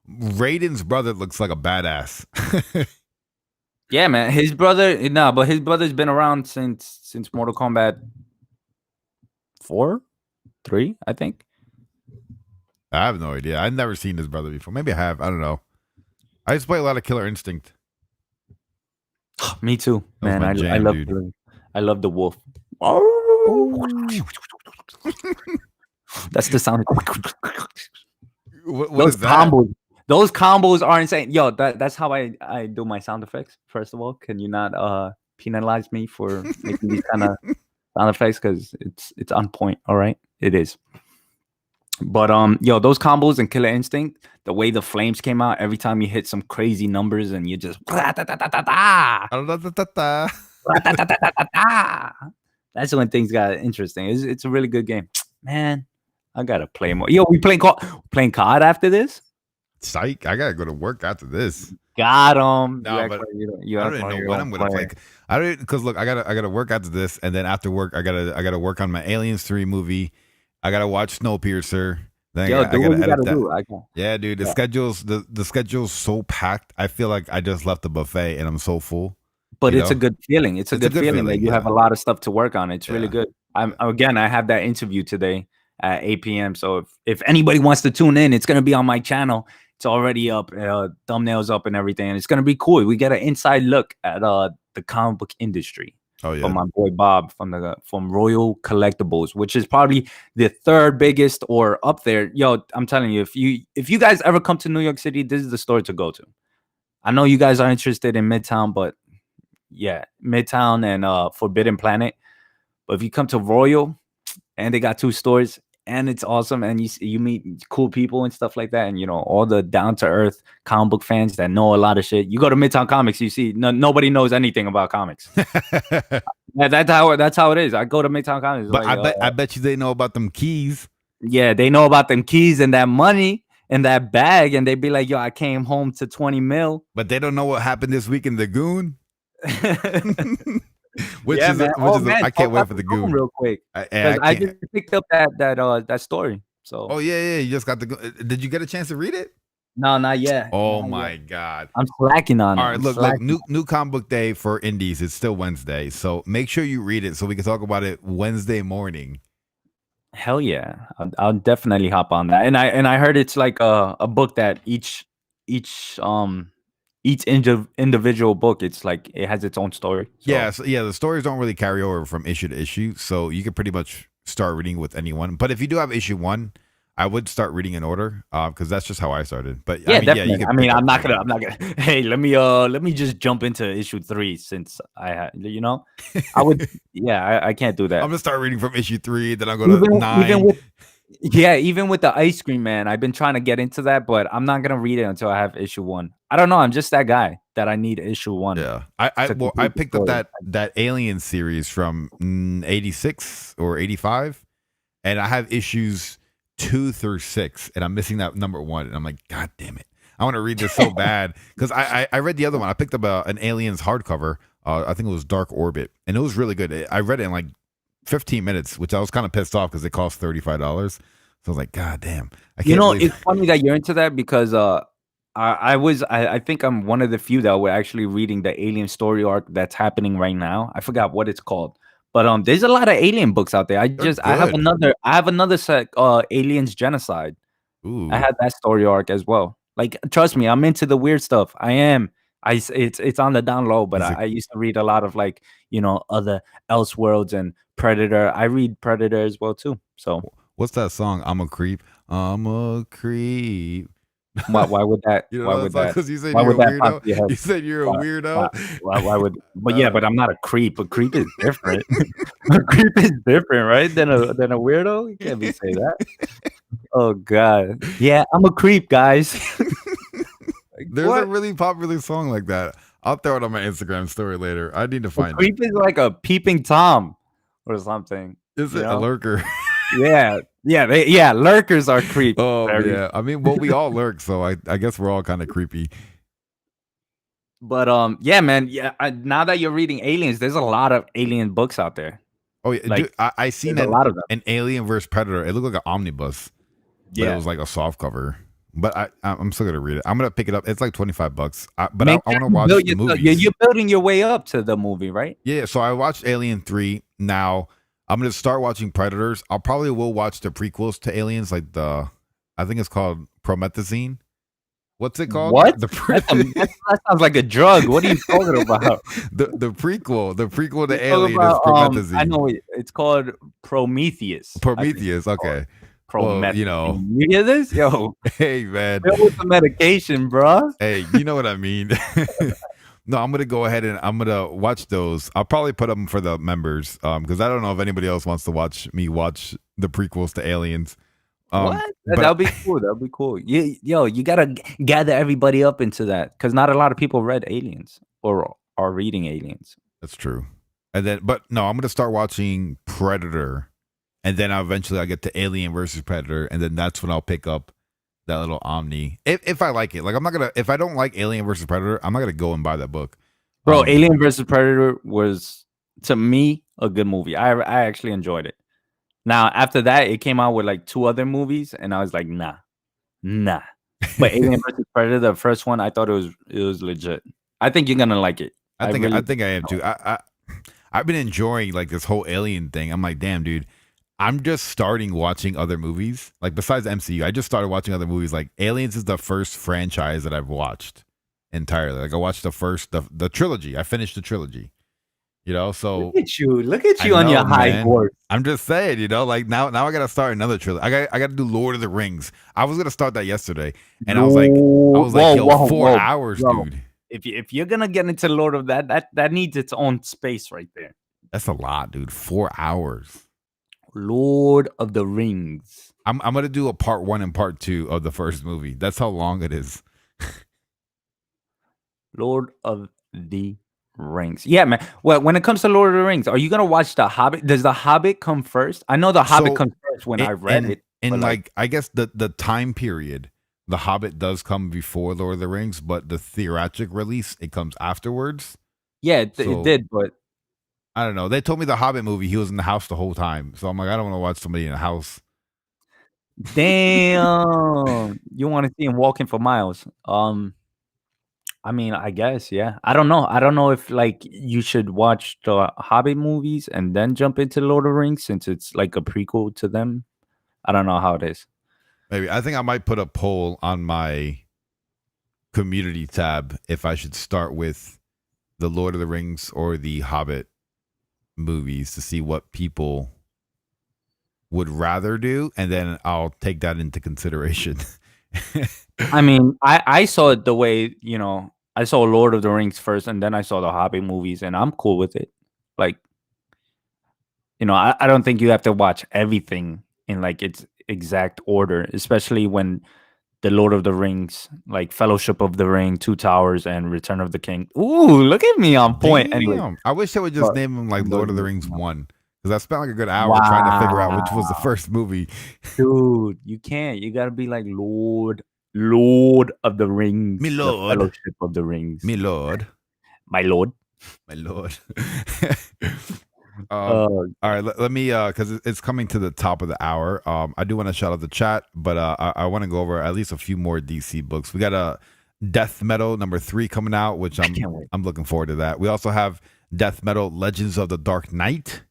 Raiden's brother looks like a badass. Yeah, man. His brother, but his brother's been around since Mortal Kombat 4, 3, I think. I have no idea. I've never seen his brother before. Maybe I have. I don't know. I used to play a lot of Killer Instinct. Me too, That was man. my I jam, love dude. I love the wolf. Oh. That's the sound. What Those is that? combos are insane. Yo, that's how I do my sound effects. First of all, can you not penalize me for making these kind of sound effects? Because it's on point. All right, it is. But yo, those combos in Killer Instinct, the way the flames came out every time you hit some crazy numbers and you just that's when things got interesting. It's a really good game, man. I gotta play more. Yo, we playing COD after this. Psych! I gotta go to work after this. Got him. No, but I don't even know when I'm gonna play. I don't because look, I gotta work after this, and then after work, I gotta work on my Aliens 3 movie. I gotta watch Snowpiercer. Then Yo, I gotta edit that. do. Yeah, dude, the schedule's so packed. I feel like I just left the buffet and I'm so full. But you it's a know? good feeling. It's a good feeling that you have yeah. a lot of stuff to work on. It's really Yeah. good. I have that interview today at 8 p.m. So if anybody wants to tune in, it's gonna be on my channel. It's already up, thumbnails up and everything. And it's gonna be cool. We get an inside look at the comic book industry. Oh yeah. From my boy Bob from Royal Collectibles, which is probably the third biggest or up there. Yo, I'm telling you, if you guys ever come to New York City, this is the store to go to. I know you guys are interested in Midtown, but yeah, Midtown and Forbidden Planet. But if you come to Royal, and they got 2 stores, and it's awesome, and you meet cool people and stuff like that, and you know all the down to earth comic book fans that know a lot of shit. You go to Midtown Comics, you see nobody knows anything about comics. Yeah, that's how it is. I go to Midtown Comics, but like, I bet you they know about them keys. Yeah, they know about them keys and that money and that bag, and they be like, "Yo, I came home to 20 mil." But they don't know what happened this week in the Goon. Which Yeah, is man. I can't wait for the Goon real quick. I I just picked up that story. So Oh yeah, you just got the. Did you get a chance to read it? no, not yet. Oh Not my yet. god! I'm slacking on it. All right, I'm look, slacking. new comic book day for indies. It's still Wednesday, so make sure you read it so we can talk about it Wednesday morning. Hell yeah, I'll definitely hop on that. And I heard it's like a book that each individual book, it's like it has its own story. So. Yeah, the stories don't really carry over from issue to issue, so you can pretty much start reading with anyone. But if you do have issue 1, I would start reading in order because that's just how I started. But Yeah, I mean, definitely. you can I mean, pick I'm up not gonna. Hey, let me just jump into issue 3 since I had. I would. Yeah, I can't do I'm that. gonna start reading from issue 3, then I'll go to 9. Even with even with the ice cream man, I've been trying to get into that, but I'm not gonna read it until I have issue 1. I don't know. I'm just that guy that I need issue 1. Yeah, I to well, complete I the picked up story. that Alien series from 86 or 85, and I have issues 2 through 6, and I'm missing that number 1, and I'm like, God damn it, I want to read this so bad because I read the other one. I picked up an Aliens hardcover. I think it was Dark Orbit, and it was really good. I read it in like 15 minutes, which I was kind of pissed off because it cost $35. So I was like, God damn, I can't believe It's funny that you're into that because I think I'm one of the few that were actually reading the Alien story arc that's happening right now. I forgot what it's called. But there's a lot of Alien books out there. I have another set, Aliens Genocide. Ooh. I had that story arc as well. Like, trust me, I'm into the weird stuff. I am. It's on the down low, but I used to read a lot of like, other Elseworlds and Predator. I read Predator as well too. So What's that song? I'm a creep. I'm a creep. why would that? You know Why that would song? that? Because you said Why you're a would that pop weirdo. to your head? You said you're a Why, weirdo. why would? But yeah, but I'm not a creep. A creep is different. A creep is different, right? Than a weirdo. You can't be say that. Oh God. Yeah, I'm a creep, guys. Like, There's what? a really popular song like that. I'll throw it on my Instagram story later. I need to A find it. creep is like a peeping tom or something. Is you it a know? lurker? Yeah. Lurkers are creep. Oh Very- yeah. I mean, well, we all lurk, so I guess we're all kind of creepy. But yeah, man. Yeah, now that you're reading Aliens, there's a lot of alien books out there. Oh yeah, Like, dude, I seen there's a lot of them. an Alien versus Predator. It looked like an omnibus, but it Yeah. was like a soft cover. But I'm still gonna read it. I'm gonna pick it up. It's like $25. But Man, I want to watch the movies. You're building your way up to the movie, right? Yeah, so I watched Alien 3. Now I'm gonna start watching Predators. I'll probably will watch the prequels to Aliens, like I think it's called Promethazine. What's it called? What? The That sounds like a drug. What are you talking about? the prequel to You're Alien talking is Promethazine. I know it's called Prometheus. Prometheus. Okay. Prometheus. Well, You hear this? Yo, Hey man. deal with the medication, bro. Hey, you know what I mean. No, I'm gonna go ahead and I'm gonna watch those. I'll probably put them for the members, because I don't know if anybody else wants to watch me watch the prequels to Aliens. What? but- That'll be cool. That'll be cool. You gotta gather everybody up into that because not a lot of people read Aliens or are reading Aliens. That's true. And then, but no, I'm gonna start watching Predator, and then eventually I'll get to Alien versus Predator, and then that's when I'll pick up that little Omni if I like it. Like I'm not gonna if I don't like Alien versus Predator, I'm not gonna go and buy that book. Bro, Alien versus Predator was to me a good movie. I actually enjoyed it. Now after that, it came out with like 2 other movies, and I was like, nah. But Alien versus Predator, the first one, I thought it was legit. I think you're gonna like it. I think I am too. I've been enjoying like this whole Alien thing. I'm like, damn, dude. I'm just starting watching other movies. Like besides MCU, I just started watching other movies. Like Aliens is the first franchise that I've watched entirely. Like I watched the trilogy. I finished the trilogy. So Look at you on your high horse. I'm just saying, like now I gotta start another trilogy. I gotta do Lord of the Rings. I was gonna start that yesterday, and I was like, yo, 4 hours, bro. dude. If you're gonna get into Lord of that needs its own space right there. That's a lot, dude. 4 hours. Lord of the Rings. I'm gonna do a part 1 and part 2 of the first movie. That's how long it is. Lord of the Rings. Yeah, man. Well, when it comes to Lord of the Rings, are you gonna watch The Hobbit? Does The Hobbit come first? I know The Hobbit comes first when I read it. And like I guess the time period, The Hobbit does come before Lord of the Rings, but the theatrical release, it comes afterwards. Yeah, it did, but I don't know. They told me the Hobbit movie, he was in the house the whole time. So I'm like, I don't want to watch somebody in a house. Damn. You want to see him walking for miles. I mean, I guess, yeah. I don't know. I don't know if like you should watch the Hobbit movies and then jump into Lord of the Rings since it's like a prequel to them. I don't know how it is. Maybe. I think I might put a poll on my community tab if I should start with the Lord of the Rings or the Hobbit movies to see what people would rather do, and then I'll take that into consideration. I mean, I saw it the way, I saw Lord of the Rings first, and then I saw the Hobbit movies, and I'm cool with it. Like, I don't think you have to watch everything in like its exact order, especially when the Lord of the Rings, like Fellowship of the Ring, Two Towers, and Return of the King. Ooh, look at me on point. Anyway, Damn. I wish I would just but name them like Lord of the Rings 1. Because I spent like a good hour wow, trying to figure out which was the first movie. dude, you can't. You gotta be like Lord of the Rings, Me the lord. Fellowship of the Rings, Me lord. my lord. My lord. Uh, All right, let me because it's coming to the top of the hour. I do want to shout out the chat, but I want to go over at least a few more DC books. We got a Death Metal #3 coming out, which can't wait. I'm looking forward to that. We also have Death Metal Legends of the Dark Knight.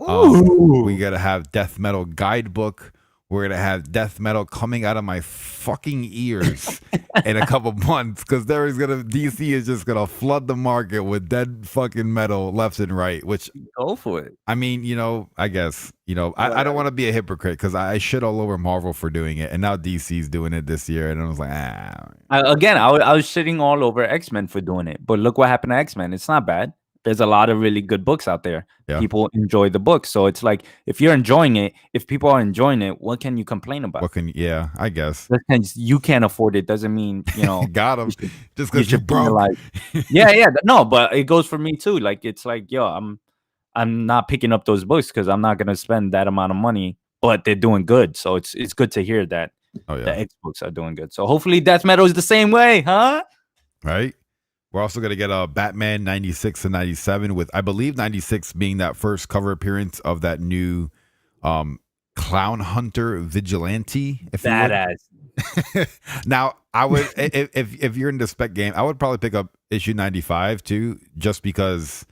Ooh. We gotta have Death Metal Guidebook. We're gonna have Death Metal coming out of my fucking ears in a couple months because DC is just gonna flood the market with dead fucking metal left and right. Which Go for it. I mean, I guess I don't want to be a hypocrite because I shit all over Marvel for doing it, and now DC's doing it this year, and I was like, I was shitting all over X-Men for doing it, but look what happened to X-Men. It's not bad. There's a lot of really good books out there. Yeah. People enjoy the books, so it's like if you're enjoying it, if people are enjoying it, what can you complain about? I guess Just 'cause you can't afford it doesn't mean got him just you because you're should broke. penalize. Yeah, no, but it goes for me too. Like it's like, yo, I'm not picking up those books because I'm not gonna spend that amount of money, but they're doing good. So it's good to hear that the X books are doing good. So hopefully Death Metal is the same way, huh? Right. We're also gonna get a Batman 96 and 97 with I believe 96 being that first cover appearance of that new Clown Hunter Vigilante. Badass. Now I would if you're in the spec game, I would probably pick up issue 95 too, just because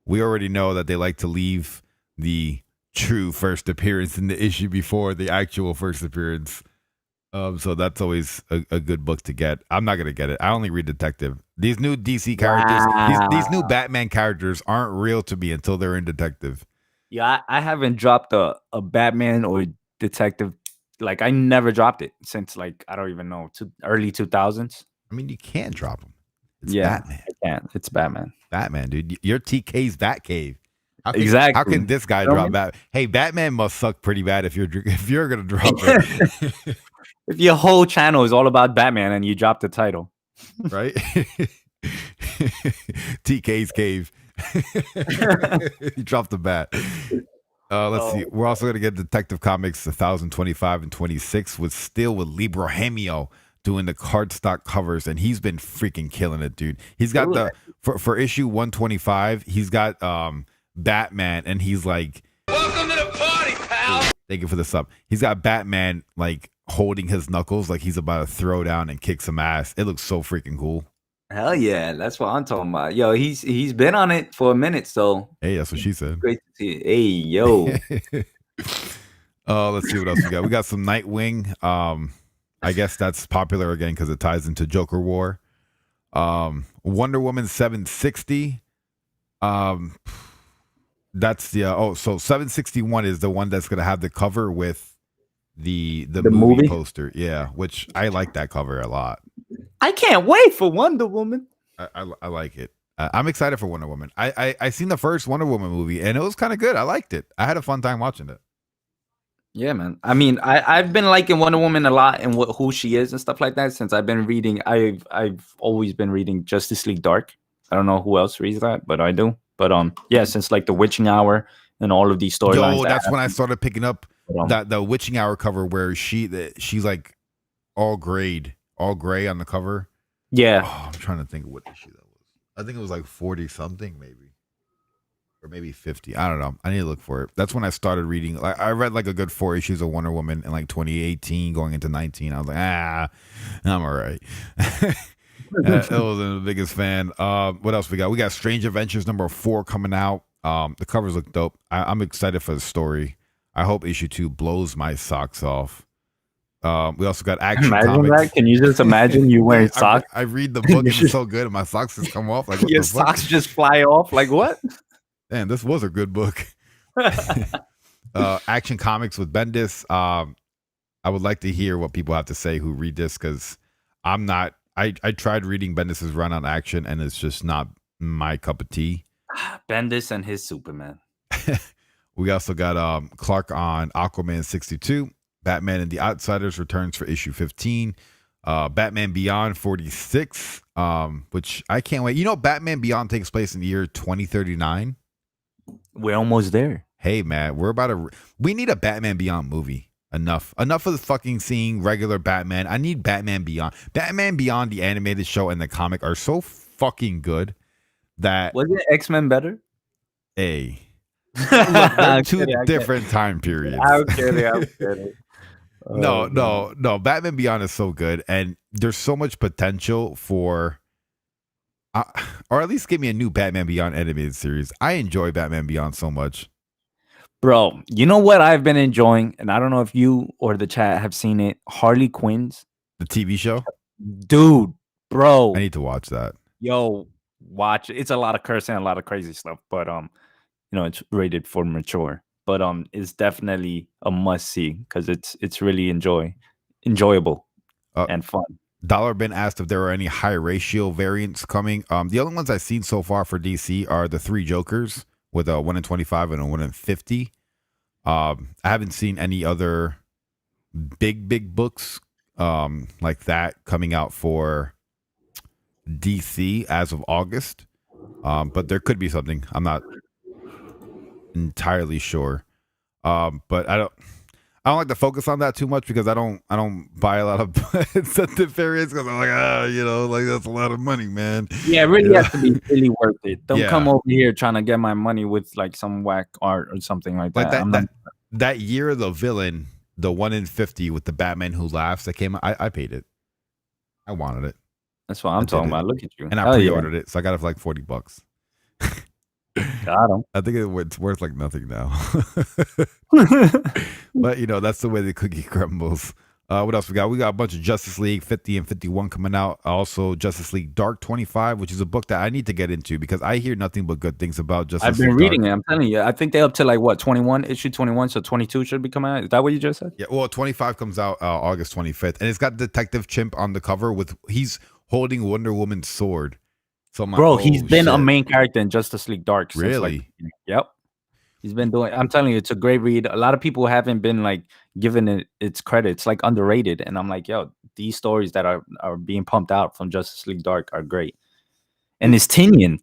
we already know that they like to leave the true first appearance in the issue before the actual first appearance. So that's always a good book to get. I'm not gonna get it. I only read detective. These new DC characters, these new Batman characters aren't real to me until they're in detective. Yeah, I haven't dropped a Batman or detective. Like I never dropped it since like I don't even know early 2000s. I mean, you can't drop them. It's Batman. I can't. It's Batman. Batman, dude. You're TK's Batcave. Exactly. How can this guy drop Batman? Hey, Batman must suck pretty bad if you're gonna drop it. If your whole channel is all about Batman and you drop the title, right? TK's cave. You dropped the bat. Let's see. We're also gonna get Detective Comics 1025 and 26 with Libro Hemio doing the cardstock covers, and he's been freaking killing it, dude. He's got for issue 125. He's got Batman, and he's like, "Welcome to the party, pal." Thank you for the sub. He's got Batman like holding his knuckles like he's about to throw down and kick some ass. It looks so freaking cool. Hell yeah, that's what I'm talking about. Yo, he's been on it for a minute, so hey, that's what she said. Great to see it. Hey, yo. Let's see what else we got. We got some Nightwing. I guess that's popular again because it ties into Joker War. Wonder Woman 760. That's the so 761 is the one that's gonna have the cover with the movie poster, which I like that cover a lot. I can't wait for Wonder Woman. I like it. I'm excited for Wonder Woman. I seen the first Wonder Woman movie and it was kind of good. I liked it. I had a fun time watching it. Yeah, man. I mean, I've been liking Wonder Woman a lot and who she is and stuff like that since I've been reading. I've always been reading Justice League Dark. I don't know who else reads that, but I do. But since like the Witching Hour and all of these storylines. That's when I started picking up that the Witching Hour cover where she's like all gray on the cover. Yeah. I'm trying to think of what issue that was. I think it was like 40 something maybe. Or maybe 50. I don't know. I need to look for it. That's when I started reading. Like I read like a good 4 issues of Wonder Woman in like 2018 going into 19. I was like, I'm all right. I wasn't the biggest fan. What else we got? We got Strange Adventures #4 coming out. The covers look dope. I'm excited for the story. I hope issue 2 blows my socks off. We also got Action Comics. That? Can you just imagine you wearing socks? I read the book and it's so good and my socks just come off. Like, what your socks just fly off. Like what? Damn, this was a good book. Action Comics with Bendis. I would like to hear what people have to say who read this because I'm not. I tried reading Bendis's run on Action and it's just not my cup of tea. Bendis and his Superman. We also got Clark on Aquaman 62. Batman and the Outsiders returns for issue 15. Batman Beyond 46, which I can't wait. You know, Batman Beyond takes place in the year 2039. We're almost there. Hey, man, we're about to. We need a Batman Beyond movie. Enough of the fucking seeing regular Batman. I need Batman Beyond. Batman Beyond, the animated show and the comic are so fucking good that. Wasn't X-Men better? Hey. Look, they're two different time periods. I'm kidding. No. Batman Beyond is so good, and there's so much potential for, or at least give me a new Batman Beyond animated series. I enjoy Batman Beyond so much. Bro, you know what I've been enjoying, and I don't know if you or the chat have seen it. Harley Quinn's, the TV show, dude, bro. I need to watch that. Yo, watch it. It's a lot of cursing, a lot of crazy stuff, but it's rated for mature. But it's definitely a must see because it's really enjoyable and fun. Dollar Bin asked if there were any high ratio variants coming. The only ones I've seen so far for DC are the 3 Jokers with a 1 in 25 and a 1 in 50. I haven't seen any other big books like that coming out for DC as of August. But there could be something. I'm not entirely sure. But I don't like to focus on that too much because I don't buy a lot of incentive variants because I'm like, that's a lot of money, man. Yeah, it really has to be really worth it. Don't come over here trying to get my money with like some whack art or something like that. That year, the villain, the 1 in 50 with the Batman Who Laughs that came out, I paid it. I wanted it. That's what I'm talking about. Look at you. And I pre-ordered it, so I got it for like $40. Got him. I think it's worth like nothing now. But that's the way the cookie crumbles. What else we got? We got a bunch of Justice League 50 and 51 coming out. Also Justice League Dark 25, which is a book that I need to get into because I hear nothing but good things about Justice League. I've been reading it. I'm telling you. I think they're up to like what, 21, issue 21, so 22 should be coming out. Is that what you just said? Yeah, well, 25 comes out August 25th, and it's got Detective Chimp on the cover he's holding Wonder Woman's sword. So bro, he's been a main character in Justice League Dark. Really? Yep. He's been doing. I'm telling you, it's a great read. A lot of people haven't been like giving it its credit. It's like underrated, and I'm like, yo, these stories that are being pumped out from Justice League Dark are great. And it's tiny.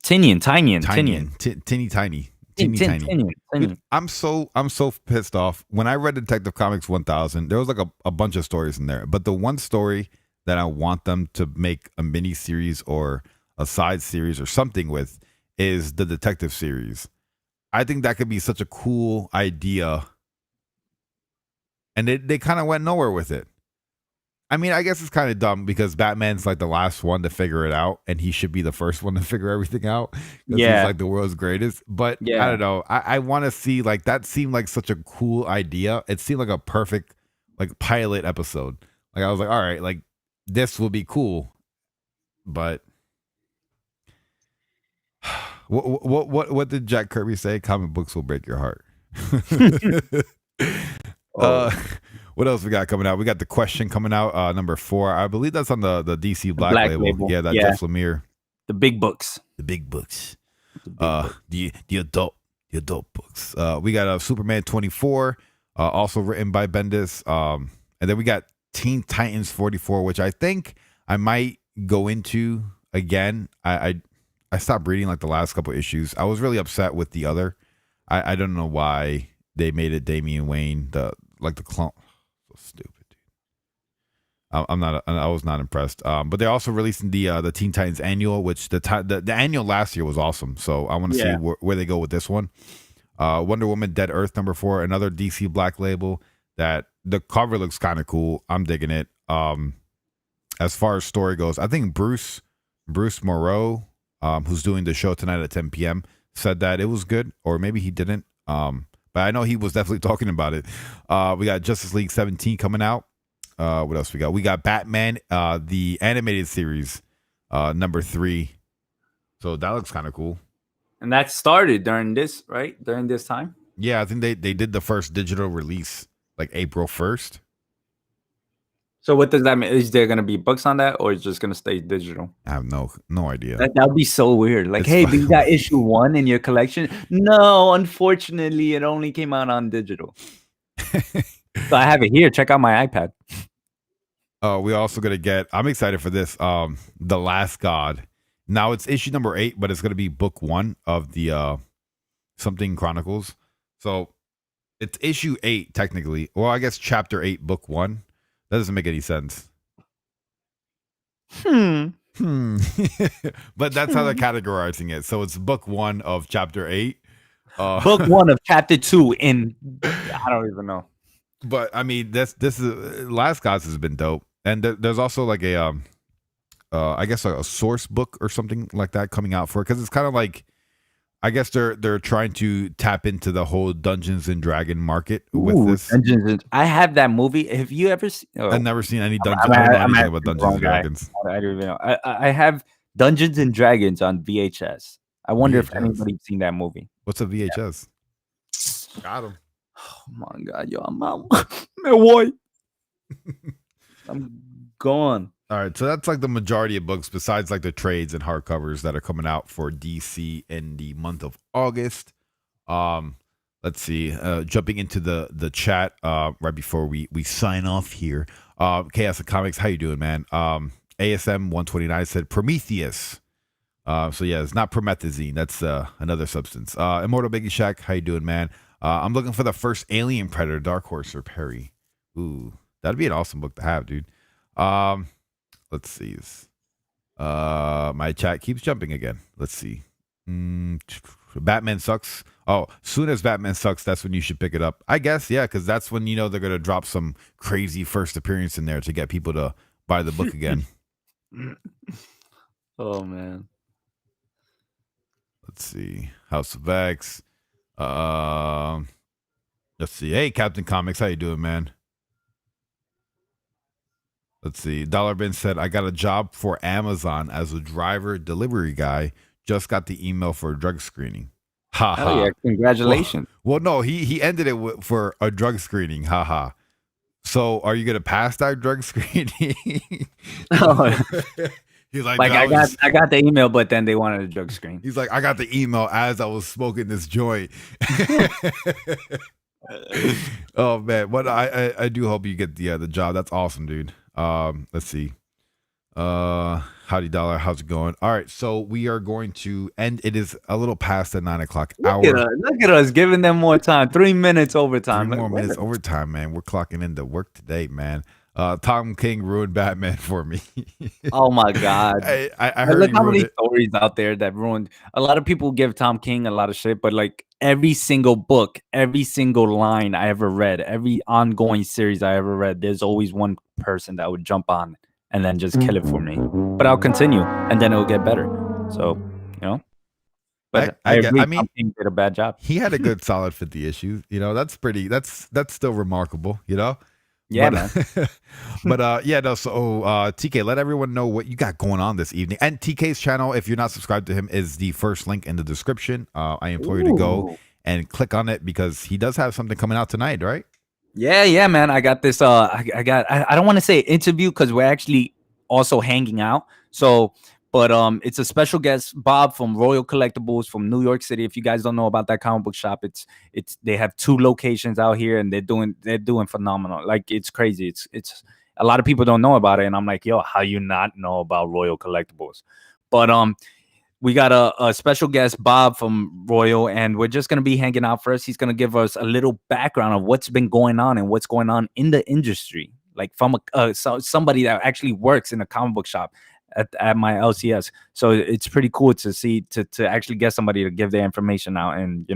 I'm so pissed off. When I read Detective Comics 1000, there was like a bunch of stories in there, but the one story that I want them to make a mini series or a side series or something with is the detective series. I think that could be such a cool idea. And they kind of went nowhere with it. I mean, I guess it's kind of dumb because Batman's like the last one to figure it out and he should be the first one to figure everything out because he's like the world's greatest. But I don't know. I want to see, like, that seemed like such a cool idea. It seemed like a perfect like pilot episode. Like I was like, all right, like this will be cool. But what did Jack Kirby say? Comic books will break your heart. What else we got coming out? We got The Question coming out, number 4. I believe that's on the DC Black label. Yeah, Jeff Lemire. The big books. The adult books. We got Superman 24, also written by Bendis. And then we got Teen Titans 44, which I think I might go into again. I stopped reading like the last couple issues. I was really upset with the other. I don't know why they made it Damian Wayne, the clone. So stupid, dude. I was not impressed. But they're also releasing the Teen Titans annual, which the annual last year was awesome. So I want to see where they go with this one. Wonder Woman Dead Earth number 4, another DC Black label that the cover looks kind of cool. I'm digging it. As far as story goes, I think Bruce Moreau, who's doing the show tonight at 10 p.m., said that it was good, or maybe he didn't. But I know he was definitely talking about it. We got Justice League 17 coming out. What else we got? We got Batman, the animated series, number 3. So that looks kind of cool. And that started during this, right? During this time? Yeah, I think they did the first digital release like April 1st. So what does that mean? Is there gonna be books on that, or is it just gonna stay digital? I have no idea. That would be so weird. Like, It's hey, do you got fine. issue 1 in your collection? No, unfortunately, it only came out on digital. So I have it here. Check out my iPad. We also gonna get. I'm excited for this. The Last God. Now it's issue number 8, but it's gonna be book 1 of the something Chronicles. So it's issue 8 technically. Well, I guess chapter 8, book 1. That doesn't make any sense. But that's how they're categorizing it. So it's book 1 of chapter 8. Book 1 of chapter 2 in I don't even know. But I mean, this is Last Gods has been dope, and there's also like a I guess a source book or something like that coming out for it, because it's kind of like, I guess they're trying to tap into the whole Dungeons and Dragon market with this. I have that movie. Have you ever seen? I've never seen any Dungeons. I don't know anything about Dungeons and Dragons. I don't even know. I have Dungeons and Dragons on VHS. I wonder if anybody's seen that movie. What's a VHS? Yeah. Got him. Oh my god, yo, I'm out. Man, why? I'm gone. All right, so that's like the majority of books, besides like the trades and hardcovers that are coming out for DC in the month of August. Let's see. Jumping into the chat right before we sign off here. Chaos of Comics, how you doing, man? ASM 129 said Prometheus. So yeah, it's not promethazine. That's another substance. Immortal Biggie Shack, how you doing, man? I'm looking for the first Alien Predator, Dark Horse or Perry. Ooh, that'd be an awesome book to have, dude. Let's see. My chat keeps jumping again. Let's see. Batman sucks. Oh, soon as Batman sucks, that's when you should pick it up. I guess, yeah, because that's when you know they're gonna drop some crazy first appearance in there to get people to buy the book again. Oh man. Let's see. House of X. Let's see. Hey, Captain Comics, how you doing, man? Let's see. Dollar Bin said, I got a job for Amazon as a driver delivery guy. Just got the email for a drug screening. Ha ha. Yeah, congratulations. Well, no, he ended it for a drug screening. Ha ha. So are you going to pass that drug screening? Oh. He's like, I got the email, but then they wanted a drug screen. He's like, I got the email as I was smoking this joint. Oh man, but I do hope you get the job. That's awesome, dude. Let's see. Howdy Dollar, how's it going? All right, so we are going to end. It is a little past the 9 o'clock hour. Look at us giving them more time. 3 minutes overtime. 3 more minutes overtime, man. We're clocking into work today, man. Tom King ruined Batman for me. Oh my god! I heard look how many stories out there that ruined. A lot of people give Tom King a lot of shit, but like every single book, every single line I ever read, every ongoing series I ever read, there's always one person that would jump on and then just kill it for me. But I'll continue, and then it'll get better. So you know. But I agree, I mean, Tom King did a bad job. He had a good solid 50 issues. You know, that's pretty. That's still remarkable. You know. Yeah, man. But yeah, no. So TK, let everyone know what you got going on this evening. And TK's channel, if you're not subscribed to him, is the first link in the description. I implore you to go and click on it because he does have something coming out tonight, right? Yeah, man. I got this. I don't want to say interview because we're actually also hanging out. So. But it's a special guest, Bob from Royal Collectibles from New York City. If you guys don't know about that comic book shop, it's they have 2 locations out here, and they're doing phenomenal. Like it's crazy. It's a lot of people don't know about it, and I'm like, yo, how you not know about Royal Collectibles? But we got a special guest, Bob from Royal, and we're just gonna be hanging out first. He's gonna give us a little background of what's been going on and what's going on in the industry, like from somebody that actually works in a comic book shop. At my LCS, so it's pretty cool to see to actually get somebody to give their information out and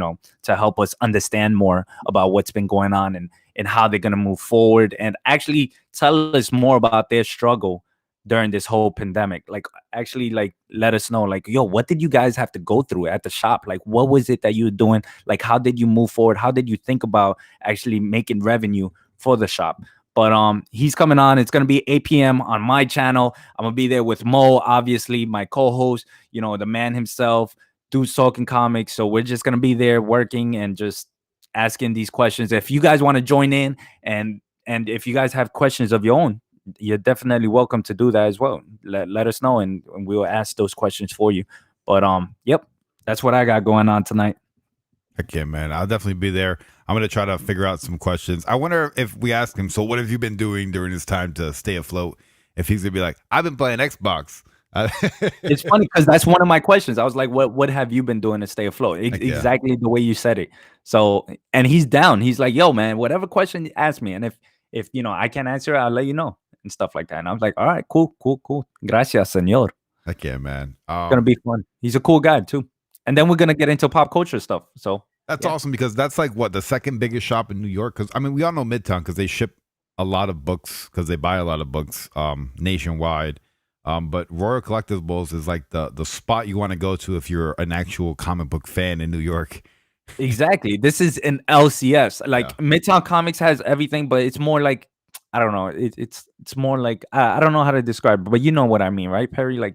to help us understand more about what's been going on and how they're gonna move forward and actually tell us more about their struggle during this whole pandemic. Like actually like let us know like, yo, what did you guys have to go through at the shop? Like what was it that you were doing? Like how did you move forward? How did you think about actually making revenue for the shop? But he's coming on. It's gonna be 8 p.m. on my channel. I'm gonna be there with Mo, obviously, my co-host, the man himself, Dude's Talking Comics. So we're just gonna be there working and just asking these questions. If you guys want to join in, and if you guys have questions of your own, you're definitely welcome to do that as well. Let us know, and we will ask those questions for you. But yep, that's what I got going on tonight. Okay, man, I'll definitely be there. I'm gonna try to figure out some questions. I wonder if we ask him, so what have you been doing during this time to stay afloat? If he's gonna be like, I've been playing Xbox. It's funny because that's one of my questions. I was like, what have you been doing to stay afloat? Exactly the way you said it. So, and he's down. He's like, yo, man, whatever question you ask me, and if I can't answer it, I'll let you know and stuff like that. And I was like, all right, cool. Gracias, señor. Heck yeah, man. It's gonna be fun. He's a cool guy too. And then we're gonna get into pop culture stuff. So that's awesome, because that's like what, the second biggest shop in New York? Because I mean, we all know Midtown because they ship a lot of books, because they buy a lot of books nationwide. But Royal Collectibles is like the spot you want to go to if you're an actual comic book fan in New York. Exactly. This is an LCS. Like Midtown Comics has everything, but it's more like, I don't know. It's more like, I don't know how to describe it, but you know what I mean, right, Perry? Like,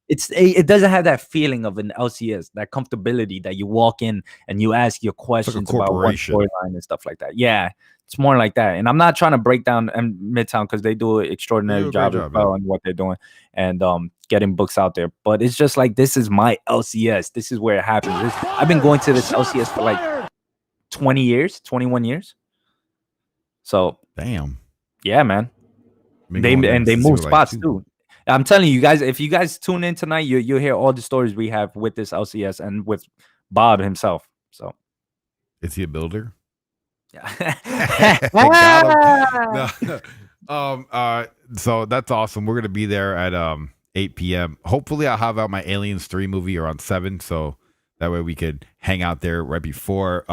it doesn't have that feeling of an LCS, that comfortability that you walk in and you ask your questions about one storyline and stuff like that. Yeah, it's more like that. And I'm not trying to break down Midtown, because they do an extraordinary job as well on what they're doing and getting books out there. But it's just like, this is my LCS. This is where it happens. I've been going to this LCS for like 20 years, 21 years. So damn. Yeah, man. They move spots too. I'm telling you guys, if you guys tune in tonight, you'll hear all the stories we have with this LCS and with Bob himself. So, is he a builder? Yeah. So that's awesome. We're gonna be there at 8 p.m. Hopefully, I'll have out my Aliens 3 movie around 7, so that way we could hang out there right before.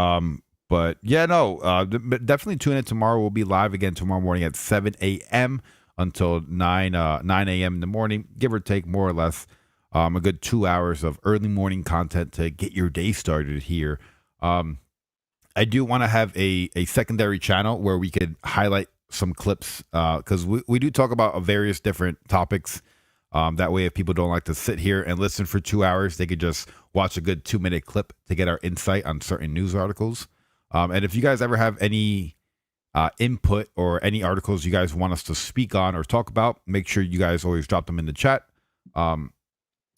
But yeah, no, definitely tune in tomorrow. We'll be live again tomorrow morning at 7 a.m. until 9 a.m. in the morning, give or take, more or less. A good 2 hours of early morning content to get your day started here. I do want to have a secondary channel where we could highlight some clips, because we do talk about various different topics. That way, if people don't like to sit here and listen for 2 hours, they could just watch a good 2-minute clip to get our insight on certain news articles. And if you guys ever have any input or any articles you guys want us to speak on or talk about, make sure you guys always drop them in the chat.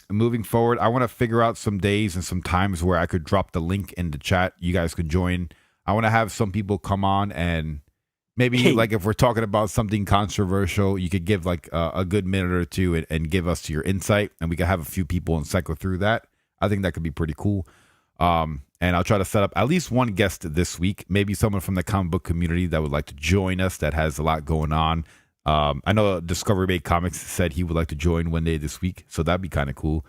Moving forward, I want to figure out some days and some times where I could drop the link in the chat. You guys could join. I want to have some people come on, and maybe like if we're talking about something controversial, you could give like a good minute or two and give us your insight, and we could have a few people and cycle through that. I think that could be pretty cool. And I'll try to set up at least one guest this week, maybe someone from the comic book community that would like to join us, that has a lot going on. I know Discovery Bay Comics said he would like to join one day this week, so that'd be kind of cool.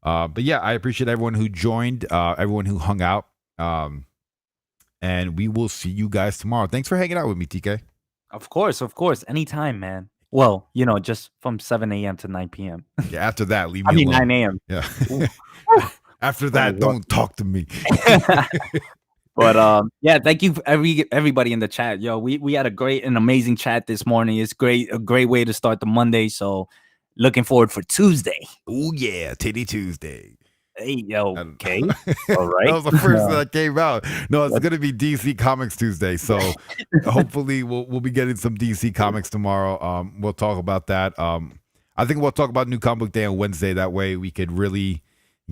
But yeah, I appreciate everyone who joined, everyone who hung out. And we will see you guys tomorrow. Thanks for hanging out with me, TK. Of course. Anytime, man. Well, just from 7 a.m. to 9 p.m. Yeah, after that, leave me alone. 9 a.m. Yeah. After that, don't talk to me. But yeah, thank you for everybody in the chat. Yo, we had a great and amazing chat this morning. It's a great way to start the Monday. So looking forward for Tuesday. Oh yeah, Titty Tuesday. Hey, yo, okay. All right. That was the first that came out. No, it's gonna be DC Comics Tuesday. So hopefully we'll be getting some DC Comics tomorrow. We'll talk about that. I think we'll talk about New Comic Book Day on Wednesday. That way we could really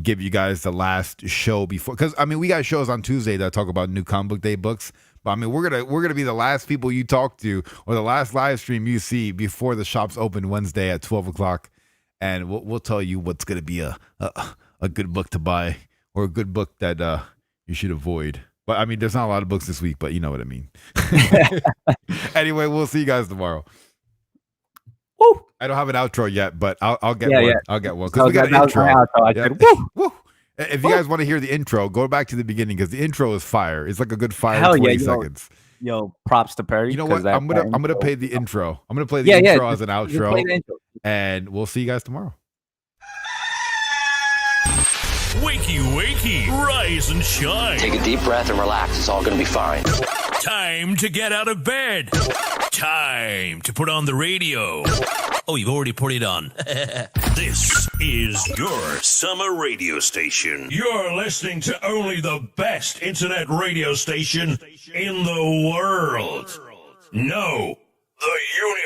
give you guys the last show before, because I mean we got shows on Tuesday that talk about New Comic Book Day books, but I mean we're gonna be the last people you talk to, or the last live stream you see before the shops open Wednesday at 12 o'clock, and we'll tell you what's gonna be a good book to buy, or a good book that you should avoid. But I mean there's not a lot of books this week, but you know what I mean. Anyway, we'll see you guys tomorrow. Woo. I don't have an outro yet, but I'll get one. Yeah. I'll get one, because we got an intro. Said, woo. Woo. If you guys want to hear the intro, go back to the beginning, because the intro is fire. It's like a good 20 seconds. Yo, props to Perry. You know what? I'm gonna play the intro. I'm gonna play the intro as an outro, and we'll see you guys tomorrow. Wakey, wakey, rise and shine. Take a deep breath and relax. It's all going to be fine. Time to get out of bed. Time to put on the radio. Oh, you've already put it on. This is your summer radio station. You're listening to only the best internet radio station in the world. No, the universe.